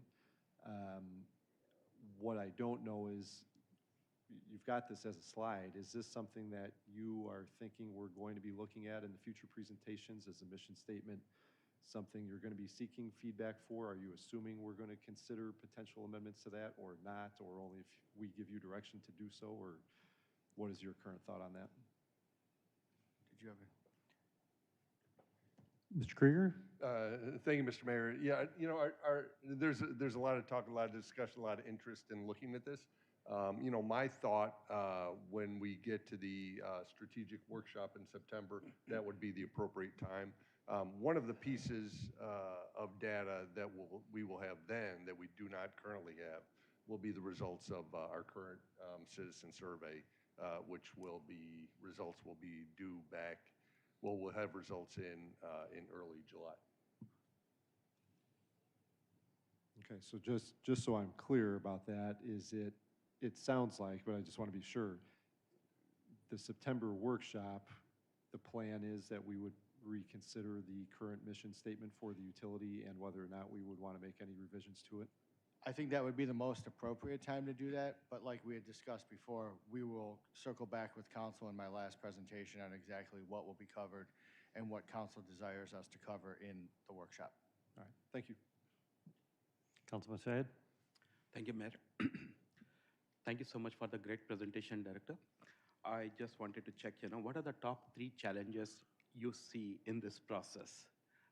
What I don't know is, you've got this as a slide. Is this something that you are thinking we're going to be looking at in the future presentations as a mission statement, something you're going to be seeking feedback for? Are you assuming we're going to consider potential amendments to that or not, or only if we give you direction to do so, or what is your current thought on that? Did you have Mr. Krieger? Thank you, Mr. Mayor. Yeah, there's a lot of talk, a lot of discussion, a lot of interest in looking at this. My thought when we get to the strategic workshop in September, that would be the appropriate time. One of the pieces of data that we will have then that we do not currently have will be the results of our current citizen survey, which will be due back. Well, we'll have results in early July. Okay, so just so I'm clear about that, is it sounds like, but I just want to be sure, the September workshop, the plan is that we would reconsider the current mission statement for the utility and whether or not we would want to make any revisions to it? I think that would be the most appropriate time to do that, but like we had discussed before, we will circle back with council in my last presentation on exactly what will be covered and what council desires us to cover in the workshop. All right, thank you. Councilman Syed? Thank you, Mayor. Thank you so much for the great presentation, Director. I just wanted to check, what are the top 3 challenges you see in this process,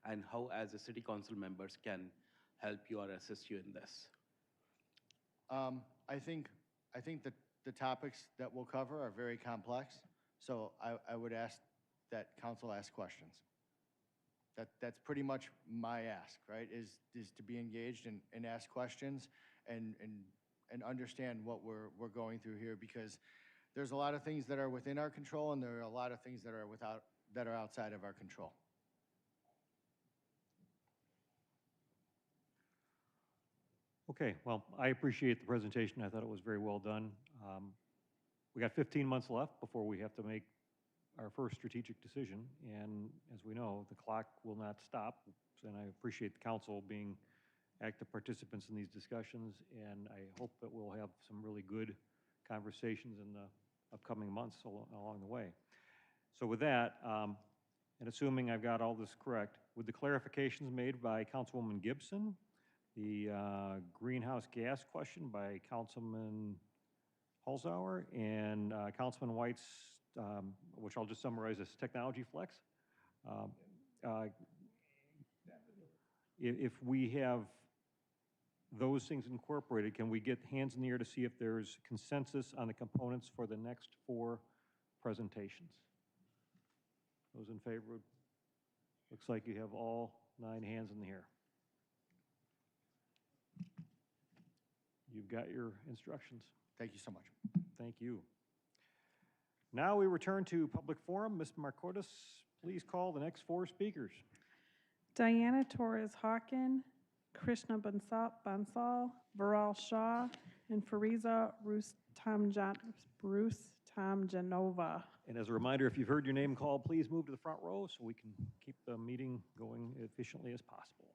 and how, as a city council members, can help you or assist you in this? I think that the topics that we'll cover are very complex, so I would ask that council ask questions. That's pretty much my ask, right? Is to be engaged and ask questions and understand what we're going through here, because there's a lot of things that are within our control and there are a lot of things that are outside of our control. Okay, well, I appreciate the presentation. I thought it was very well done. We got 15 months left before we have to make our first strategic decision, and as we know, the clock will not stop, and I appreciate the council being active participants in these discussions, and I hope that we'll have some really good conversations in the upcoming months along the way. So with that, and assuming I've got all this correct, with the clarifications made by Councilwoman Gibson, the greenhouse gas question by Councilman Holzhauer, and Councilman White's, which I'll just summarize as technology flex. If we have those things incorporated, can we get hands in the air to see if there's consensus on the components for the next 4 presentations? Those in favor? Looks like you have all 9 hands in the air. You've got your instructions. Thank you so much. Thank you. Now we return to public forum. Ms. Marcotis, please call the next 4 speakers. Diana Torres-Hawken, Krishna Bansal, Viral Shah, and Fariza Rustamjanova. And as a reminder, if you've heard your name called, please move to the front row so we can keep the meeting going efficiently as possible.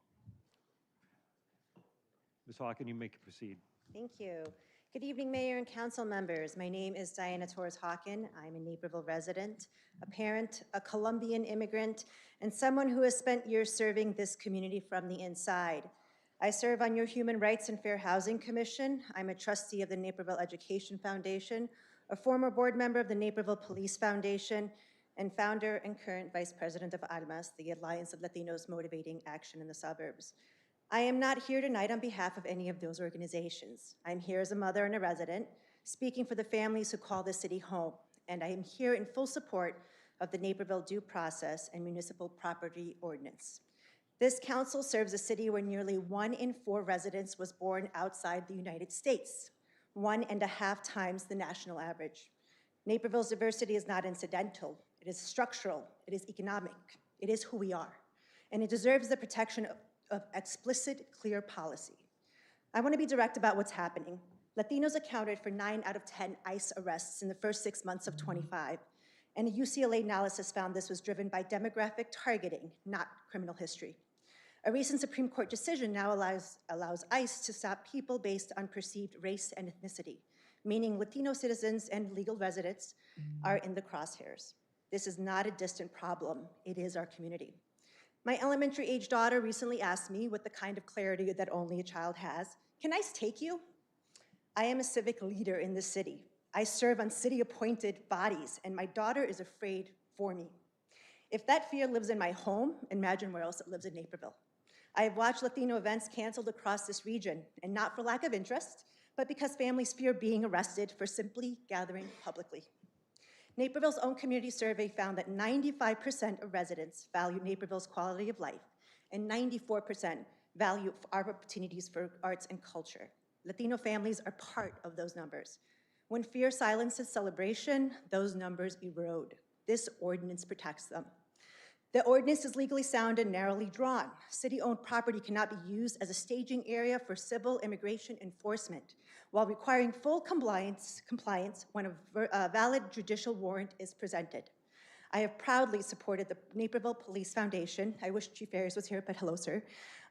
Ms. Hawken, you may proceed. Thank you. Good evening, Mayor and council members. My name is Diana Torres-Hawken. I'm a Naperville resident, a parent, a Colombian immigrant, and someone who has spent years serving this community from the inside. I serve on your Human Rights and Fair Housing Commission. I'm a trustee of the Naperville Education Foundation, a former board member of the Naperville Police Foundation, and founder and current vice president of ALMAS, the Alliance of Latinos Motivating Action in the Suburbs. I am not here tonight on behalf of any of those organizations. I'm here as a mother and a resident, speaking for the families who call this city home, and I am here in full support of the Naperville Due Process and Municipal Property Ordinance. This council serves a city where nearly 1 in 4 residents was born outside the United States, 1.5 times the national average. Naperville's diversity is not incidental, it is structural, it is economic, it is who we are, and it deserves the protection of explicit, clear policy. I want to be direct about what's happening. Latinos accounted for 9 out of 10 ICE arrests in the first 6 months of 25, and a UCLA analysis found this was driven by demographic targeting, not criminal history. A recent Supreme Court decision now allows ICE to stop people based on perceived race and ethnicity, meaning Latino citizens and legal residents are in the crosshairs. This is not a distant problem, it is our community. My elementary-age daughter recently asked me, with the kind of clarity that only a child has, "Can ICE take you?" I am a civic leader in the city. I serve on city-appointed bodies, and my daughter is afraid for me. If that fear lives in my home, imagine where else it lives in Naperville. I have watched Latino events canceled across this region, and not for lack of interest, but because families fear being arrested for simply gathering publicly. Naperville's own community survey found that 95% of residents value Naperville's quality of life, and 94% value our opportunities for arts and culture. Latino families are part of those numbers. When fear silences celebration, those numbers erode. This ordinance protects them. The ordinance is legally sound and narrowly drawn. City-owned property cannot be used as a staging area for civil immigration enforcement, while requiring full compliance when a valid judicial warrant is presented. I have proudly supported the Naperville Police Foundation, I wish Chief Ayers was here, but hello, sir,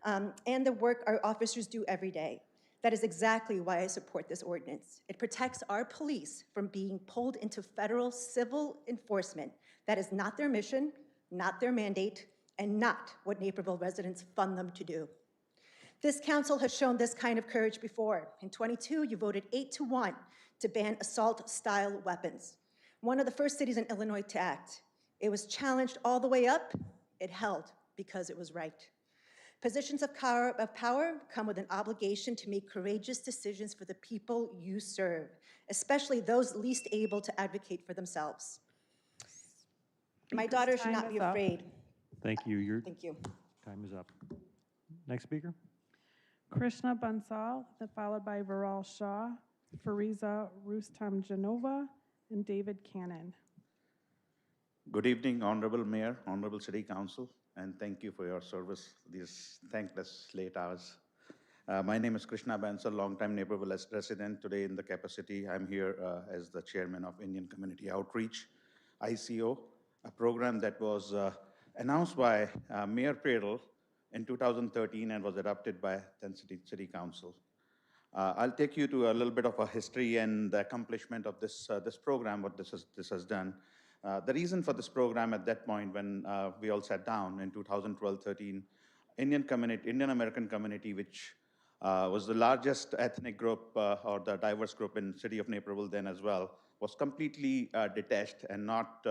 and the work our officers do every day. That is exactly why I support this ordinance. It protects our police from being pulled into federal civil enforcement. That is not their mission, not their mandate, and not what Naperville residents fund them to do. This council has shown this kind of courage before. In '22, you voted 8-1 to ban assault-style weapons, one of the first cities in Illinois to act. It was challenged all the way up. It held because it was right. Positions of power come with an obligation to make courageous decisions for the people you serve, especially those least able to advocate for themselves. My Speaker's daughter should time not be is up. afraid. Thank you. Your Thank you. time is up. Next speaker. Krishna Bansal, then followed by Viral Shah, Fariza Rustam Genova, and David Cannon. Good evening, Honorable Mayor, Honorable City Council, and thank you for your service these thankless late hours. My name is Krishna Bansal, longtime Naperville resident. Today in the capacity, I'm here as the chairman of Indian Community Outreach, ICO, a program that was announced by Mayor Pradle in 2013 and was adopted by then City Council. I'll take you to a little bit of a history and the accomplishment of this program, what this has done. The reason for this program at that point when we all sat down in 2012-13, Indian American community, which was the largest ethnic group or the diverse group in City of Naperville then as well, was completely detached and not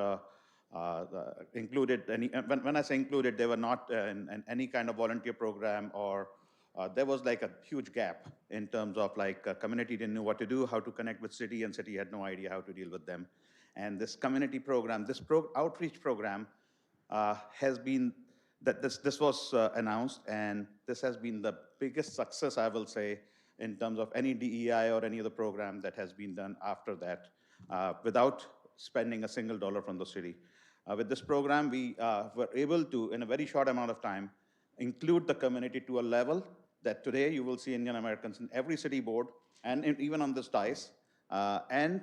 included. When I say included, they were not in any kind of volunteer program, or there was like a huge gap in terms of like community didn't know what to do, how to connect with city, and city had no idea how to deal with them. And this community program, this outreach program has been, this was announced, and this has been the biggest success, I will say, in terms of any DEI or any other program that has been done after that, without spending a single dollar from the city. With this program, we were able to, in a very short amount of time, include the community to a level that today you will see Indian Americans in every city board, and even on this dais, and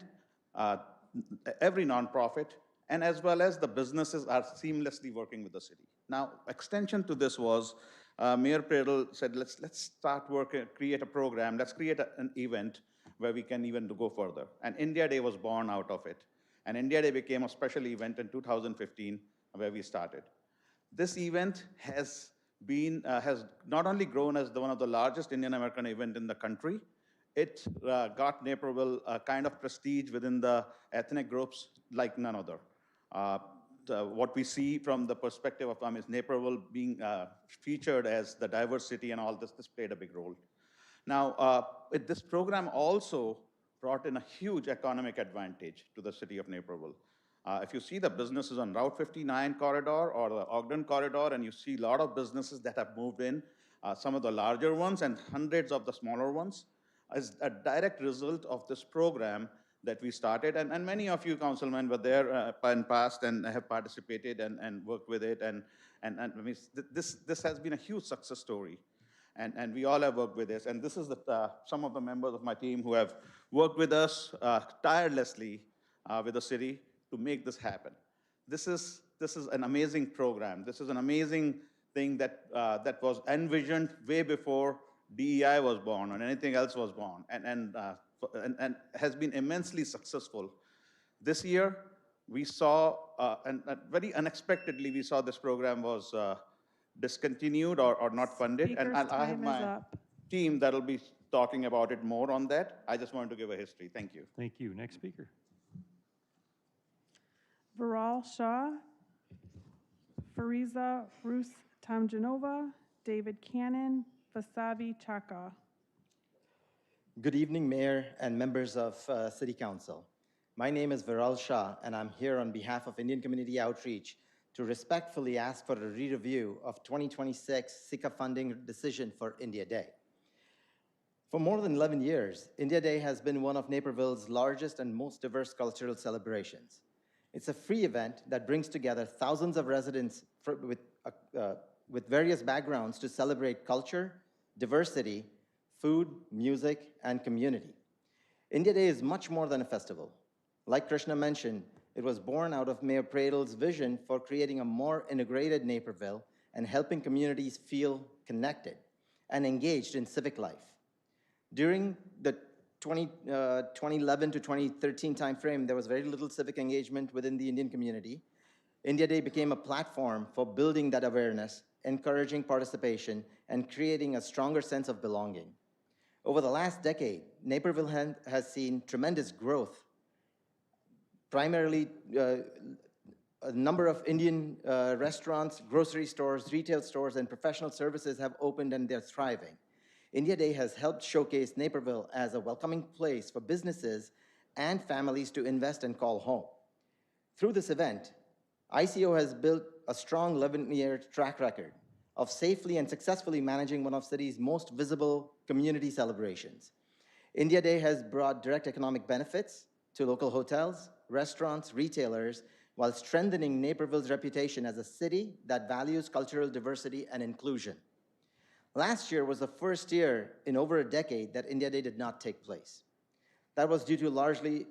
every nonprofit, and as well as the businesses are seamlessly working with the city. Now, extension to this was, Mayor Pradle said, let's start working, create a program, let's create an event where we can even go further. And India Day was born out of it. And India Day became a special event in 2015 where we started. This event has not only grown as one of the largest Indian American event in the country, it got Naperville a kind of prestige within the ethnic groups like none other. What we see from the perspective of is Naperville being featured as the diverse city and all this played a big role. Now, this program also brought in a huge economic advantage to the city of Naperville. If you see the businesses on Route 59 corridor or the Ogden corridor, and you see a lot of businesses that have moved in, some of the larger ones and hundreds of the smaller ones, as a direct result of this program that we started. And many of you councilmen were there in past and have participated and worked with it. And I mean, this has been a huge success story. And we all have worked with this. And this is some of the members of my team who have worked with us tirelessly with the city to make this happen. This is an amazing program. This is an amazing thing that was envisioned way before DEI was born or anything else was born, and has been immensely successful. This year, we saw, and very unexpectedly, we saw this program was discontinued or not funded. Speaker's And I have time is my up. team that'll be talking about it more on that. I just wanted to give a history. Thank you. Thank you. Next speaker. Viral Shah, Fariza Rustam Genova, David Cannon, Vasavi Chaka. Good evening, Mayor and members of City Council. My name is Viral Shah, and I'm here on behalf of Indian Community Outreach to respectfully ask for a re-review of 2026 SICA funding decision for India Day. For more than 11 years, India Day has been one of Naperville's largest and most diverse cultural celebrations. It's a free event that brings together thousands of residents with various backgrounds to celebrate culture, diversity, food, music, and community. India Day is much more than a festival. Like Krishna mentioned, it was born out of Mayor Pradle's vision for creating a more integrated Naperville and helping communities feel connected and engaged in civic life. During the 2011 to 2013 timeframe, there was very little civic engagement within the Indian community. India Day became a platform for building that awareness, encouraging participation, and creating a stronger sense of belonging. Over the last decade, Naperville has seen tremendous growth. Primarily, a number of Indian restaurants, grocery stores, retail stores, and professional services have opened and they're thriving. India Day has helped showcase Naperville as a welcoming place for businesses and families to invest and call home. Through this event, ICO has built a strong 11-year track record of safely and successfully managing one of the city's most visible community celebrations. India Day has brought direct economic benefits to local hotels, restaurants, retailers, while strengthening Naperville's reputation as a city that values cultural diversity and inclusion. Last year was the first year in over a decade that India Day did not take place. That was due to largely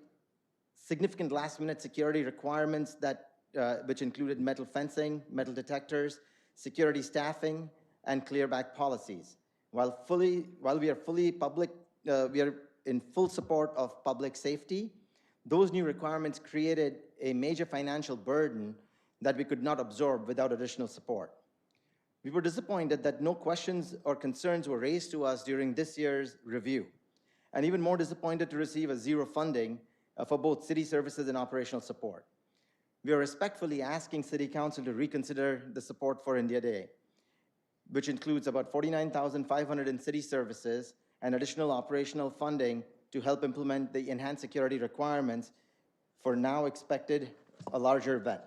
significant last-minute security requirements that, which included metal fencing, metal detectors, security staffing, and clearback policies. While we are in full support of public safety, those new requirements created a major financial burden that we could not absorb without additional support. We were disappointed that no questions or concerns were raised to us during this year's review, and even more disappointed to receive a zero funding for both city services and operational support. We are respectfully asking City Council to reconsider the support for India Day, which includes about $49,500 in city services and additional operational funding to help implement the enhanced security requirements for now expected a larger event.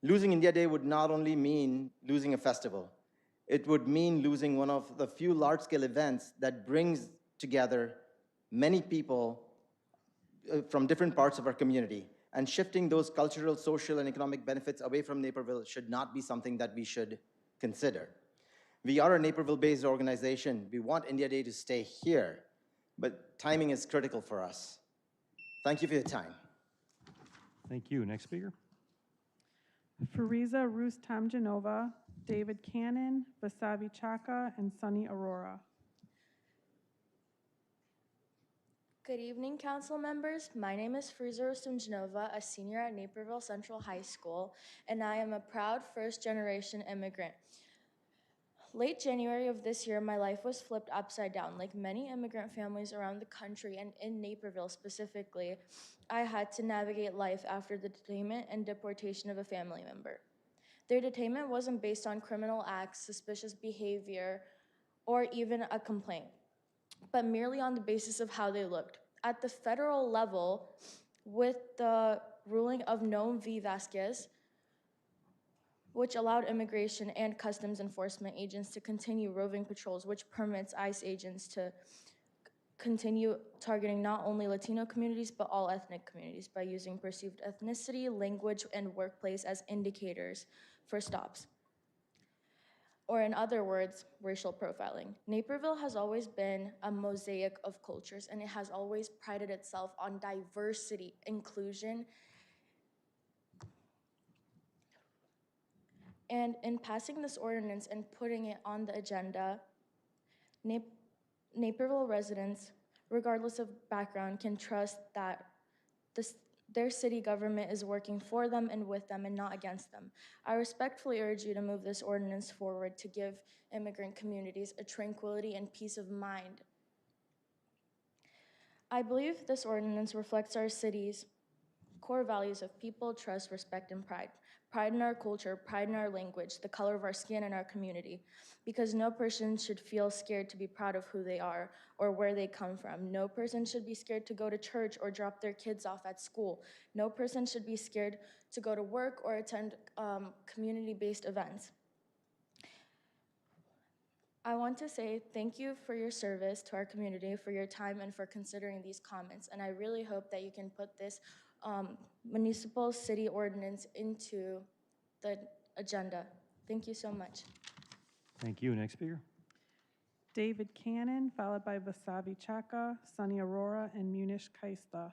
Losing India Day would not only mean losing a festival, it would mean losing one of the few large-scale events that brings together many people from different parts of our community. And shifting those cultural, social, and economic benefits away from Naperville should not be something that we should consider. We are a Naperville-based organization. We want India Day to stay here, but timing is critical for us. Thank you for your time. Thank you. Next speaker. Fariza Rustamjanova, David Cannon, Vasavi Chaka, and Sunny Aurora. Good evening, council members. My name is Friza Rustamjanova, a senior at Naperville Central High School, and I am a proud first-generation immigrant. Late January of this year, my life was flipped upside down. Like many immigrant families around the country and in Naperville specifically, I had to navigate life after the detainment and deportation of a family member. Their detainment wasn't based on criminal acts, suspicious behavior, or even a complaint, but merely on the basis of how they looked. At the federal level, with the ruling of Noam v. Vasquez, which allowed immigration and customs enforcement agents to continue roving patrols, which permits ICE agents to continue targeting not only Latino communities, but all ethnic communities by using perceived ethnicity, language, and workplace as indicators for stops. Or in other words, racial profiling. Naperville has always been a mosaic of cultures, and it has always prided itself on diversity, inclusion, and in passing this ordinance and putting it on the agenda, Naperville residents, regardless of background, can trust that their city government is working for them and with them and not against them. I respectfully urge you to move this ordinance forward to give immigrant communities a tranquility and peace of mind. I believe this ordinance reflects our city's core values of people, trust, respect, and pride. Pride in our culture, pride in our language, the color of our skin, and our community. Because no person should feel scared to be proud of who they are or where they come from. No person should be scared to go to church or drop their kids off at school. No person should be scared to go to work or attend community-based events. I want to say thank you for your service to our community, for your time, and for considering these comments. And I really hope that you can put this municipal city ordinance into the agenda. Thank you so much. Thank you. Next speaker. David Cannon, followed by Vasavi Chaka, Sunny Aurora, and Munish Kaista.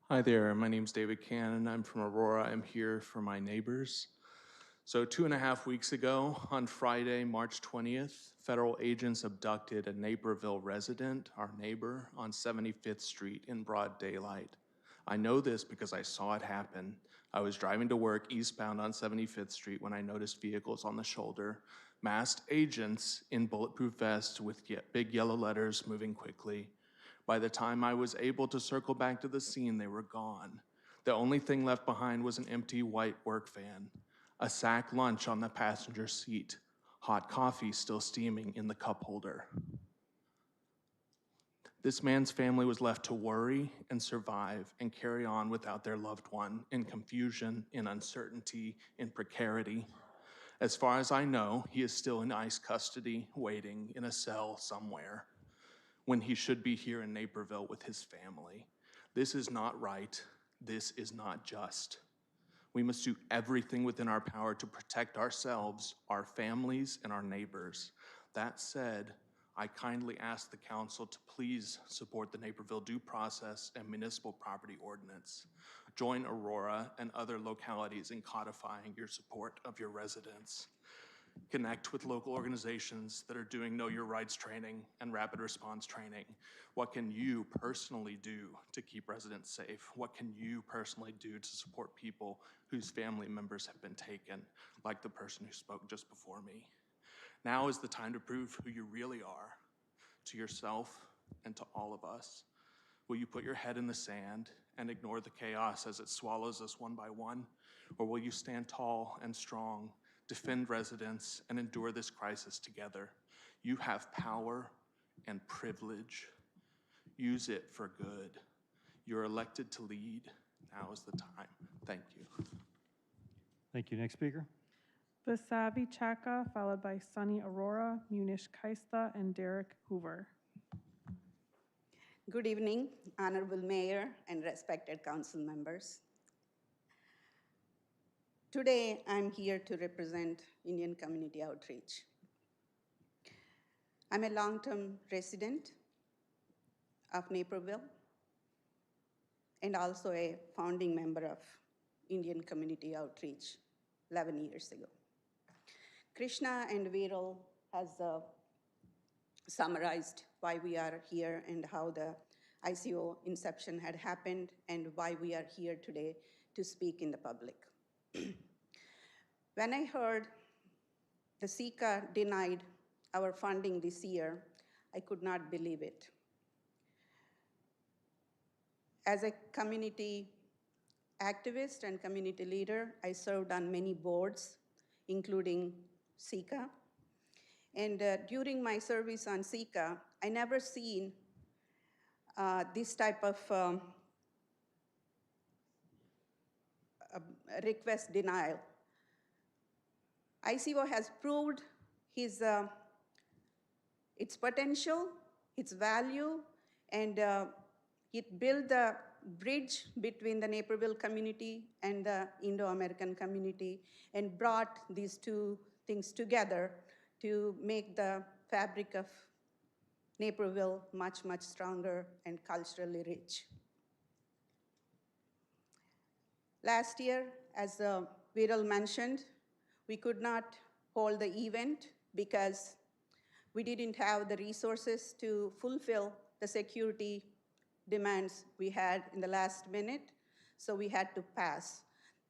Hi there, my name's David Cannon. I'm from Aurora. I'm here for my neighbors. So 2.5 weeks ago, on Friday, March 20th, federal agents abducted a Naperville resident, our neighbor, on 75th Street in broad daylight. I know this because I saw it happen. I was driving to work eastbound on 75th Street when I noticed vehicles on the shoulder, masked agents in bulletproof vests with big yellow letters moving quickly. By the time I was able to circle back to the scene, they were gone. The only thing left behind was an empty white work van, a sack lunch on the passenger seat, hot coffee still steaming in the cup holder. This man's family was left to worry and survive and carry on without their loved one in confusion, in uncertainty, in precarity. As far as I know, he is still in ICE custody, waiting in a cell somewhere, when he should be here in Naperville with his family. This is not right. This is not just. We must do everything within our power to protect ourselves, our families, and our neighbors. That said, I kindly ask the council to please support the Naperville Due Process and Municipal Property Ordinance. Join Aurora and other localities in codifying your support of your residents. Connect with local organizations that are doing Know Your Rights training and rapid response training. What can you personally do to keep residents safe? What can you personally do to support people whose family members have been taken, like the person who spoke just before me? Now is the time to prove who you really are to yourself and to all of us. Will you put your head in the sand and ignore the chaos as it swallows us one by one? Or will you stand tall and strong, defend residents, and endure this crisis together? You have power and privilege. Use it for good. You're elected to lead. Now is the time. Thank you. Thank you. Next speaker. Vasavi Chaka, followed by Sunny Aurora, Munish Kaista, and Derek Hoover. Good evening, Honorable Mayor and respected council members. Today, I'm here to represent Indian Community Outreach. I'm a long-term resident of Naperville and also a founding member of Indian Community Outreach 11 years ago. Krishna and Viral has summarized why we are here and how the ICO inception had happened and why we are here today to speak in the public. When I heard the SECA denied our funding this year, I could not believe it. As a community activist and community leader, I served on many boards, including SECA. And during my service on SECA, I never seen this type of request denial. ICO has proved its potential, its value, and it built the bridge between the Naperville community and the Indo-American community and brought these two things together to make the fabric of Naperville much, much stronger and culturally rich. Last year, as Viral mentioned, we could not hold the event because we didn't have the resources to fulfill the security demands we had in the last minute, so we had to pass.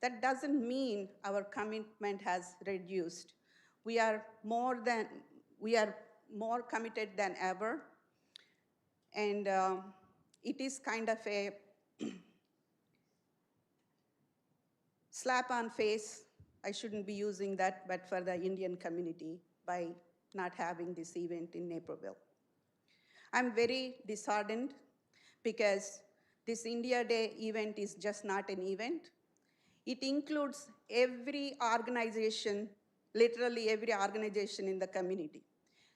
That doesn't mean our commitment has reduced. We are more committed than ever, and it is kind of a slap on face. I shouldn't be using that, but for the Indian community by not having this event in Naperville. I'm very disheartened because this India Day event is just not an event. It includes every organization, literally every organization in the community.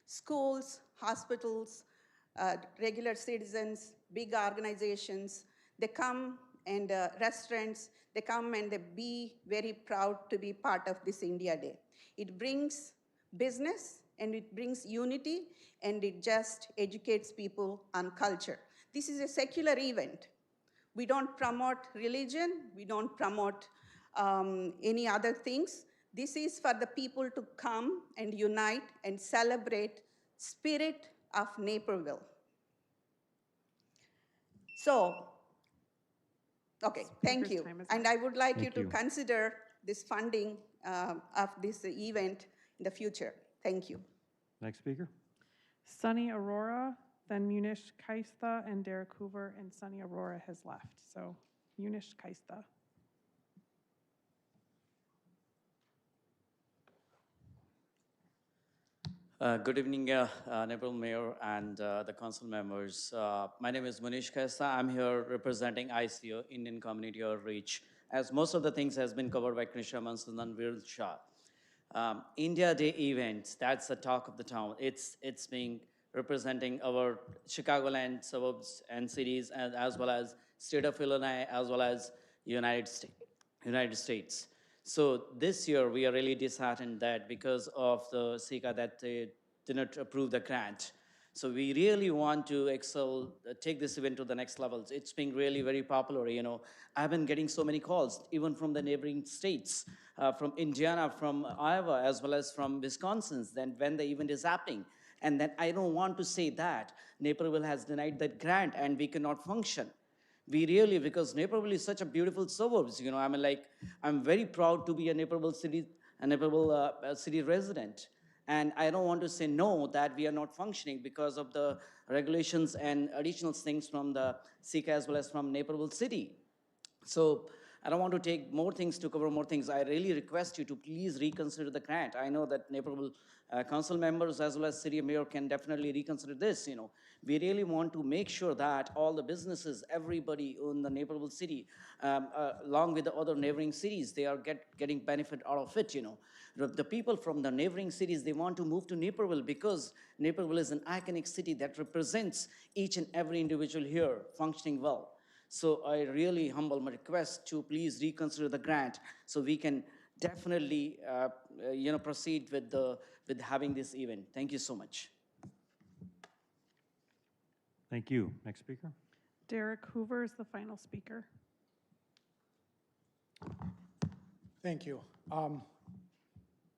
Schools, hospitals, regular citizens, big organizations, they come, and restaurants, they come and they be very proud to be part of this India Day. It brings business and it brings unity and it just educates people on culture. This is a secular event. We don't promote religion, we don't promote any other things. This is for the people to come and unite and celebrate Spirit of Naperville. So, okay, thank Speaker's you. time is And up. I would like you Thank to you. consider this funding of this event in the future. Thank you. Next speaker. Sunny Aurora, then Munish Kaista, and Derek Hoover, and Sunny Aurora has left. So Munish Kaista. Good evening, Naperville Mayor and the council members. My name is Munish Kaista. I'm here representing ICO, Indian Community Outreach, as most of the things has been covered by Krisha Manson and Viral Shah. India Day event, that's the talk of the town. It's being representing our Chicagoland suburbs and cities, as well as state of Illinois, as well as United States. So this year, we are really disheartened that because of the SICA that they did not approve the grant. So we really want to take this event to the next levels. It's been really very popular, you know. I've been getting so many calls, even from the neighboring states, from Indiana, from Iowa, as well as from Wisconsin, then when the event is happening. And then I don't want to say that Naperville has denied that grant and we cannot function. We really, because Naperville is such a beautiful suburbs, you know, I'm very proud to be a Naperville city resident. And I don't want to say no, that we are not functioning because of the regulations and additional things from the SICA as well as from Naperville city. So I don't want to take more things to cover more things. I really request you to please reconsider the grant. I know that Naperville council members as well as city mayor can definitely reconsider this, you know. We really want to make sure that all the businesses, everybody in the Naperville city, along with the other neighboring cities, they are getting benefit out of it, you know. The people from the neighboring cities, they want to move to Naperville because Naperville is an iconic city that represents each and every individual here functioning well. So I really humble my request to please reconsider the grant so we can definitely proceed with having this event. Thank you so much. Thank you. Next speaker. Derek Hoover is the final speaker. Thank you.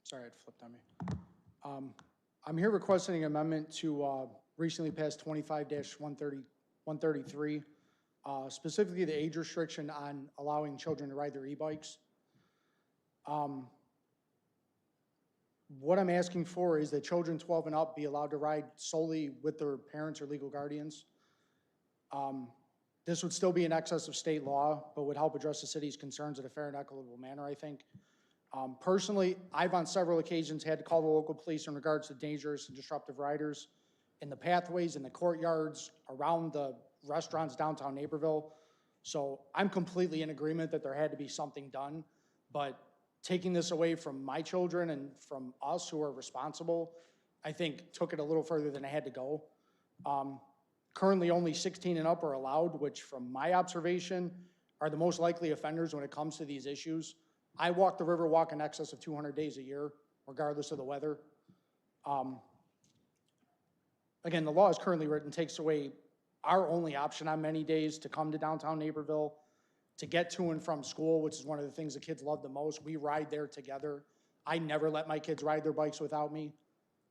Sorry, it flipped on me. I'm here requesting an amendment to recently passed 25-133, specifically the age restriction on allowing children to ride their e-bikes. What I'm asking for is that children 12 and up be allowed to ride solely with their parents or legal guardians. This would still be in excess of state law, but would help address the city's concerns in a fair and equitable manner, I think. Personally, I've on several occasions had to call the local police in regards to dangerous and disruptive riders in the pathways, in the courtyards, around the restaurants downtown Naperville. So I'm completely in agreement that there had to be something done, but taking this away from my children and from us who are responsible, I think took it a little further than I had to go. Currently, only 16 and up are allowed, which from my observation are the most likely offenders when it comes to these issues. I walk the Riverwalk in excess of 200 days a year, regardless of the weather. Again, the law is currently written, takes away our only option on many days to come to downtown Naperville, to get to and from school, which is one of the things the kids love the most. We ride there together. I never let my kids ride their bikes without me,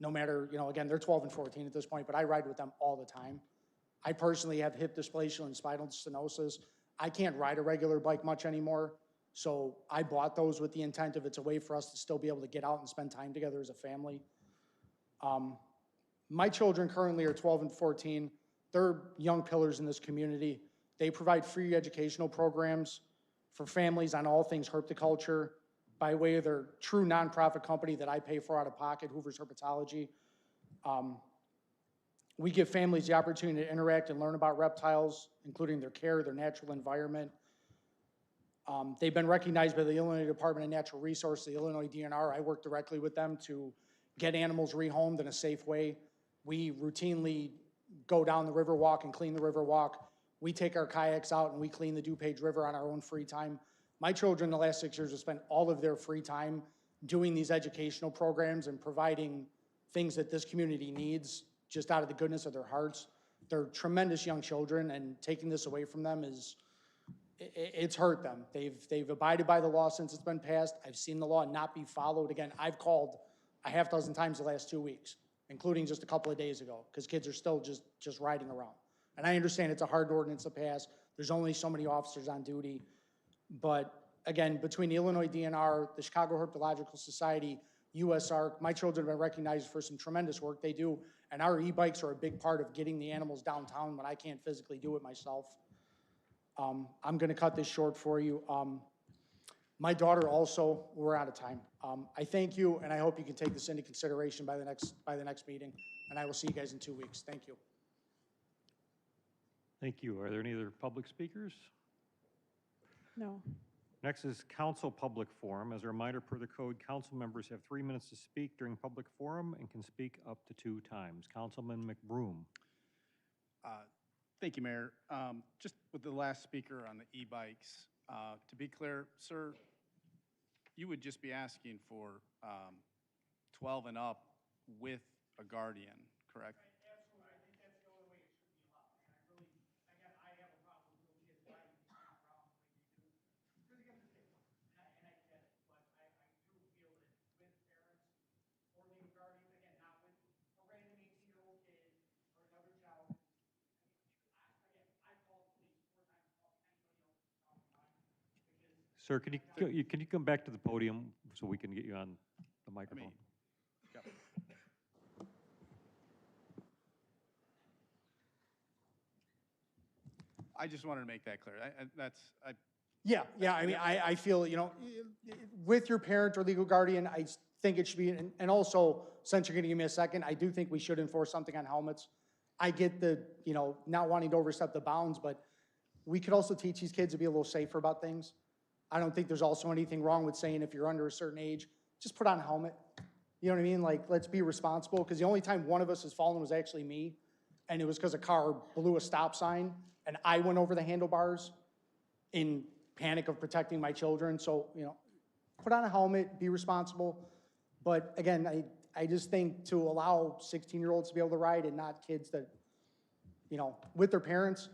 no matter, you know, again, they're 12 and 14 at this point, but I ride with them all the time. I personally have hip dysplasia and spinal stenosis. I can't ride a regular bike much anymore, so I bought those with the intent of it's a way for us to still be able to get out and spend time together as a family. My children currently are 12 and 14. They're young pillars in this community. They provide free educational programs for families on all things herpetoculture by way of their true nonprofit company that I pay for out of pocket, Hoover's Herpetology. We give families the opportunity to interact and learn about reptiles, including their care, their natural environment. They've been recognized by the Illinois Department of Natural Resources, the Illinois DNR. I work directly with them to get animals rehomed in a safe way. We routinely go down the Riverwalk and clean the Riverwalk. We take our kayaks out and we clean the DuPage River on our own free time. My children in the last 6 years have spent all of their free time doing these educational programs and providing things that this community needs just out of the goodness of their hearts. They're tremendous young children, and taking this away from them is it's hurt them. They've abided by the law since it's been passed. I've seen the law not be followed. Again, I've called a half dozen times the last 2 weeks, including just a couple of days ago, because kids are still just riding around. And I understand it's a hard ordinance to pass. There's only so many officers on duty. But again, between the Illinois DNR, the Chicago Herpetological Society, USARC, my children have been recognized for some tremendous work they do. And our e-bikes are a big part of getting the animals downtown when I can't physically do it myself. I'm going to cut this short for you. My daughter also, we're out of time. I thank you, and I hope you can take this into consideration by the next meeting. And I will see you guys in 2 weeks. Thank you. Thank you. Are there any other public speakers? No. Next is council public forum. As a reminder, per the code, council members have 3 minutes to speak during public forum and can speak up to 2 times. Councilman McBroom. Thank you, Mayor. Just with the last speaker on the e-bikes, to be clear, sir, you would just be asking for 12 and up with a guardian, correct? Absolutely. I think that's the only way it should be allowed. And I really, again, I have a problem with little kids riding around the way they do. Because again, they're kids, and I get it. But I do feel that with parents or legal guardian, again, not with a random 18-year-old kid or another child. Again, I called police 4 times, called anybody else to talk about it. Sir, can you come back to the podium so we can get you on the microphone? Yep. I just wanted to make that clear. Yeah, I mean, I feel, with your parent or legal guardian, I think it should be, and also, since you're going to give me a second, I do think we should enforce something on helmets. I get the, not wanting to overstep the bounds, but we could also teach these kids to be a little safer about things. I don't think there's also anything wrong with saying if you're under a certain age, just put on a helmet. You know what I mean? Like, let's be responsible, because the only time one of us has fallen was actually me, and it was because a car blew a stop sign, and I went over the handlebars in panic of protecting my children. So, put on a helmet, be responsible. But again, I just think to allow 16-year-olds to be able to ride and not kids that, with their parents,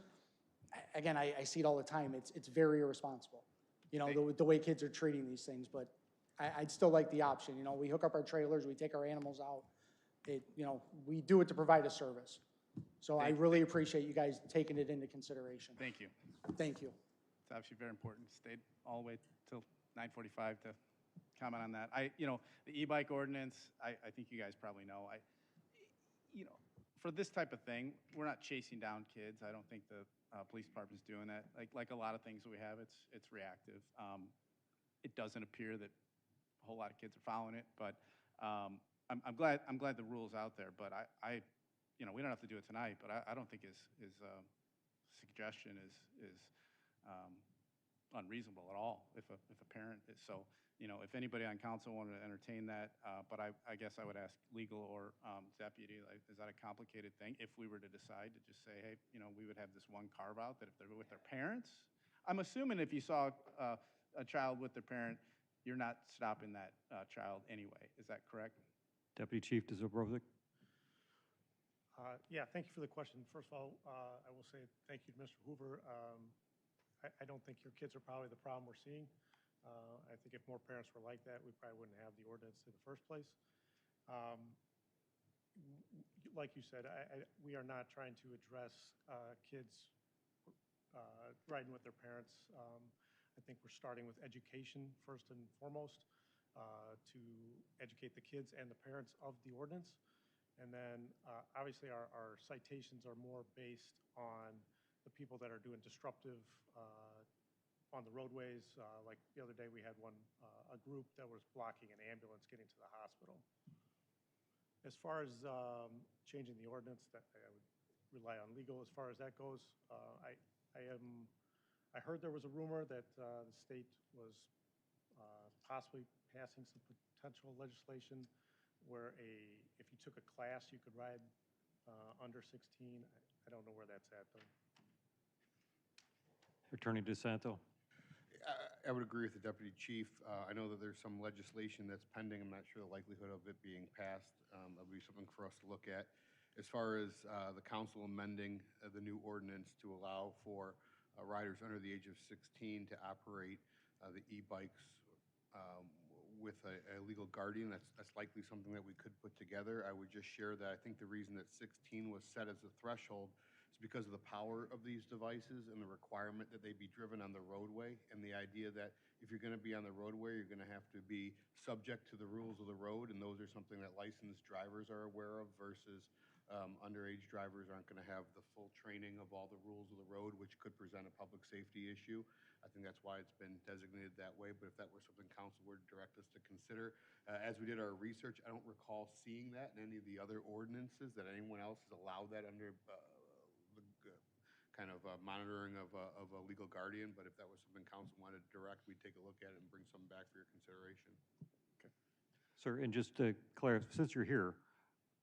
again, I see it all the time. It's very irresponsible, the way kids are treating these things. But I'd still like the option. We hook up our trailers, we take our animals out. We do it to provide a service. So I really appreciate you guys taking it into consideration. Thank you. Thank you. It's obviously very important. Stayed all the way till 9:45 to comment on that. The e-bike ordinance, I think you guys probably know. For this type of thing, we're not chasing down kids. I don't think the police department's doing that. Like a lot of things that we have, it's reactive. It doesn't appear that a whole lot of kids are following it, but I'm glad the rule's out there. But we don't have to do it tonight. But I don't think his suggestion is unreasonable at all. If a parent is so, if anybody on council wanted to entertain that, but I guess I would ask legal or deputy, is that a complicated thing? If we were to decide to just say, hey, we would have this one carve out that if they're with their parents, I'm assuming if you saw a child with their parent, you're not stopping that child anyway. Is that correct? Deputy Chief Dubrovnik. Yeah, thank you for the question. First of all, I will say thank you to Mr. Hoover. I don't think your kids are probably the problem we're seeing. I think if more parents were like that, we probably wouldn't have the ordinance in the first place. Like you said, we are not trying to address kids riding with their parents. I think we're starting with education first and foremost to educate the kids and the parents of the ordinance. And then obviously our citations are more based on the people that are doing disruptive on the roadways. Like the other day we had a group that was blocking an ambulance getting to the hospital. As far as changing the ordinance, that I would rely on legal. As far as that goes, I heard there was a rumor that the state was possibly passing some potential legislation where if you took a class, you could ride under 16. I don't know where that's at, though. Attorney DeSanto. I would agree with the deputy chief. I know that there's some legislation that's pending. I'm not sure the likelihood of it being passed. That'll be something for us to look at. As far as the council amending the new ordinance to allow for riders under the age of 16 to operate the e-bikes with a legal guardian. That's likely something that we could put together. I would just share that I think the reason that 16 was set as a threshold is because of the power of these devices and the requirement that they be driven on the roadway, and the idea that if you're going to be on the roadway, you're going to have to be subject to the rules of the road, and those are something that licensed drivers are aware of versus underage drivers aren't going to have the full training of all the rules of the road, which could present a public safety issue. I think that's why it's been designated that way, but if that were something council would direct us to consider. As we did our research, I don't recall seeing that in any of the other ordinances, that anyone else has allowed that under the kind of monitoring of a legal guardian, but if that was something council wanted to direct, we'd take a look at it and bring something back for your consideration. Sir, and just to clarify, since you're here,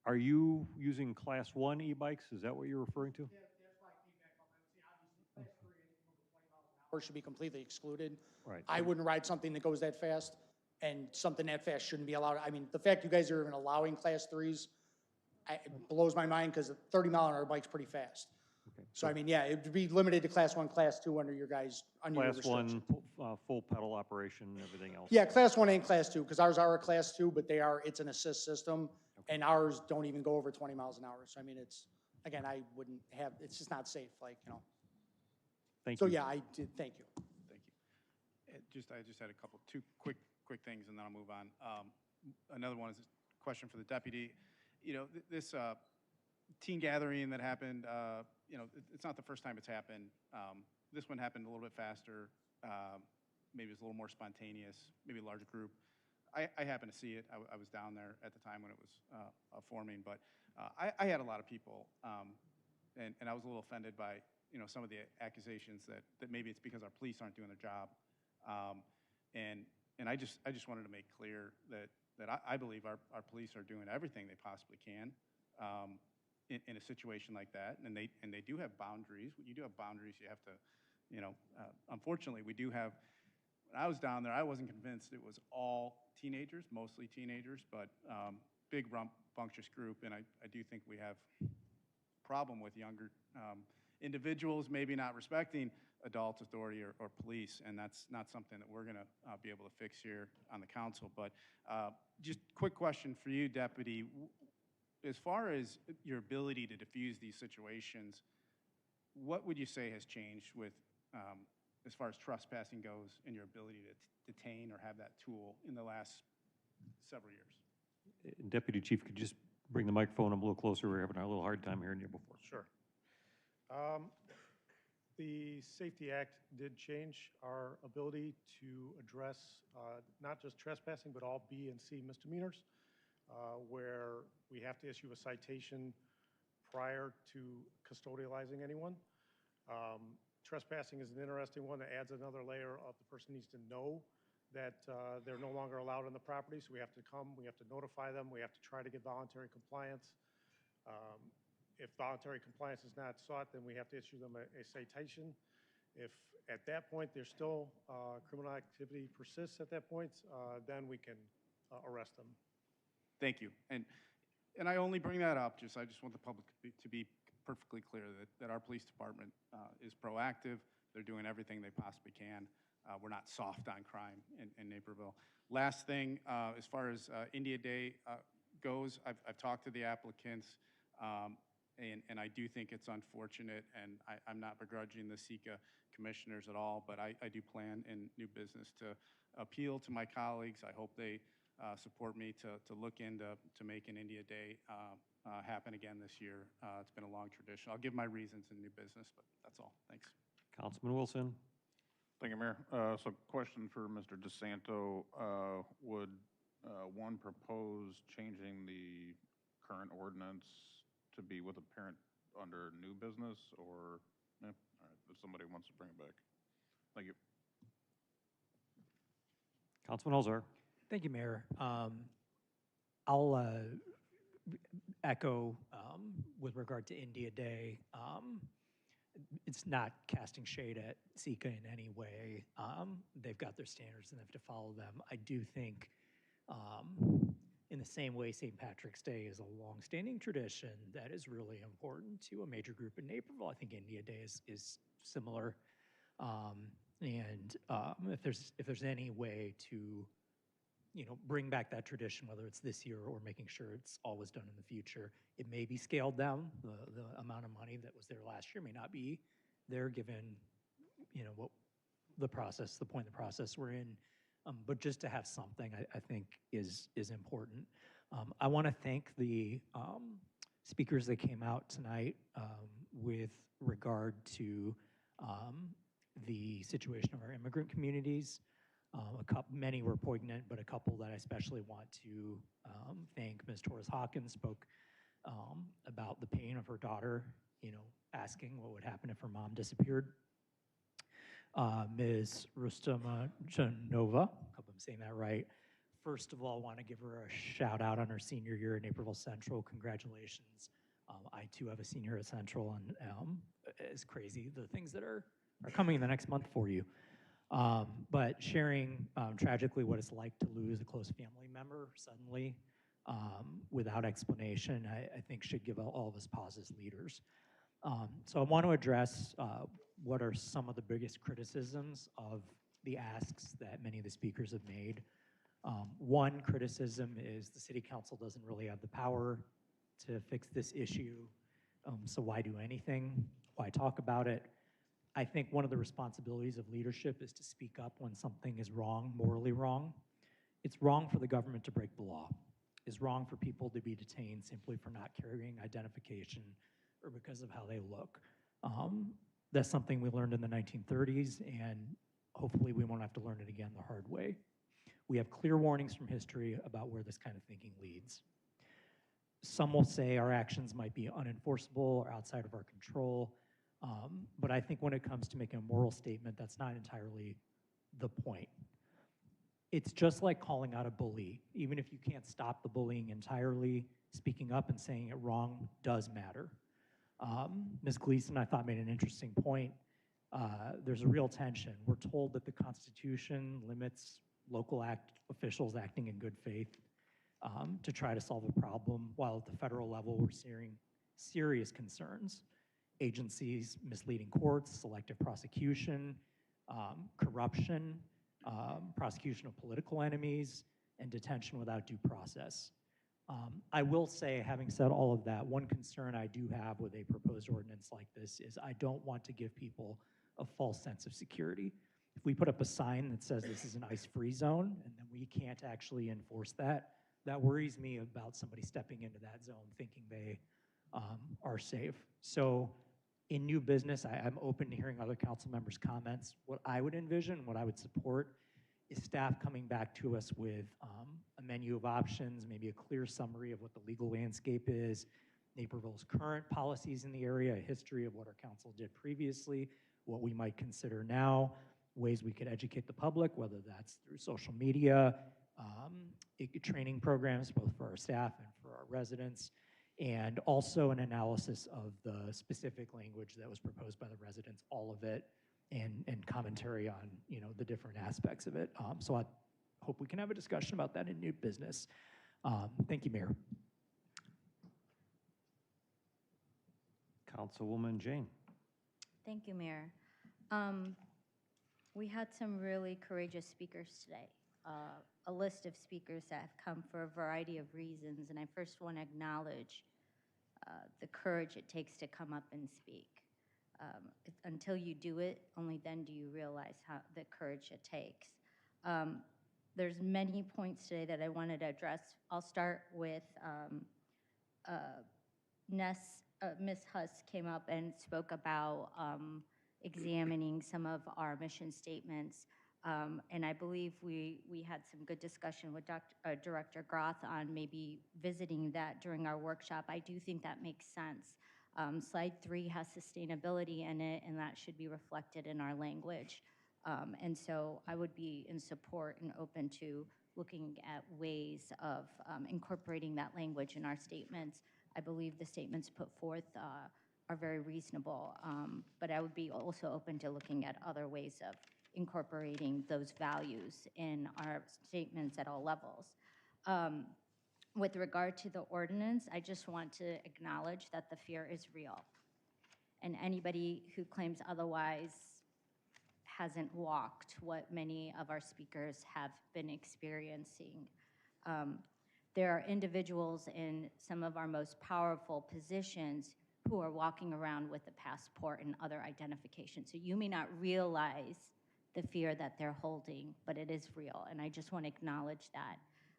are you using Class 1 e-bikes? Is that what you're referring to? Yeah, that's why I came back up. I would say obviously class 3, anything over 20 miles an hour should be completely excluded. Right. I wouldn't ride something that goes that fast, and something that fast shouldn't be allowed. I mean, the fact you guys are even allowing class 3s, it blows my mind, because a 30-mile-an-hour bike's pretty fast. Okay. So I mean, yeah, it would be limited to class 1, class 2 under your guys, under your Class restrictions. 1, full pedal operation, everything else? Yeah, class 1 and class 2, because ours are a class 2, but it's an assist system, and ours don't even go over 20 miles an hour. So I mean, again, I wouldn't have, it's just not safe, like, you know. Thank So you. yeah, I did, thank you. Thank you. I just had two quick things, and then I'll move on. Another one is a question for the deputy. You know, this teen gathering that happened, you know, it's not the first time it's happened. This one happened a little bit faster. Maybe it was a little more spontaneous, maybe a larger group. I happened to see it. I was down there at the time when it was forming, but I had a lot of people, and I was a little offended by, you know, some of the accusations that maybe it's because our police aren't doing their job. And I just wanted to make clear that I believe our police are doing everything they possibly can in a situation like that, and they do have boundaries. When you do have boundaries, you have to, you know, unfortunately, we do have. When I was down there, I wasn't convinced it was all teenagers, mostly teenagers, but big rambunctious group, and I do think we have a problem with younger individuals maybe not respecting adult authority or police, and that's not something that we're going to be able to fix here on the council. But just quick question for you, Deputy. As far as your ability to diffuse these situations, what would you say has changed with, as far as trespassing goes, and your ability to detain or have that tool in the last several years? Deputy Chief, could you just bring the microphone up a little closer? We're having a little hard time hearing you before. Sure. The Safety Act did change our ability to address not just trespassing, but all B and C misdemeanors, where we have to issue a citation prior to custodializing anyone. Trespassing is an interesting one that adds another layer of the person needs to know that they're no longer allowed on the property, so we have to come, we have to notify them, we have to try to get voluntary compliance. If voluntary compliance is not sought, then we have to issue them a citation. If at that point there's still criminal activity persists at that point, then we can arrest them. Thank you. And I only bring that up, I just want the public to be perfectly clear that our police department is proactive. They're doing everything they possibly can. We're not soft on crime in Naperville. Last thing, as far as India Day goes, I've talked to the applicants, and I do think it's unfortunate, and I'm not begrudging the SECA commissioners at all, but I do plan in new business to appeal to my colleagues. I hope they support me to look into making India Day happen again this year. It's been a long tradition. I'll give my reasons in new business, but that's all. Thanks. Councilman Wilson. Thank you, Mayor. So question for Mr. DeSanto. Would one propose changing the current ordinance to be with a parent under new business, or all right, if somebody wants to bring it back? Thank you. Councilman Holzar. Thank you, Mayor. I'll echo with regard to India Day. It's not casting shade at SECA in any way. They've got their standards and they have to follow them. I do think in the same way St. Patrick's Day is a long-standing tradition that is really important to a major group in Naperville. I think India Day is similar. If there's any way to, bring back that tradition, whether it's this year or making sure it's always done in the future, it may be scaled down. The amount of money that was there last year may not be there, given, what the point of the process we're in. But just to have something, I think is important. I want to thank the speakers that came out tonight with regard to the situation of our immigrant communities. Many were poignant, but a couple that I especially want to thank. Ms. Torres Hawkins spoke about the pain of her daughter, asking what would happen if her mom disappeared. Ms. Rustama Janova, I hope I'm saying that right. First of all, want to give her a shout out on her senior year at Naperville Central. Congratulations. I too have a senior at Central, and it's crazy the things that are coming in the next month for you. But sharing tragically what it's like to lose a close family member suddenly without explanation, I think should give all of us pause as leaders. So I want to address what are some of the biggest criticisms of the asks that many of the speakers have made. One criticism is the city council doesn't really have the power to fix this issue, so why do anything? Why talk about it? I think one of the responsibilities of leadership is to speak up when something is wrong, morally wrong. It's wrong for the government to break the law. It's wrong for people to be detained simply for not carrying identification or because of how they look. That's something we learned in the 1930s, and hopefully we won't have to learn it again the hard way. We have clear warnings from history about where this kind of thinking leads. Some will say our actions might be unenforceable or outside of our control, but I think when it comes to making a moral statement, that's not entirely the point. It's just like calling out a bully. Even if you can't stop the bullying entirely, speaking up and saying it wrong does matter. Ms. Gleason, I thought, made an interesting point. There's a real tension. We're told that the Constitution limits local officials acting in good faith to try to solve a problem, while at the federal level we're seeing serious concerns. Agencies misleading courts, selective prosecution, corruption, prosecution of political enemies, and detention without due process. I will say, having said all of that, one concern I do have with a proposed ordinance like this is I don't want to give people a false sense of security. If we put up a sign that says this is an ICE-free zone and then we can't actually enforce that, that worries me about somebody stepping into that zone thinking they are safe. So in new business, I'm open to hearing other council members' comments. What I would envision, what I would support, is staff coming back to us with a menu of options, maybe a clear summary of what the legal landscape is, Naperville's current policies in the area, a history of what our council did previously, what we might consider now, ways we could educate the public, whether that's through social media, training programs, both for our staff and for our residents, and also an analysis of the specific language that was proposed by the residents, all of it, and commentary on the different aspects of it. So I hope we can have a discussion about that in new business. Thank you, Mayor. Councilwoman Jane. Thank you, Mayor. We had some really courageous speakers today, a list of speakers that have come for a variety of reasons, and I first want to acknowledge the courage it takes to come up and speak. Until you do it, only then do you realize the courage it takes. There's many points today that I wanted to address. I'll start with Ms. Huss came up and spoke about examining some of our mission statements. And I believe we had some good discussion with Director Groth on maybe visiting that during our workshop. I do think that makes sense. Slide 3 has sustainability in it, and that should be reflected in our language. And so I would be in support and open to looking at ways of incorporating that language in our statements. I believe the statements put forth are very reasonable, but I would be also open to looking at other ways of incorporating those values in our statements at all levels. With regard to the ordinance, I just want to acknowledge that the fear is real. And anybody who claims otherwise hasn't walked what many of our speakers have been experiencing. There are individuals in some of our most powerful positions who are walking around with a passport and other identification. So you may not realize the fear that they're holding, but it is real, and I just want to acknowledge that.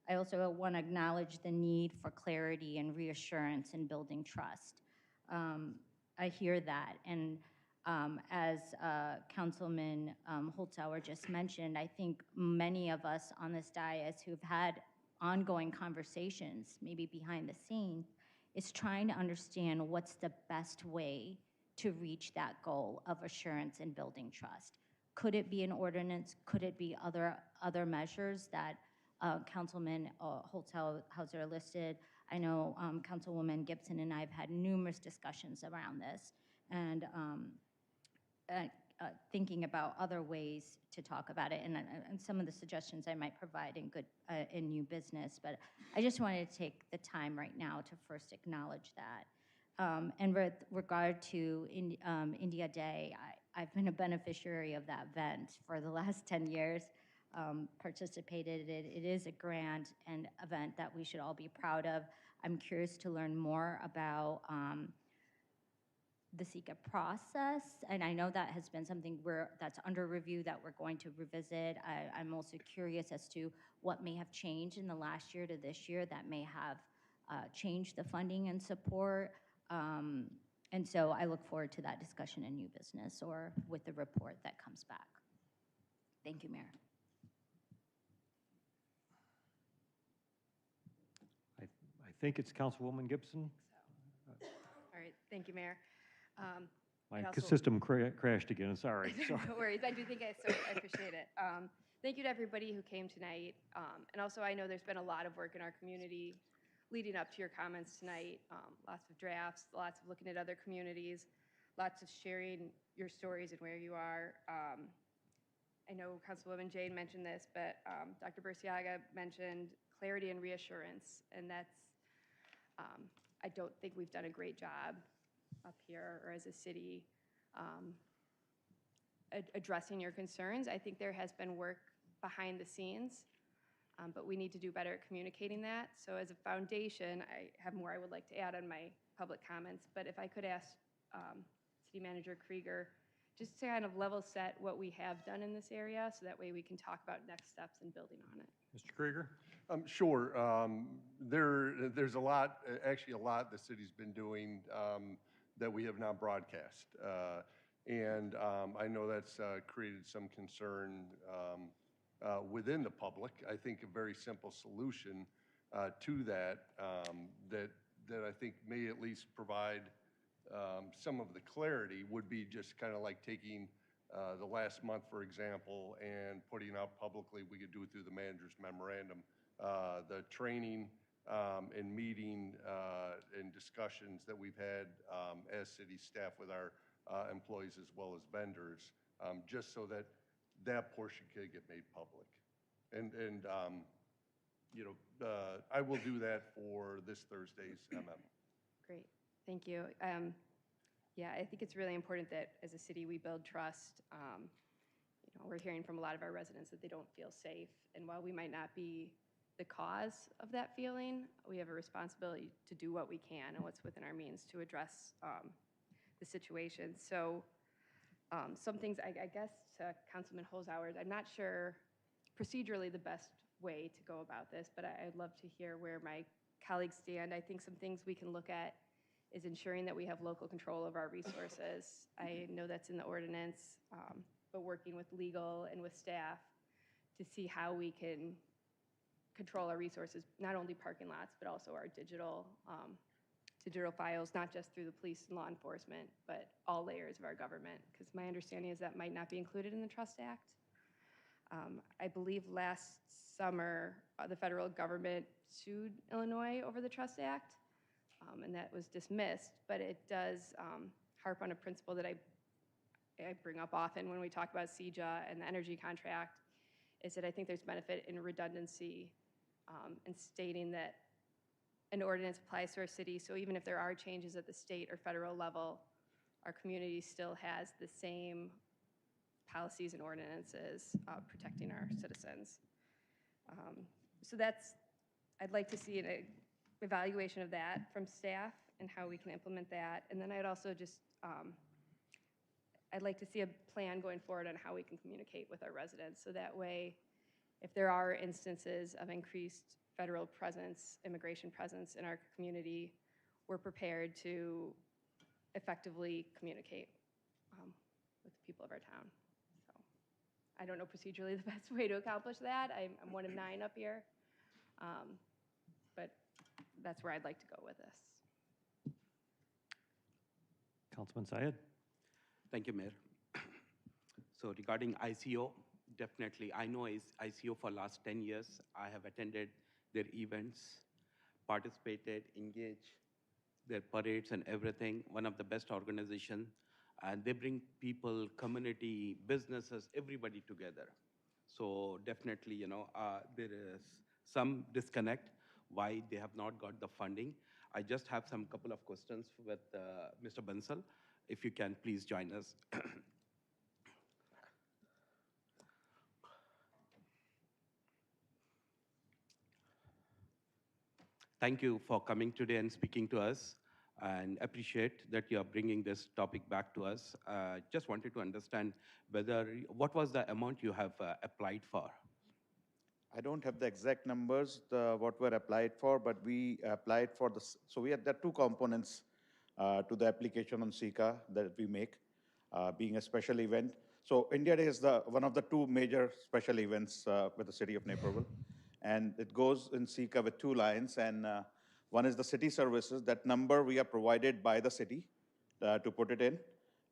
I also want to acknowledge the need for clarity and reassurance in building trust. I hear that, and as Councilman Holzhauer just mentioned, I think many of us on this dais who've had ongoing conversations, maybe behind the scenes, is trying to understand what's the best way to reach that goal of assurance and building trust. Could it be an ordinance? Could it be other measures that Councilman Holzhauer listed? I know Councilwoman Gibson and I have had numerous discussions around this, and thinking about other ways to talk about it, and some of the suggestions I might provide in new business. But I just wanted to take the time right now to first acknowledge that. And with regard to India Day, I've been a beneficiary of that event for the last 10 years. Participated in it. It is a grand and event that we should all be proud of. I'm curious to learn more about the SECA process, and I know that has been something that's under review that we're going to revisit. I'm also curious as to what may have changed in the last year to this year that may have changed the funding and support. And so I look forward to that discussion in new business or with the report that comes back. Thank you, Mayor. I think it's Councilwoman Gibson. All right, thank you, Mayor. My I also- system crashed again, sorry. No worries, I do think I appreciate it. Thank you to everybody who came tonight. And also, I know there's been a lot of work in our community leading up to your comments tonight. Lots of drafts, lots of looking at other communities, lots of sharing your stories and where you are. I know Councilwoman Jane mentioned this, but Dr. Burciaga mentioned clarity and reassurance, and that's, I don't think we've done a great job up here or as a city addressing your concerns. I think there has been work behind the scenes, but we need to do better at communicating that. So as a foundation, I have more I would like to add on my public comments, but if I could ask City Manager Krieger just to kind of level set what we have done in this area, so that way we can talk about next steps and building on it. Mr. Krieger? Sure. There's a lot, actually a lot the city's been doing that we have not broadcast. And I know that's created some concern within the public. I think a very simple solution to that, that I think may at least provide some of the clarity would be just kind of like taking the last month, for example, and putting out publicly, we could do it through the manager's memorandum, the training and meeting and discussions that we've had as city staff with our employees as well as vendors, just so that that portion could get made public. And you know, I will do that for this Thursday's MM. Great, thank you. Yeah, I think it's really important that as a city we build trust. You know, we're hearing from a lot of our residents that they don't feel safe, and while we might not be the cause of that feeling, we have a responsibility to do what we can and what's within our means to address the situation. So some things, I guess, to Councilman Holzhauer, I'm not sure procedurally the best way to go about this, but I'd love to hear where my colleagues stand. I think some things we can look at is ensuring that we have local control of our resources. I know that's in the ordinance, but working with legal and with staff to see how we can control our resources, not only parking lots, but also our digital files, not just through the police and law enforcement, but all layers of our government, because my understanding is that might not be included in the Trust Act. I believe last summer, the federal government sued Illinois over the Trust Act, and that was dismissed, but it does harp on a principle that I bring up often when we talk about CEJA and the energy contract, is that I think there's benefit in redundancy in stating that an ordinance applies to our city, so even if there are changes at the state or federal level, our community still has the same policies and ordinances protecting our citizens. So that's, I'd like to see an evaluation of that from staff and how we can implement that. And then I'd also just, I'd like to see a plan going forward on how we can communicate with our residents. So that way, if there are instances of increased federal presence, immigration presence in our community, we're prepared to effectively communicate with the people of our town. So I don't know procedurally the best way to accomplish that. I'm one of 9 up here. But that's where I'd like to go with this. Councilman Syed? Thank you, Mayor. So regarding ICO, definitely, I know ICO for last 10 years. I have attended their events, participated, engaged, their parades and everything. One of the best organization. And they bring people, community, businesses, everybody together. So definitely, you know, there is some disconnect why they have not got the funding. I just have some couple of questions with Mr. Bansal. If you can, please join us. Thank you for coming today and speaking to us, and appreciate that you are bringing this topic back to us. Just wanted to understand what was the amount you have applied for? I don't have the exact numbers, what were applied for, but we applied for so there are 2 components to the application on SICA that we make, being a special event. So India Day is one of the 2 major special events with the City of Naperville. And it goes in SICA with 2 lines, and one is the city services. That number we are provided by the city to put it in.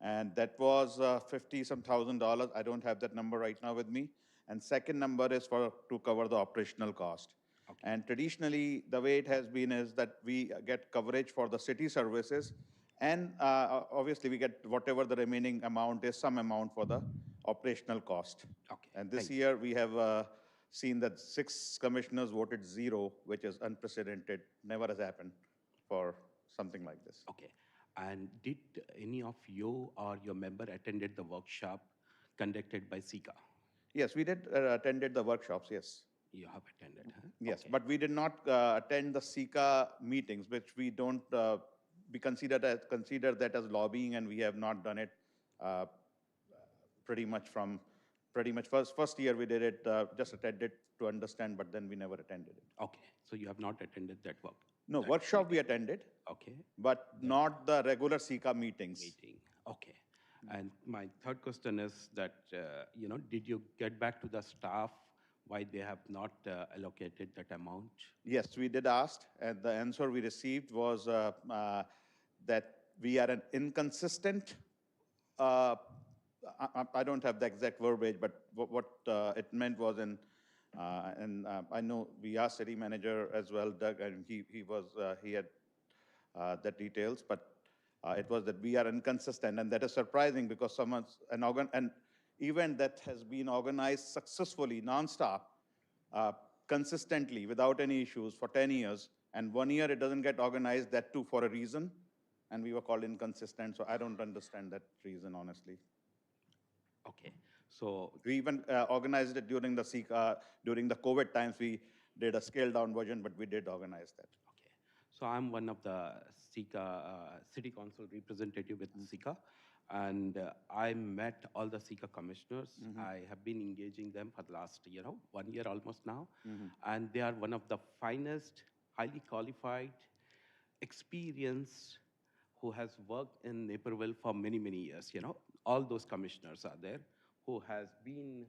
And that was $50-some thousand. I don't have that number right now with me. And second number is to cover the operational cost. Okay. And traditionally, the way it has been is that we get coverage for the city services, and obviously we get whatever the remaining amount is, some amount for the operational cost. Okay. And this year we have seen that 6 commissioners voted 0, which is unprecedented. Never has happened for something like this. Okay. And did any of you or your member attended the workshop conducted by SICA? Yes, we did attended the workshops, yes. You have attended, huh? Yes, Okay. but we did not attend the SICA meetings, which we don't, we consider that as lobbying, and we have not done it pretty much first year we did it, just attended to understand, but then we never attended it. Okay, so you have not attended that work? No, workshop we attended. Okay. But not the regular SICA meetings. Okay. And my third question is that, you know, did you get back to the staff why they have not allocated that amount? Yes, we did ask, and the answer we received was that we are an inconsistent, I don't have the exact verbiage, but what it meant was I know we asked city manager as well, Doug, and he had the details, but it was that we are inconsistent, and that is surprising because an event that has been organized successfully, nonstop, consistently, without any issues for 10 years, and 1 year it doesn't get organized, that too for a reason, and we were called inconsistent, so I don't understand that reason, honestly. Okay, so we even organized it during the COVID times. We did a scaled down version, but we did organize that. Okay, so I'm one of the SICA city council representative with SICA, and I met all the SICA commissioners. I have been engaging them for the last 1 year almost now, and they are one of the finest, highly qualified, experienced, who has worked in Naperville for many, many years. All those commissioners are there who has been,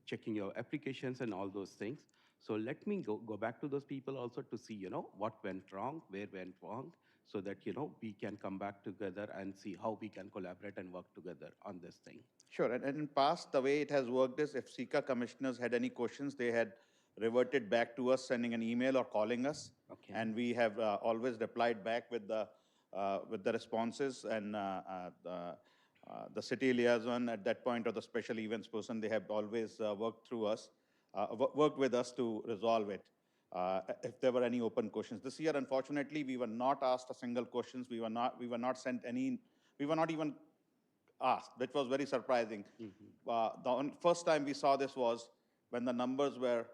checking your applications and all those things. So let me go back to those people also to see, what went wrong, where went wrong, so that, we can come back together and see how we can collaborate and work together on this thing. Sure, and in past, the way it has worked is if SICA commissioners had any questions, they had reverted back to us, sending an email or calling us. Okay. And we have always replied back with the responses, and the city liaison at that point, or the special events person, they have always worked with us to resolve it if there were any open questions. This year, unfortunately, we were not asked a single questions. We were not even asked, which was very surprising. The first time we saw this was when the numbers were,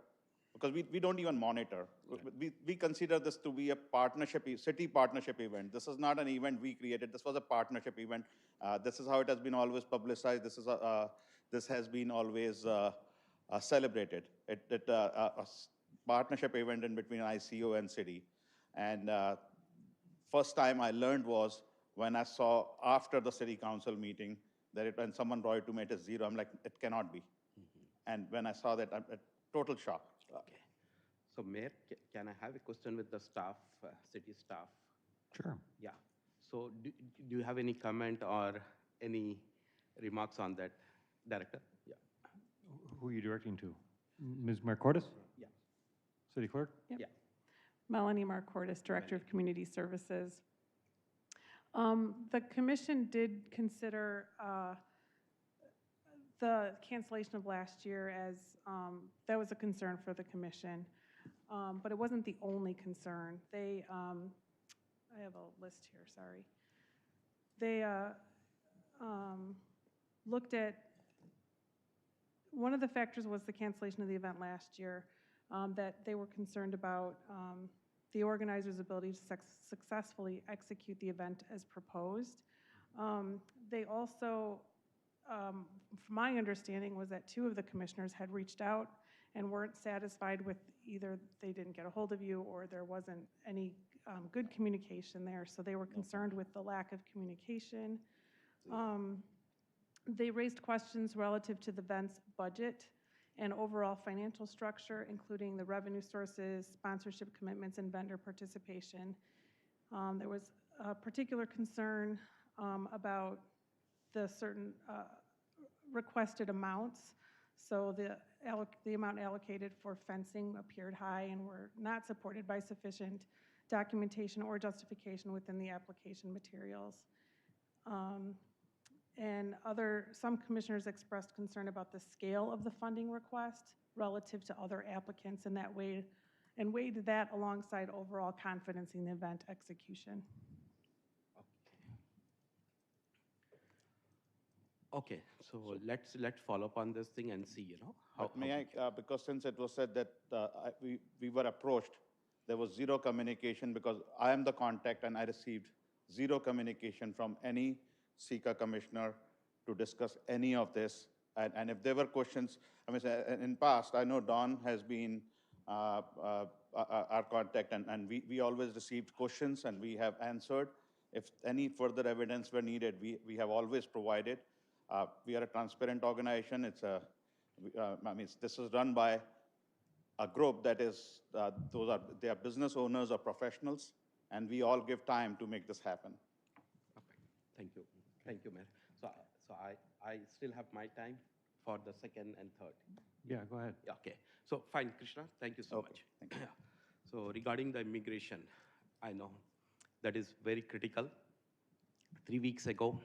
because we don't even monitor. We consider this to be a partnership, city partnership event. This is not an event we created. This was a partnership event. This is how it has been always publicized. This has been always celebrated. A partnership event in between ICO and city. And first time I learned was when I saw after the city council meeting that when someone brought it to me, it is 0. I'm like, it cannot be. And when I saw that, I'm a total shock. Okay. So Mayor, can I have a question with the staff, city staff? Sure. Yeah. So do you have any comment or any remarks on that, Director? Yeah. Who are you directing to? Ms. Marcordes? Yeah. City Clerk? Yep. Yeah. Melanie Marcordes, Director of Community Services. The commission did consider the cancellation of last year as, that was a concern for the commission, but it wasn't the only concern. They, I have a list here, sorry. They looked at, one of the factors was the cancellation of the event last year, that they were concerned about the organizer's ability to successfully execute the event as proposed. They also, from my understanding, was that 2 of the commissioners had reached out and weren't satisfied with either they didn't get a hold of you or there wasn't any good communication there. So they were concerned with the lack of communication. They raised questions relative to the event's budget and overall financial structure, including the revenue sources, sponsorship commitments, and vendor participation. There was a particular concern about the certain requested amounts. So the amount allocated for fencing appeared high and were not supported by sufficient documentation or justification within the application materials. And some commissioners expressed concern about the scale of the funding request relative to other applicants in that way, and weighed that alongside overall confidence in the event execution. Okay, so let's follow up on this thing and see, how. May I, because since it was said that we were approached, there was 0 communication because I am the contact and I received 0 communication from any SECA commissioner to discuss any of this. And if there were questions, I mean, in past, I know Don has been our contact, and we always received questions and we have answered. If any further evidence were needed, we have always provided. We are a transparent organization. This is run by a group that is, they are business owners or professionals, and we all give time to make this happen. Thank you. Thank you, Mayor. So I still have my time for the second and third. Yeah, go ahead. Yeah, okay. So fine, Krishna, thank you so much. Thank you. So regarding the immigration, I know that is very critical. 3 weeks ago,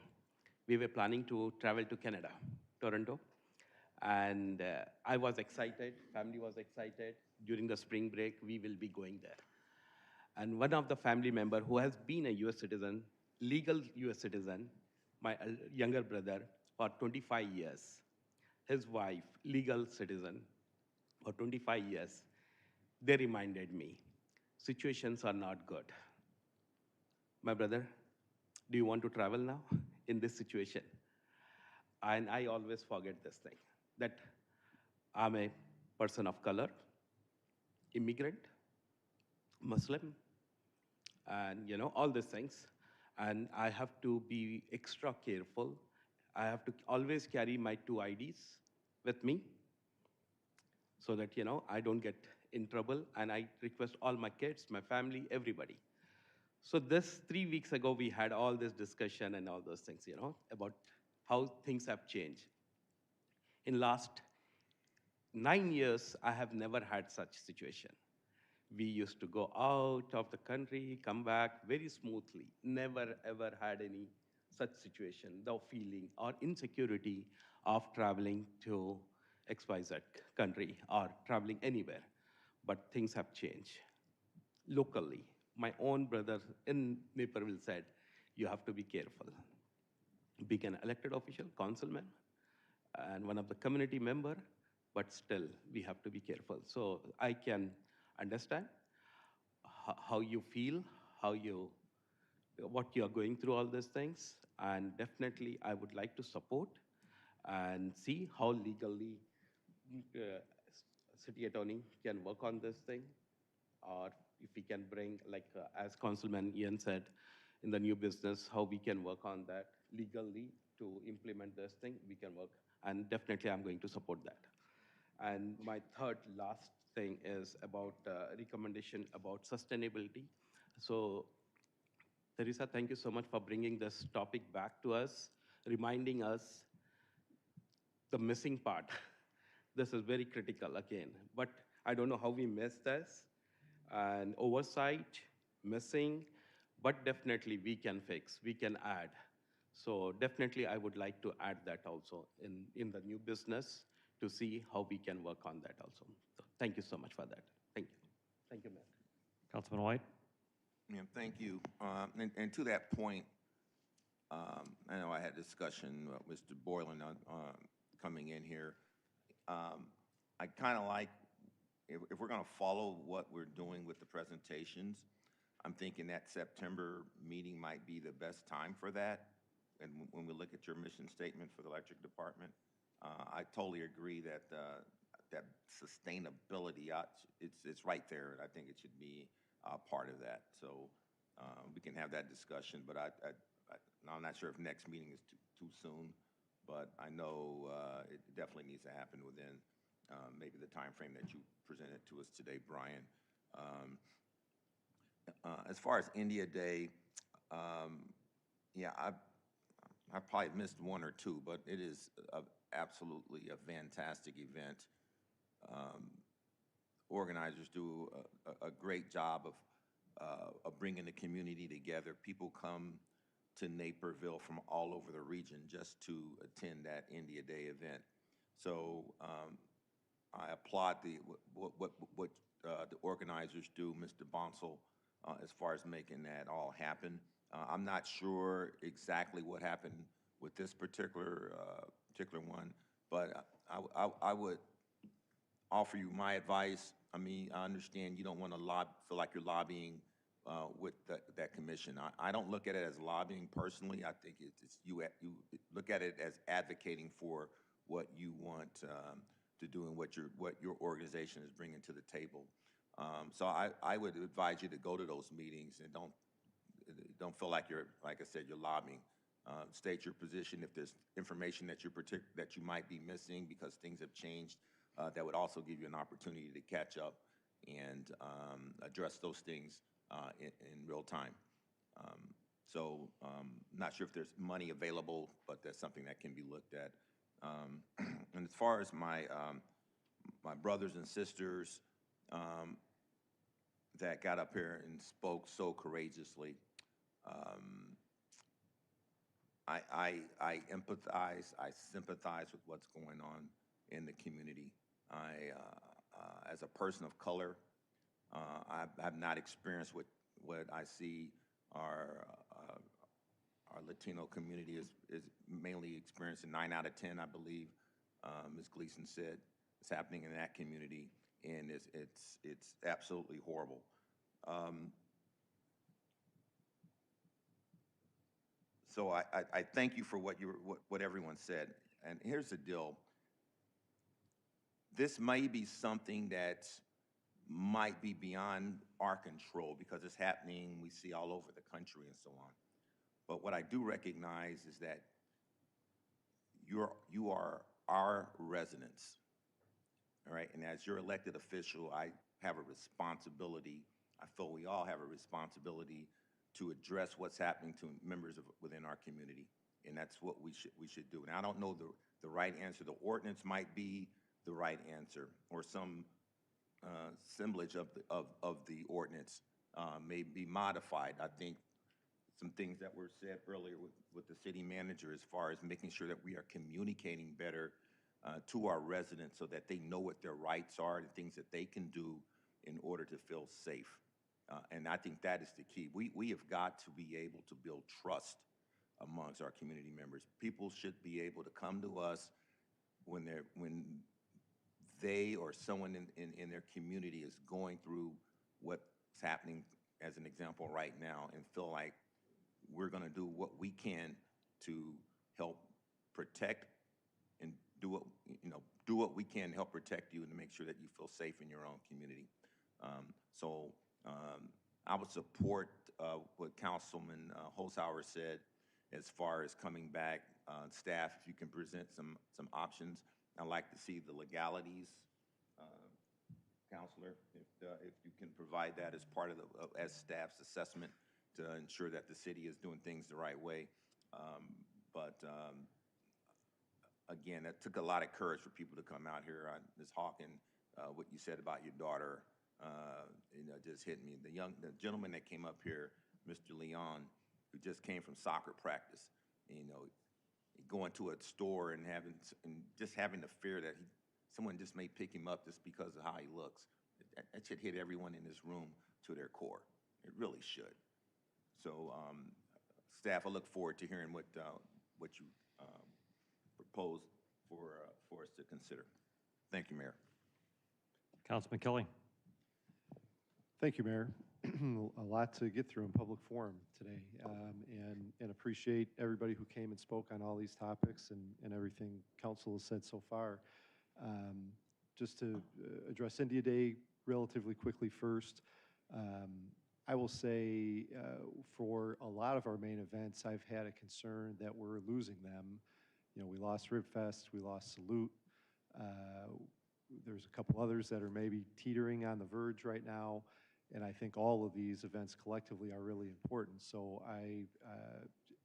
we were planning to travel to Canada, Toronto. And I was excited, family was excited. During the spring break, we will be going there. And one of the family member who has been a US citizen, legal US citizen, my younger brother, for 25 years. His wife, legal citizen, for 25 years. They reminded me, situations are not good. My brother, do you want to travel now in this situation? And I always forget this thing, that I'm a person of color, immigrant, Muslim, and all these things. And I have to be extra careful. I have to always carry my 2 IDs with me so that, I don't get in trouble. And I request all my kids, my family, everybody. So this 3 weeks ago, we had all this discussion and all those things, about how things have changed. In last 9 years, I have never had such situation. We used to go out of the country, come back very smoothly. Never, ever had any such situation, the feeling or insecurity of traveling to XYZ country or traveling anywhere. But things have changed. Locally, my own brother in Naperville said, you have to be careful. being an elected official, councilman, and one of the community member, but still we have to be careful. So I can understand how you feel, what you are going through all these things, and definitely I would like to support and see how legally uh, city attorney can work on this thing, or if we can bring, like as Councilman Ian said, in the new business, how we can work on that legally to implement this thing, we can work. And definitely I'm going to support that. And my third last thing is about recommendation about sustainability. So Teresa, thank you so much for bringing this topic back to us, reminding us the missing part. This is very critical again, but I don't know how we missed this, and oversight, missing, but definitely we can fix, we can add. So definitely I would like to add that also in the new business to see how we can work on that also. So thank you so much for that. Thank you. Thank you, Mayor. Councilman White? Yeah, thank you. And to that point, I know I had discussion with Mr. Boylan on coming in here. I kind of like, if we're going to follow what we're doing with the presentations, I'm thinking that September meeting might be the best time for that. And when we look at your mission statement for the electric department, I totally agree that that sustainability, it's right there. And I think it should be part of that. So we can have that discussion, but I'm not sure if next meeting is too soon, but I know it definitely needs to happen within maybe the time frame that you presented to us today, Brian. As far as India Day, yeah, I've probably missed one or two, but it is absolutely a fantastic event. Organizers do a great job of bringing the community together. People come to Naperville from all over the region just to attend that India Day event. So I applaud what the organizers do, Mr. Bonsall, as far as making that all happen. I'm not sure exactly what happened with this particular one, but I would offer you my advice. I mean, I understand you don't want to feel like you're lobbying with that commission. I don't look at it as lobbying personally. I think you look at it as advocating for what you want to do and what your organization is bringing to the table. So I would advise you to go to those meetings and don't feel like like I said, you're lobbying. State your position. If there's information that you might be missing because things have changed, that would also give you an opportunity to catch up and address those things in real time. Not sure if there's money available, but that's something that can be looked at. And as far as my brothers and sisters that got up here and spoke so courageously, I empathize, I sympathize with what's going on in the community. As a person of color, I've not experienced what I see our Latino community is mainly experiencing. 9 out of 10, I believe, Ms. Gleason said, is happening in that community, and it's absolutely horrible. So I thank you for what everyone said. And here's the deal. This may be something that might be beyond our control because it's happening, we see all over the country and so on. But what I do recognize is that you are our residents, all right? And as your elected official, I have a responsibility, I feel we all have a responsibility to address what's happening to members within our community. And that's what we should do. And I don't know the right answer. The ordinance might be the right answer, or some assemblage of the ordinance may be modified. I think some things that were said earlier with the city manager as far as making sure that we are communicating better to our residents so that they know what their rights are and things that they can do in order to feel safe. And I think that is the key. We have got to be able to build trust amongst our community members. People should be able to come to us when they or someone in their community is going through what's happening, as an example, right now, and feel like we're going to do what we can to help protect and do what we can to help protect you and to make sure that you feel safe in your own community. I would support what Councilman Holzhauer said as far as coming back. Staff, if you can present some options. I'd like to see the legalities, Counselor, if you can provide that as part of as staff's assessment to ensure that the city is doing things the right way. Again, that took a lot of courage for people to come out here. Ms. Hawken, what you said about your daughter, just hit me. The gentleman that came up here, Mr. Leon, who just came from soccer practice, going to a store and just having the fear that someone just may pick him up just because of how he looks. That should hit everyone in this room to their core. It really should. So, staff, I look forward to hearing what you propose for us to consider. Thank you, Mayor. Councilman Kelly. Thank you, Mayor. A lot to get through in public forum today, and appreciate everybody who came and spoke on all these topics and everything council has said so far. Just to address India Day relatively quickly first, I will say for a lot of our main events, I've had a concern that we're losing them. We lost Ribfest, we lost Salute. There's a couple others that are maybe teetering on the verge right now. And I think all of these events collectively are really important. So I,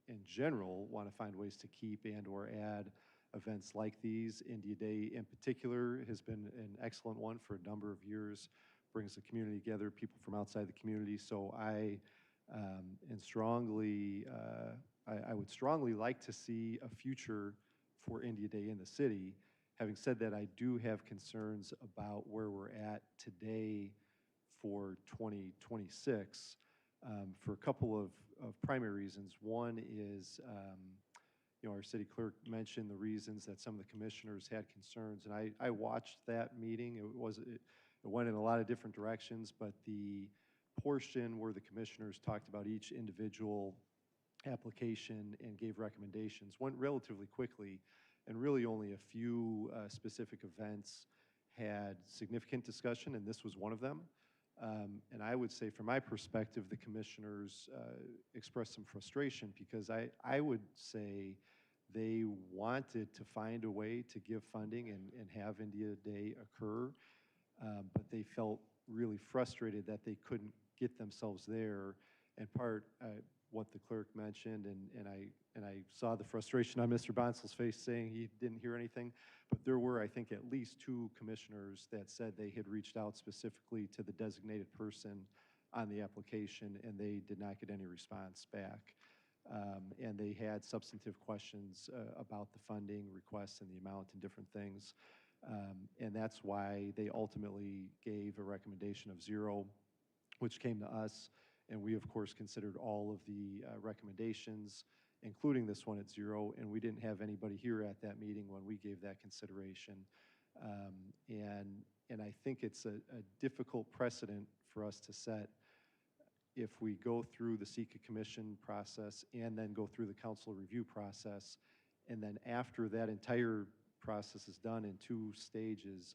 in general, want to find ways to keep and or add events like these. India Day in particular has been an excellent one for a number of years, brings the community together, people from outside the community. So I would strongly like to see a future for India Day in the city. Having said that, I do have concerns about where we're at today for 2026 for a couple of primary reasons. One is, our city clerk mentioned the reasons that some of the commissioners had concerns, and I watched that meeting. It went in a lot of different directions, but the portion where the commissioners talked about each individual application and gave recommendations went relatively quickly, and really only a few specific events had significant discussion, and this was one of them. And I would say, from my perspective, the commissioners expressed some frustration because I would say they wanted to find a way to give funding and have India Day occur, but they felt really frustrated that they couldn't get themselves there. And part what the clerk mentioned, and I saw the frustration on Mr. Bonsel's face saying he didn't hear anything, but there were, I think, at least 2 commissioners that said they had reached out specifically to the designated person on the application, and they did not get any response back. And they had substantive questions about the funding requests and the amount and different things. And that's why they ultimately gave a recommendation of 0, which came to us. And we, of course, considered all of the recommendations, including this one at 0, and we didn't have anybody here at that meeting when we gave that consideration. And I think it's a difficult precedent for us to set if we go through the SECA Commission process and then go through the council review process, and then after that entire process is done in 2 stages,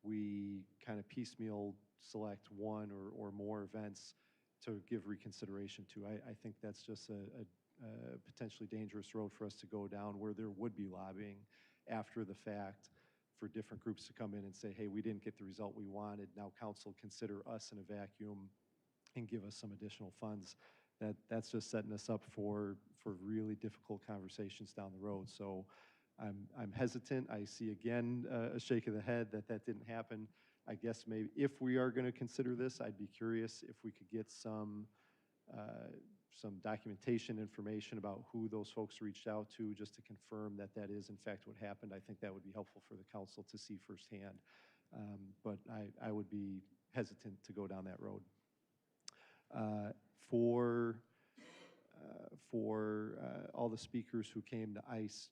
we kind of piecemeal select 1 or more events to give reconsideration to. I think that's just a potentially dangerous road for us to go down, where there would be lobbying after the fact for different groups to come in and say, hey, we didn't get the result we wanted. Now council consider us in a vacuum and give us some additional funds. That's just setting us up for really difficult conversations down the road. So I'm hesitant. I see again a shake of the head that didn't happen. I guess maybe if we are going to consider this, I'd be curious if we could get some documentation information about who those folks reached out to, just to confirm that that is in fact what happened. I think that would be helpful for the council to see firsthand. But I would be for all the speakers who came to ICE.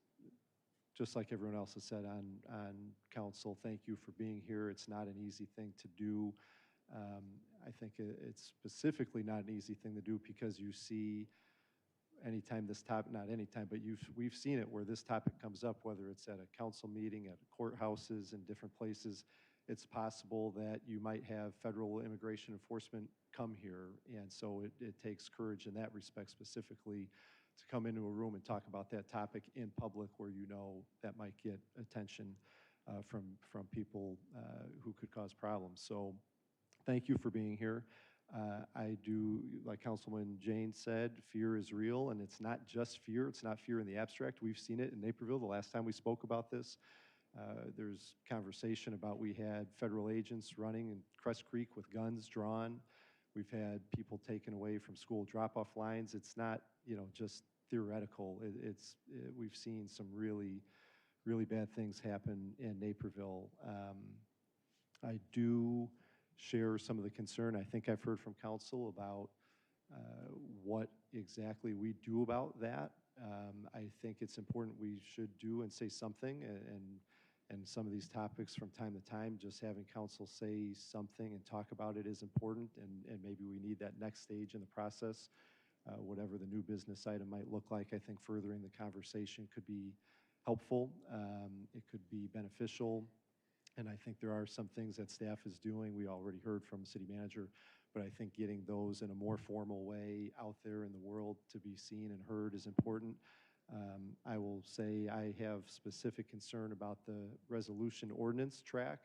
Just like everyone else has said on council, thank you for being here. It's not an easy thing to do. I think it's specifically not an easy thing to do because you see anytime this topic, not anytime, but we've seen it where this topic comes up, whether it's at a council meeting, at courthouses, in different places, it's possible that you might have federal immigration enforcement come here. And so it takes courage in that respect specifically to come into a room and talk about that topic in public where you know that might get attention from people who could cause problems. So thank you for being here. I do, like Councilman Jane said, fear is real, and it's not just fear. It's not fear in the abstract. We've seen it in Naperville the last time we spoke about this. There's conversation about we had federal agents running in Crest Creek with guns drawn. We've had people taken away from school drop-off lines. It's not, just theoretical. We've seen some really, really bad things happen in Naperville. I do share some of the concern I think I've heard from council about what exactly we do about that. I think it's important we should do and say something, and some of these topics from time to time, just having council say something and talk about it is important, and maybe we need that next stage in the process. Whatever the new business item might look like, I think furthering the conversation could be helpful. It could be beneficial. And I think there are some things that staff is doing. We already heard from the city manager, but I think getting those in a more formal way out there in the world to be seen and heard is important. I will say I have specific concern about the resolution ordinance track.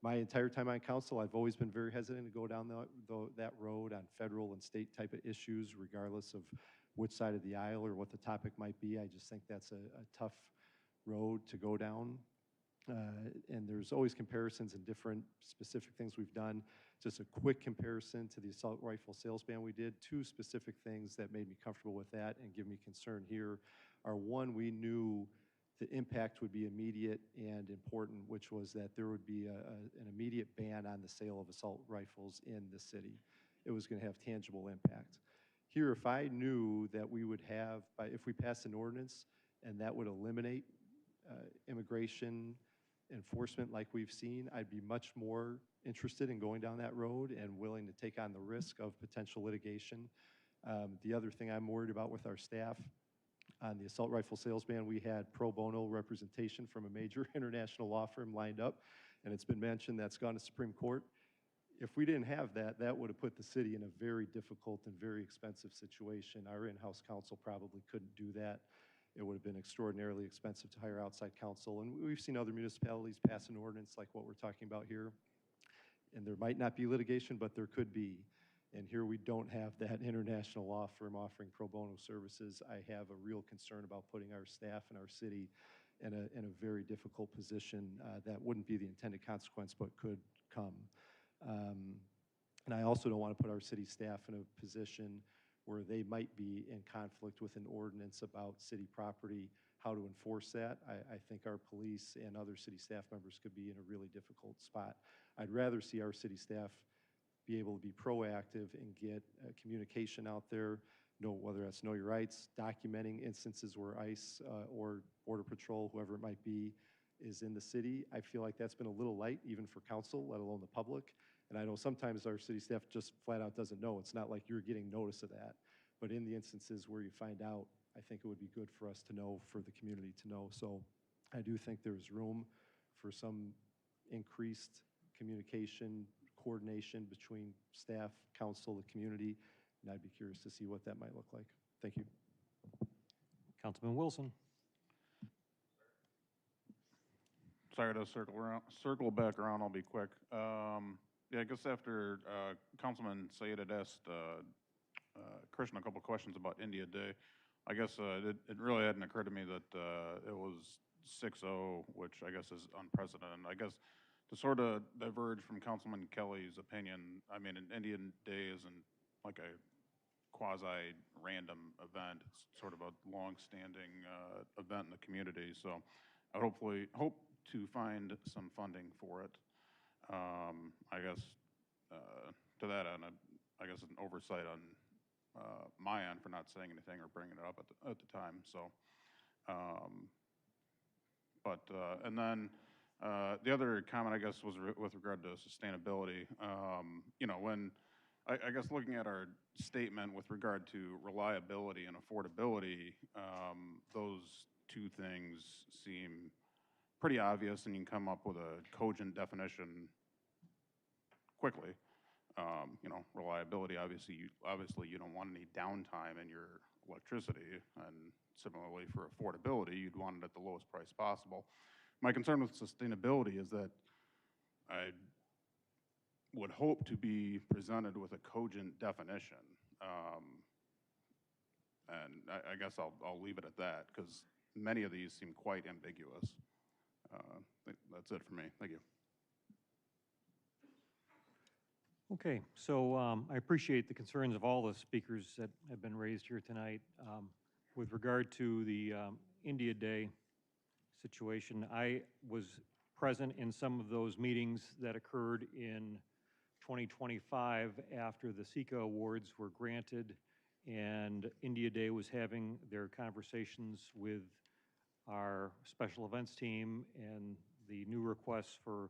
My entire time on council, I've always been very hesitant to go down that road on federal and state type of issues, regardless of which side of the aisle or what the topic might be. I just think that's a tough road to go down. And there's always comparisons and different specific things we've done. Just a quick comparison to the assault rifle sales ban we did. Two specific things that made me comfortable with that and give me concern here are, one, we knew the impact would be immediate and important, which was that there would be an immediate ban on the sale of assault rifles in the city. It was going to have tangible impact. Here, if I knew that we would have, if we passed an ordinance and that would eliminate immigration enforcement like we've seen, I'd be much more interested in going down that road and willing to take on the risk of potential litigation. The other thing I'm worried about with our staff, on the assault rifle sales ban, we had pro bono representation from a major international law firm lined up, and it's been mentioned that's gone to Supreme Court. If we didn't have that, that would have put the city in a very difficult and very expensive situation. Our in-house counsel probably couldn't do that. It would have been extraordinarily expensive to hire outside counsel. And we've seen other municipalities pass an ordinance like what we're talking about here. And there might not be litigation, but there could be. And here we don't have that international law firm offering pro bono services. I have a real concern about putting our staff and our city in a very difficult position that wouldn't be the intended consequence, but could come. And I also don't want to put our city staff in a position where they might be in conflict with an ordinance about city property, how to enforce that. I think our police and other city staff members could be in a really difficult spot. I'd rather see our city staff be able to be proactive and get communication out there, whether that's Know Your Rights, documenting instances where ICE or Border Patrol, whoever it might be, is in the city. I feel like that's been a little light, even for council, let alone the public. And I know sometimes our city staff just flat out doesn't know. It's not like you're getting notice of that. But in the instances where you find out, I think it would be good for us to know, for the community to know. So I do think there's room for some increased communication, coordination between staff, council, the community, and I'd be curious to see what that might look like. Thank you. Councilman Wilson. Sorry to circle back around, I'll be quick. Yeah, I guess after Councilman Sayed had asked Christian a couple questions about India Day, I guess it really hadn't occurred to me that it was 6-0, which I guess is unprecedented. I guess to sort of diverge from Councilman Kelly's opinion, I mean, an Indian Day isn't like a quasi-random event. It's sort of a long-standing event in the community. So I hope to find some funding for it. I guess to that end, I guess an oversight on my end for not saying anything or bringing it up at the time, so. And then the other comment, I guess, was with regard to sustainability. You know, when, I guess looking at our statement with regard to reliability and affordability, those two things seem pretty obvious, and you can come up with a cogent definition quickly. You know, reliability, obviously you don't want any downtime in your electricity, and similarly for affordability, you'd want it at the lowest price possible. My concern with sustainability is that I would hope to be presented with a cogent definition. And I guess I'll leave it at that, because many of these seem quite ambiguous. That's it for me. Thank you. Okay, so I appreciate the concerns of all the speakers that have been raised here tonight. With regard to the India Day situation, I was present in some of those meetings that occurred in 2025 after the SECA awards were granted, and India Day was having their conversations with our special events team, and the new requests for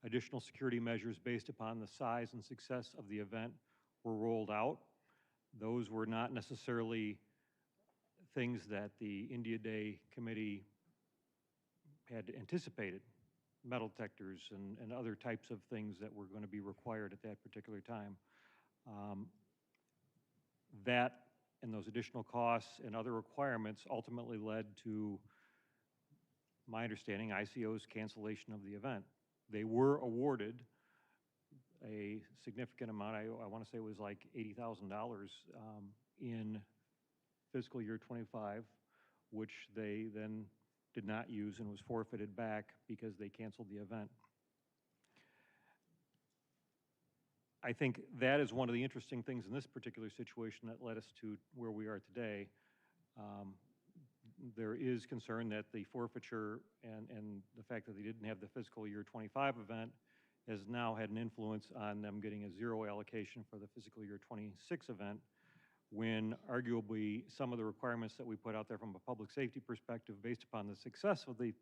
additional security measures based upon the size and success of the event were rolled out. Those were not necessarily things that the India Day Committee had anticipated, metal detectors and other types of things that were going to be required at that particular time. That and those additional costs and other requirements ultimately led to, my understanding, ICO's cancellation of the event. They were awarded a significant amount, I want to say it was like $80,000 in fiscal year 25, which they then did not use and was forfeited back because they canceled the event. I think that is one of the interesting things in this particular situation that led us to where we are today. There is concern that the forfeiture and the fact that they didn't have the fiscal year 25 event has now had an influence on them getting a zero allocation for the fiscal year 26 event, when arguably some of the requirements that we put out there from a public safety perspective based upon the success of the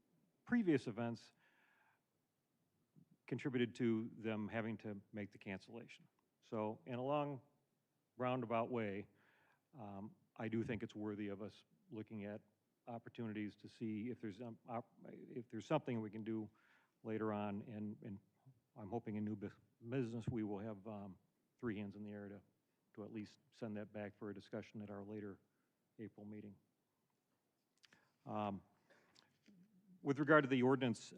previous events contributed to them having to make the cancellation. So in a long roundabout way, I do think it's worthy of us looking at opportunities to see if there's something we can do later on, and I'm hoping in new business we will have three hands in the air to at least send that back for a discussion at our later April meeting. With regard to the ordinance,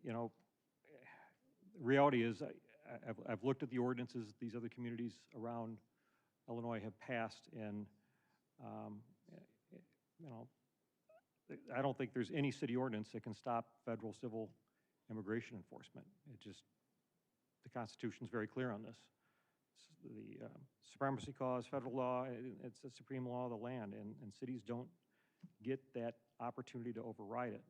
you know, reality is I've looked at the ordinances these other communities around Illinois have passed, and you know, I don't think there's any city ordinance that can stop federal civil immigration enforcement. The Constitution's very clear on this. The supremacy clause, federal law, it's the supreme law of the land, and cities don't get that opportunity to override it.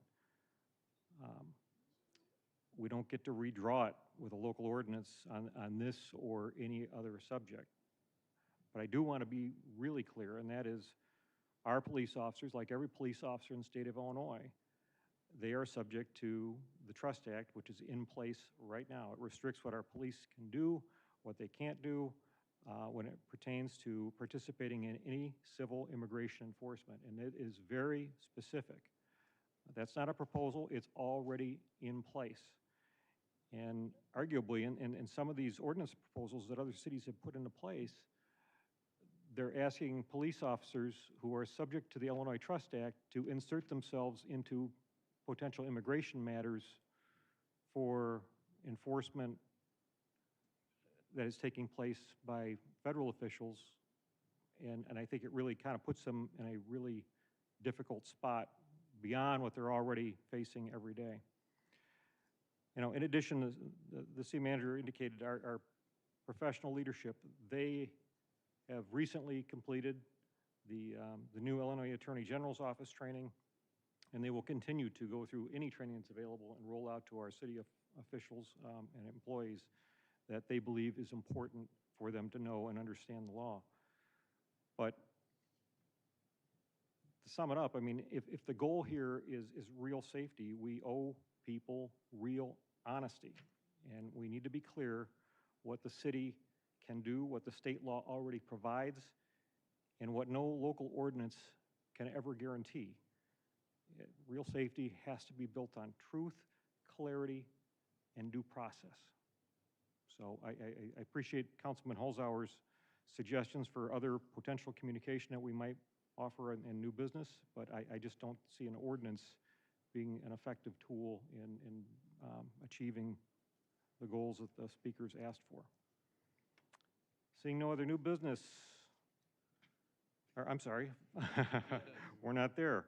We don't get to redraw it with a local ordinance on this or any other subject. But I do want to be really clear, and that is our police officers, like every police officer in the state of Illinois, they are subject to the Trust Act, which is in place right now. It restricts what our police can do, what they can't do when it pertains to participating in any civil immigration enforcement, and it is very specific. That's not a proposal, it's already in place. And arguably, in some of these ordinance proposals that other cities have put into place, they're asking police officers who are subject to the Illinois Trust Act to insert themselves into potential immigration matters for enforcement that is taking place by federal officials. And I think it really kind of puts them in a really difficult spot beyond what they're already facing every day. You know, in addition, the city manager indicated our professional leadership, they have recently completed the new Illinois Attorney General's office training, and they will continue to go through any training that's available and roll out to our city officials and employees that they believe is important for them to know and understand the law. But to sum it up, I mean, if the goal here is real safety, we owe people real honesty. And we need to be clear what the city can do, what the state law already provides, and what no local ordinance can ever guarantee. Real safety has to be built on truth, clarity, and due process. So I appreciate Councilman Holzhauer's suggestions for other potential communication that we might offer in new business, but I just don't see an ordinance being an effective tool in achieving the goals that the speakers asked for. Seeing no other new business, or I'm sorry, we're not there.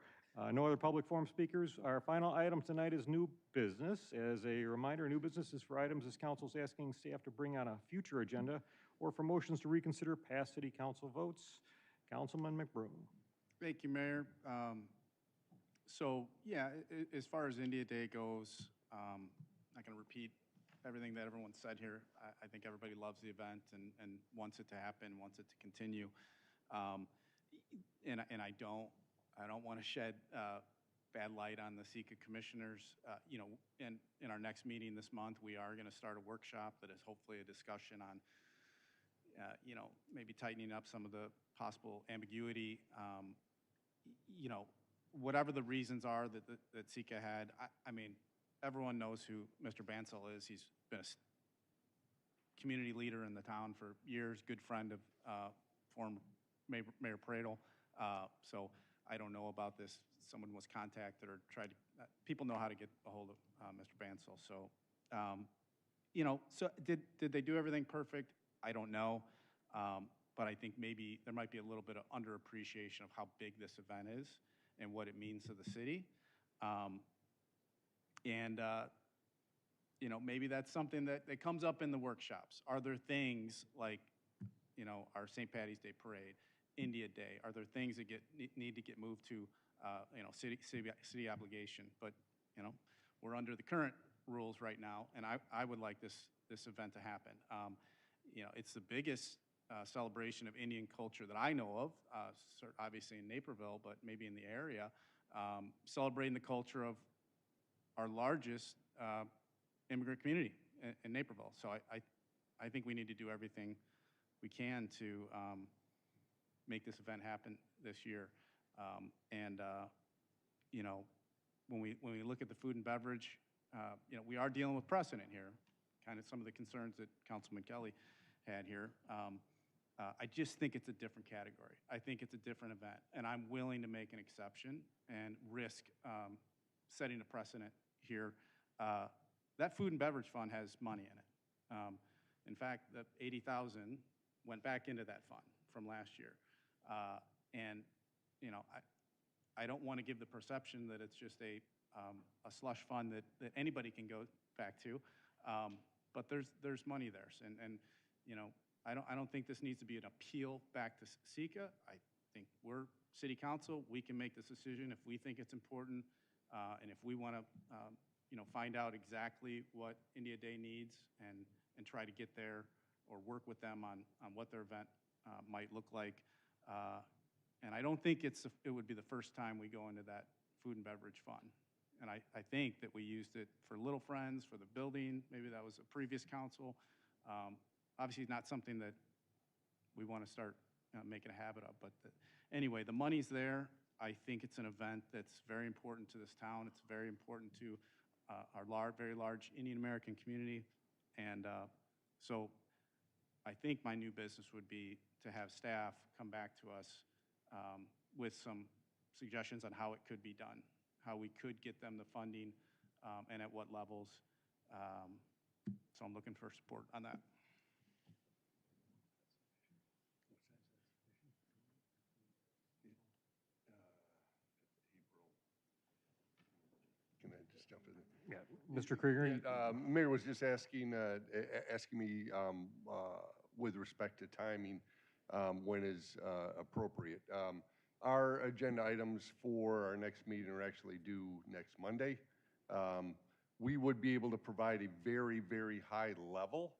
No other public forum speakers. Our final item tonight is new business. As a reminder, new business is for items this council is asking staff to bring on a future agenda or for motions to reconsider past city council votes. Councilman McBroom. Thank you, Mayor. So, yeah, as far as India Day goes, not going to repeat everything that everyone said here. I think everybody loves the event and wants it to happen, wants it to continue. And I don't want to shed bad light on the SECA commissioners. You know, in our next meeting this month, we are going to start a workshop that is hopefully a discussion on, you know, maybe tightening up some of the possible ambiguity. You know, whatever the reasons are that SECA had, I mean, everyone knows who Mr. Bansell is. He's been a community leader in the town for years, good friend of former Mayor Pradle. So I don't know about this. Someone was contacted or tried to, people know how to get a hold of Mr. Bansell. So, you know, so did they do everything perfect? I don't know. But I think maybe there might be a little bit of underappreciation of how big this event is and what it means to the city. You know, maybe that's something that comes up in the workshops. Are there things like, you know, our St. Patty's Day Parade, India Day? Are there things that need to get moved to, you know, city obligation? But, you know, we're under the current rules right now, and I would like this event to happen. You know, it's the biggest celebration of Indian culture that I know of, obviously in Naperville, but maybe in the area, celebrating the culture of our largest immigrant community in Naperville. So I think we need to do everything we can to make this event happen this year. You know, when we look at the food and beverage, you know, we are dealing with precedent here, kind of some of the concerns that Councilman Kelly had here. I just think it's a different category. I think it's a different event, and I'm willing to make an exception and risk setting a precedent here. That food and beverage fund has money in it. In fact, the $80,000 went back into that fund from last year. And, you know, I don't want to give the perception that it's just a slush fund that anybody can go back to, but there's money there. And you know, I don't think this needs to be an appeal back to SECA. I think we're city council. We can make this decision if we think it's important, and if we want to, you know, find out exactly what India Day needs and try to get there or work with them on what their event might look like. And I don't think it would be the first time we go into that food and beverage fund. And I think that we used it for Little Friends, for the building. Maybe that was a previous council. Obviously not something that we want to start making a habit of. But anyway, the money's there. I think it's an event that's very important to this town. It's very important to our very large Indian American community. And so I think my new business would be to have staff come back to us with some suggestions on how it could be done, how we could get them the funding, and at what levels. So I'm looking for support on that. Can I just jump in? Yeah, Mr. Krieger. Mayor was just asking me with respect to timing, when is appropriate. Our agenda items for our next meeting are actually due next Monday. We would be able to provide a very, very high level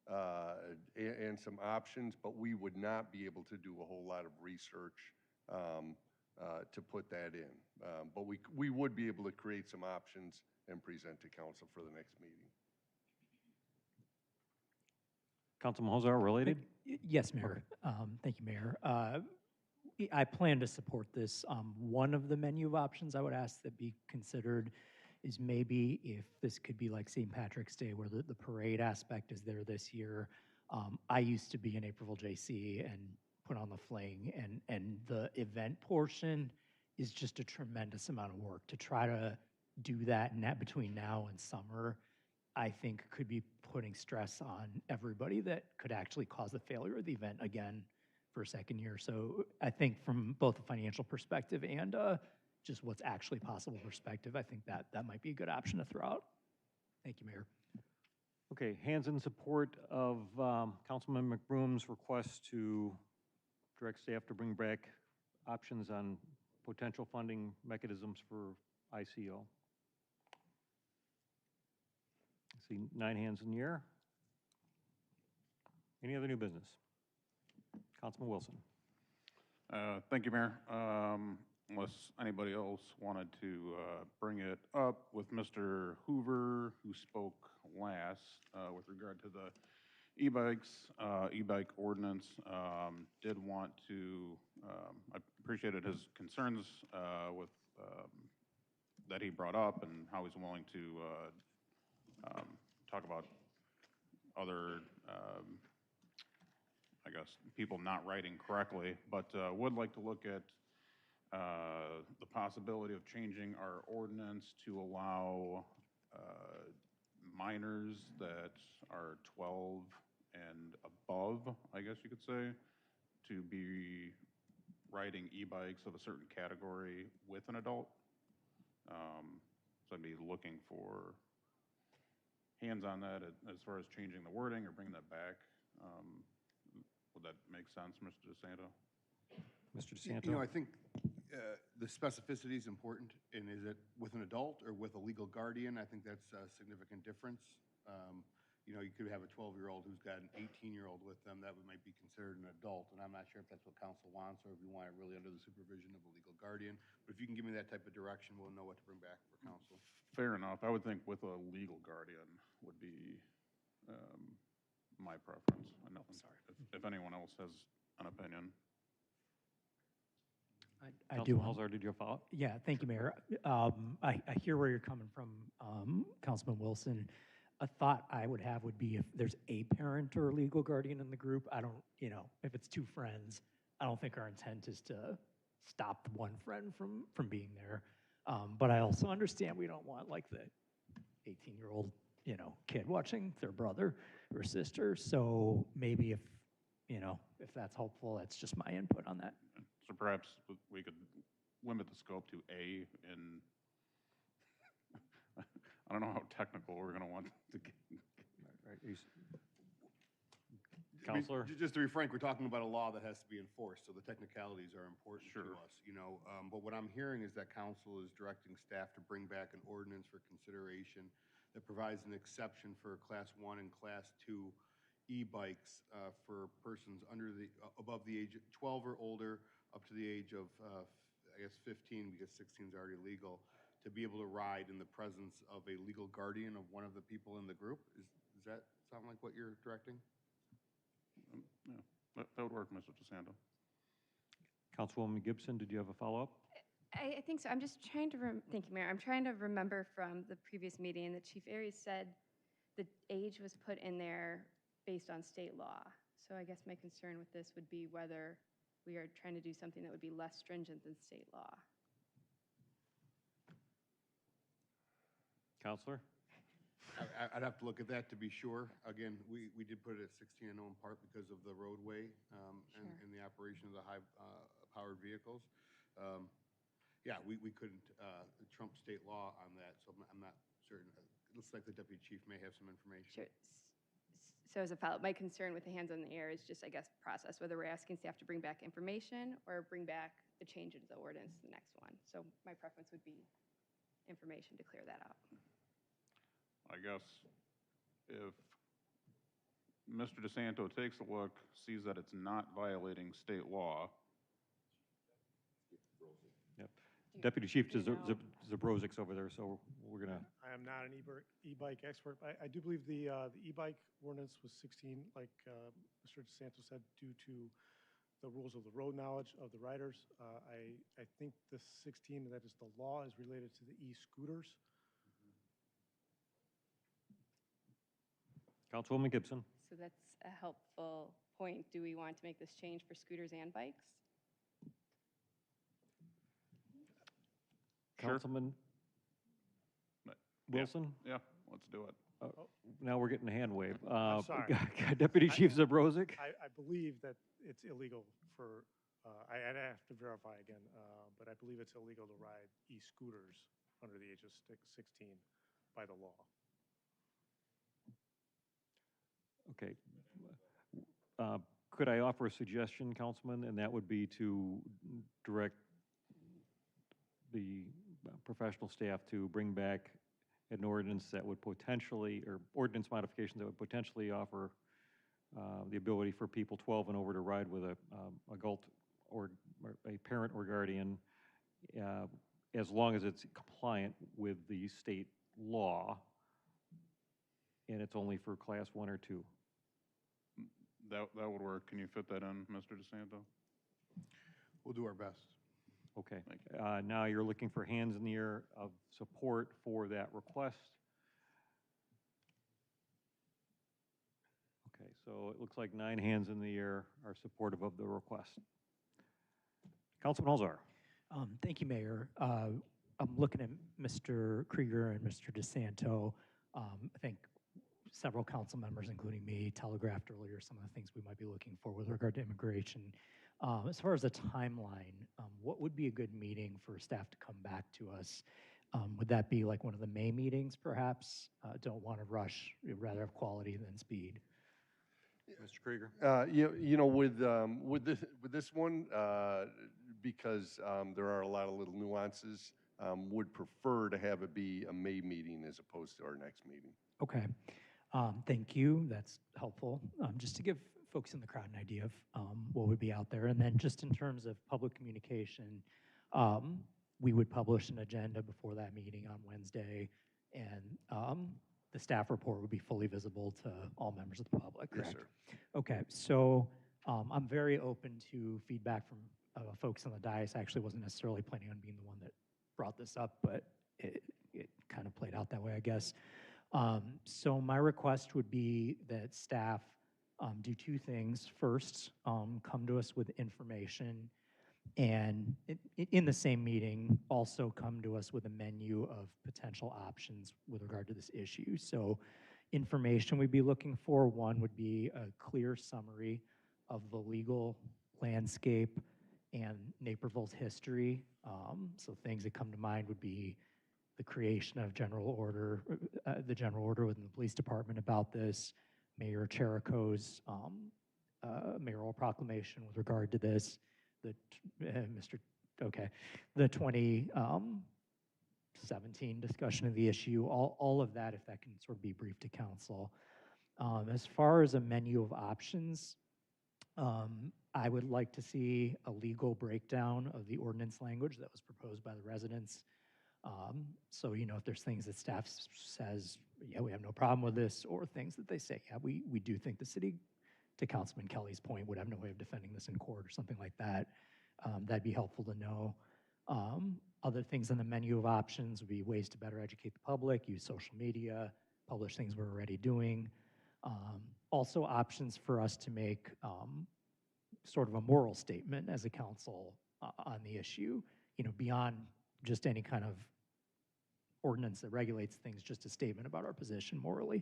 and some options, but we would not be able to do a whole lot of research to put that in. But we would be able to create some options and present to council for the next meeting. Councilman Hozar, related? Yes, Mayor. Thank you, Mayor. I plan to support this. One of the menu of options I would ask that be considered is maybe if this could be like St. Patrick's Day, where the parade aspect is there this year. I used to be in Naperville JC and put on the fling, and the event portion is just a tremendous amount of work. To try to do that between now and summer, I think could be putting stress on everybody that could actually cause the failure of the event again for a second year. So I think from both a financial perspective and just what's actually possible perspective, I think that might be a good option to throw out. Thank you, Mayor. Okay, hands in support of Councilman McBroom's request to direct staff to bring back options on potential funding mechanisms for ICO. I see 9 hands in the air. Any other new business? Councilman Wilson. Thank you, Mayor. Unless anybody else wanted to bring it up with Mr. Hoover, who spoke last with regard to the e-bike ordinance, did want to, I appreciated his concerns with that he brought up and how he's willing to talk about other I guess, people not writing correctly, but would like to look at the possibility of changing our ordinance to allow minors that are 12 and above, I guess you could say, to be riding e-bikes of a certain category with an adult. So I'd be looking for hands on that as far as changing the wording or bringing that back. Would that make sense, Mr. DeSanto? Mr. DeSanto? You know, I think the specificity is important, and is it with an adult or with a legal guardian? I think that's a significant difference. You know, you could have a 12-year-old who's got an 18-year-old with them. That might be considered an adult, and I'm not sure if that's what council wants or if you want it really under the supervision of a legal guardian. But if you can give me that type of direction, we'll know what to bring back for council. Fair enough. I would think with a legal guardian would be my preference. I know, sorry. If anyone else has an opinion. I do. Councilman Hozar, did you have a follow-up? Yeah, thank you, Mayor. I hear where you're coming from, Councilman Wilson. A thought I would have would be if there's a parent or a legal guardian in the group, I don't, you know, if it's 2 friends, I don't think our intent is to stop one friend from being there. But I also understand we don't want like the 18-year-old, you know, kid watching their brother or sister. So maybe if, you know, if that's helpful, that's just my input on that. So perhaps we could limit the scope to A and I don't know how technical we're going to want to get. Counselor? Just to be frank, we're talking about a law that has to be enforced, so the technicalities are important to us, you know. But what I'm hearing is that council is directing staff to bring back an ordinance for consideration that provides an exception for Class 1 and Class 2 e-bikes for persons above the age of 12 or older, up to the age of, I guess, 15, because 16 is already legal, to be able to ride in the presence of a legal guardian of one of the people in the group. Does that sound like what you're directing? Yeah, that would work, Mr. DeSanto. Councilwoman Gibson, did you have a follow-up? I think so. I'm just trying to, thank you, Mayor. I'm trying to remember from the previous meeting that Chief Aries said the age was put in there based on state law. So I guess my concern with this would be whether we are trying to do something that would be less stringent than state law. Counselor? I'd have to look at that to be sure. Again, we did put it at 16, I know in part because of the roadway and the operation of the high-powered vehicles. Yeah, we couldn't trump state law on that, so I'm not certain. It looks like the deputy chief may have some information. Sure. So as a follow-up, my concern with the hands on the air is just, I guess, process, whether we're asking staff to bring back information or bring back the change into the ordinance, the next one. So my preference would be information to clear that out. I guess if Mr. DeSanto takes a look, sees that it's not violating state law. Yep. Deputy Chief Zabrozik's over there, so we're going to, I am not an e-bike expert. I do believe the e-bike ordinance was 16, like Mr. DeSanto said, due to the rules of the road knowledge of the riders. I think the 16, that is the law, is related to the e-scooters. Councilwoman Gibson. So that's a helpful point. Do we want to make this change for scooters and bikes? Councilman Wilson? Yeah, let's do it. Now we're getting a hand wave. I'm sorry. Deputy Chief Zabrozik? I believe that it's illegal for, I'd have to verify again, but I believe it's illegal to ride e-scooters under the age of 16 by the law. Okay. Could I offer a suggestion, Councilman? And that would be to direct the professional staff to bring back an ordinance that would potentially, or ordinance modifications that would potentially offer the ability for people 12 and over to ride with a adult or a parent or guardian, as long as it's compliant with the state law, and it's only for class 1 or 2. That would work. Can you fit that in, Mr. DeSanto? We'll do our best. Okay. Now you're looking for hands in the air of support for that request. Okay, so it looks like 9 hands in the air are supportive of the request. Councilman Holzar. Thank you, Mayor. I'm looking at Mr. Krieger and Mr. DeSanto. I think several council members, including me, telegraphed earlier some of the things we might be looking for with regard to immigration. As far as a timeline, what would be a good meeting for staff to come back to us? Would that be like one of the May meetings, perhaps? Don't want to rush, rather have quality than speed. Mr. Krieger. You know, with this one, because there are a lot of little nuances, would prefer to have it be a May meeting as opposed to our next meeting. Okay. Thank you. That's helpful. Just to give folks in the crowd an idea of what would be out there. And then just in terms of public communication, we would publish an agenda before that meeting on Wednesday, and the staff report would be fully visible to all members of the public, correct? Yes, sir. Okay, so I'm very open to feedback from folks on the dais. I actually wasn't necessarily planning on being the one that brought this up, but it kind of played out that way, I guess. So my request would be that staff do 2 things. First, come to us with information, and in the same meeting, also come to us with a menu of potential options with regard to this issue. So information we'd be looking for, one would be a clear summary of the legal landscape and Naperville's history. So things that come to mind would be the creation of general order, the general order within the police department about this, Mayor Cherico's mayoral proclamation with regard to this, the 2017 discussion of the issue, all of that, if that can sort of be briefed to council. As far as a menu of options, I would like to see a legal breakdown of the ordinance language that was proposed by the residents. So, you know, if there's things that staff says, yeah, we have no problem with this, or things that they say, yeah, we do think the city, to Councilman Kelly's point, would have no way of defending this in court or something like that, that'd be helpful to know. Other things on the menu of options would be ways to better educate the public, use social media, publish things we're already doing. Also options for us to make sort of a moral statement as a council on the issue, you know, beyond just any kind of ordinance that regulates things, just a statement about our position morally.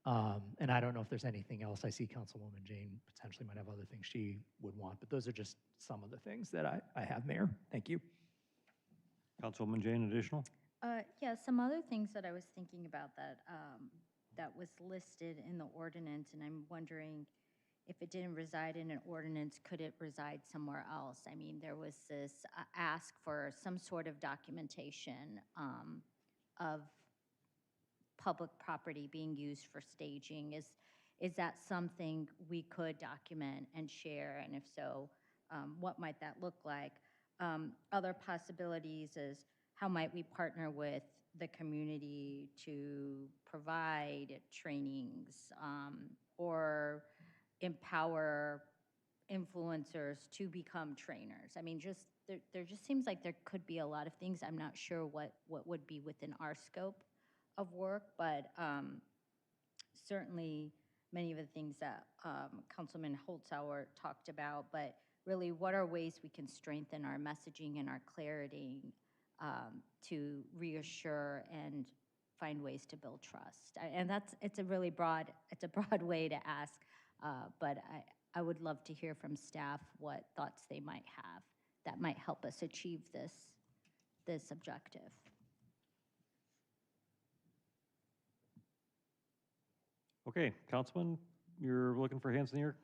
And I don't know if there's anything else. I see Councilwoman Jane potentially might have other things she would want, but those are just some of the things that I have, Mayor. Thank you. Councilwoman Jane, additional? Yeah, some other things that I was thinking about that that was listed in the ordinance, and I'm wondering if it didn't reside in an ordinance, could it reside somewhere else? I mean, there was this ask for some sort of documentation of public property being used for staging. Is that something we could document and share? And if so, what might that look like? Other possibilities is how might we partner with the community to provide trainings or empower influencers to become trainers. I mean, just there just seems like there could be a lot of things. I'm not sure what would be within our scope of work, but certainly many of the things that Councilman Holzhauer talked about, but really what are ways we can strengthen our messaging and our clarity to reassure and find ways to build trust. And it's a broad way to ask, but I would love to hear from staff what thoughts they might have that might help us achieve this objective. Okay, Councilman, you're looking for hands in the air?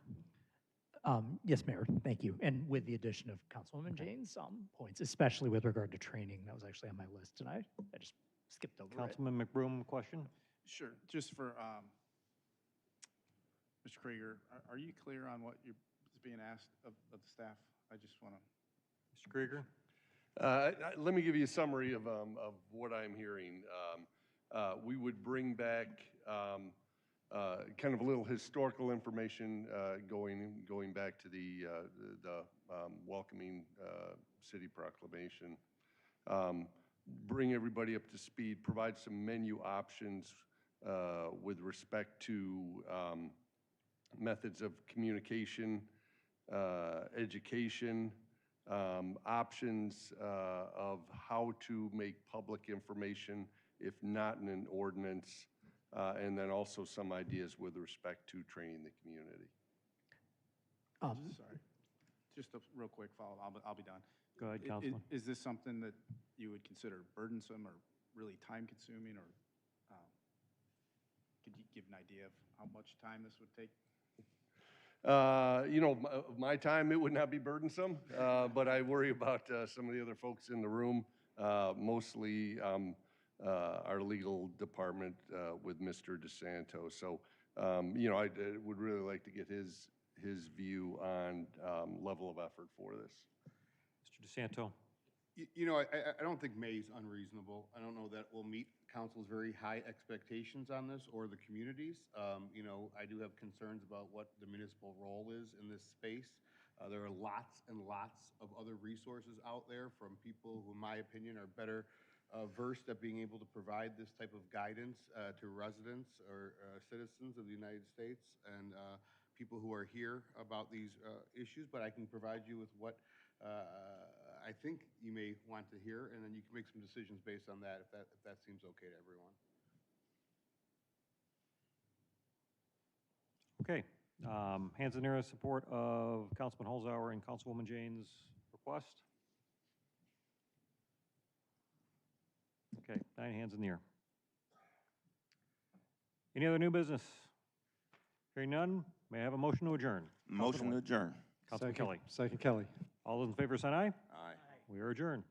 Yes, Mayor, thank you. And with the addition of Councilwoman Jane's points, especially with regard to training, that was actually on my list, and I just skipped over it. Councilman McBroom, question? Sure, just for Mr. Krieger, are you clear on what is being asked of the staff? I just want to. Mr. Krieger? Let me give you a summary of what I'm hearing. We would bring back kind of a little historical information going back to the welcoming city proclamation. Bring everybody up to speed, provide some menu options with respect to methods of communication, education, options of how to make public information, if not in an ordinance, and then also some ideas with respect to training the community. Sorry, just a real quick follow-up. I'll be done. Go ahead, Councilman. Is this something that you would consider burdensome or really time-consuming, or could you give an idea of how much time this would take? You know, my time, it would not be burdensome, but I worry about some of the other folks in the room, mostly our legal department with Mr. DeSanto. So, you know, I would really like to get his view on level of effort for this. Mr. DeSanto? You know, I don't think May is unreasonable. I don't know that we'll meet council's very high expectations on this or the communities. You know, I do have concerns about what the municipal role is in this space. There are lots and lots of other resources out there from people who, in my opinion, are better versed at being able to provide this type of guidance to residents or citizens of the United States and people who are here about these issues. But I can provide you with what I think you may want to hear, and then you can make some decisions based on that if that seems okay to everyone. Okay. Hands in the air in support of Councilman Holzhauer and Councilwoman Jane's request. Okay, 9 hands in the air. Any other new business? Hearing none, may I have a motion to adjourn? Motion to adjourn. Councilman Kelly. Second Kelly. All those in favor, say aye. Aye. We are adjourned.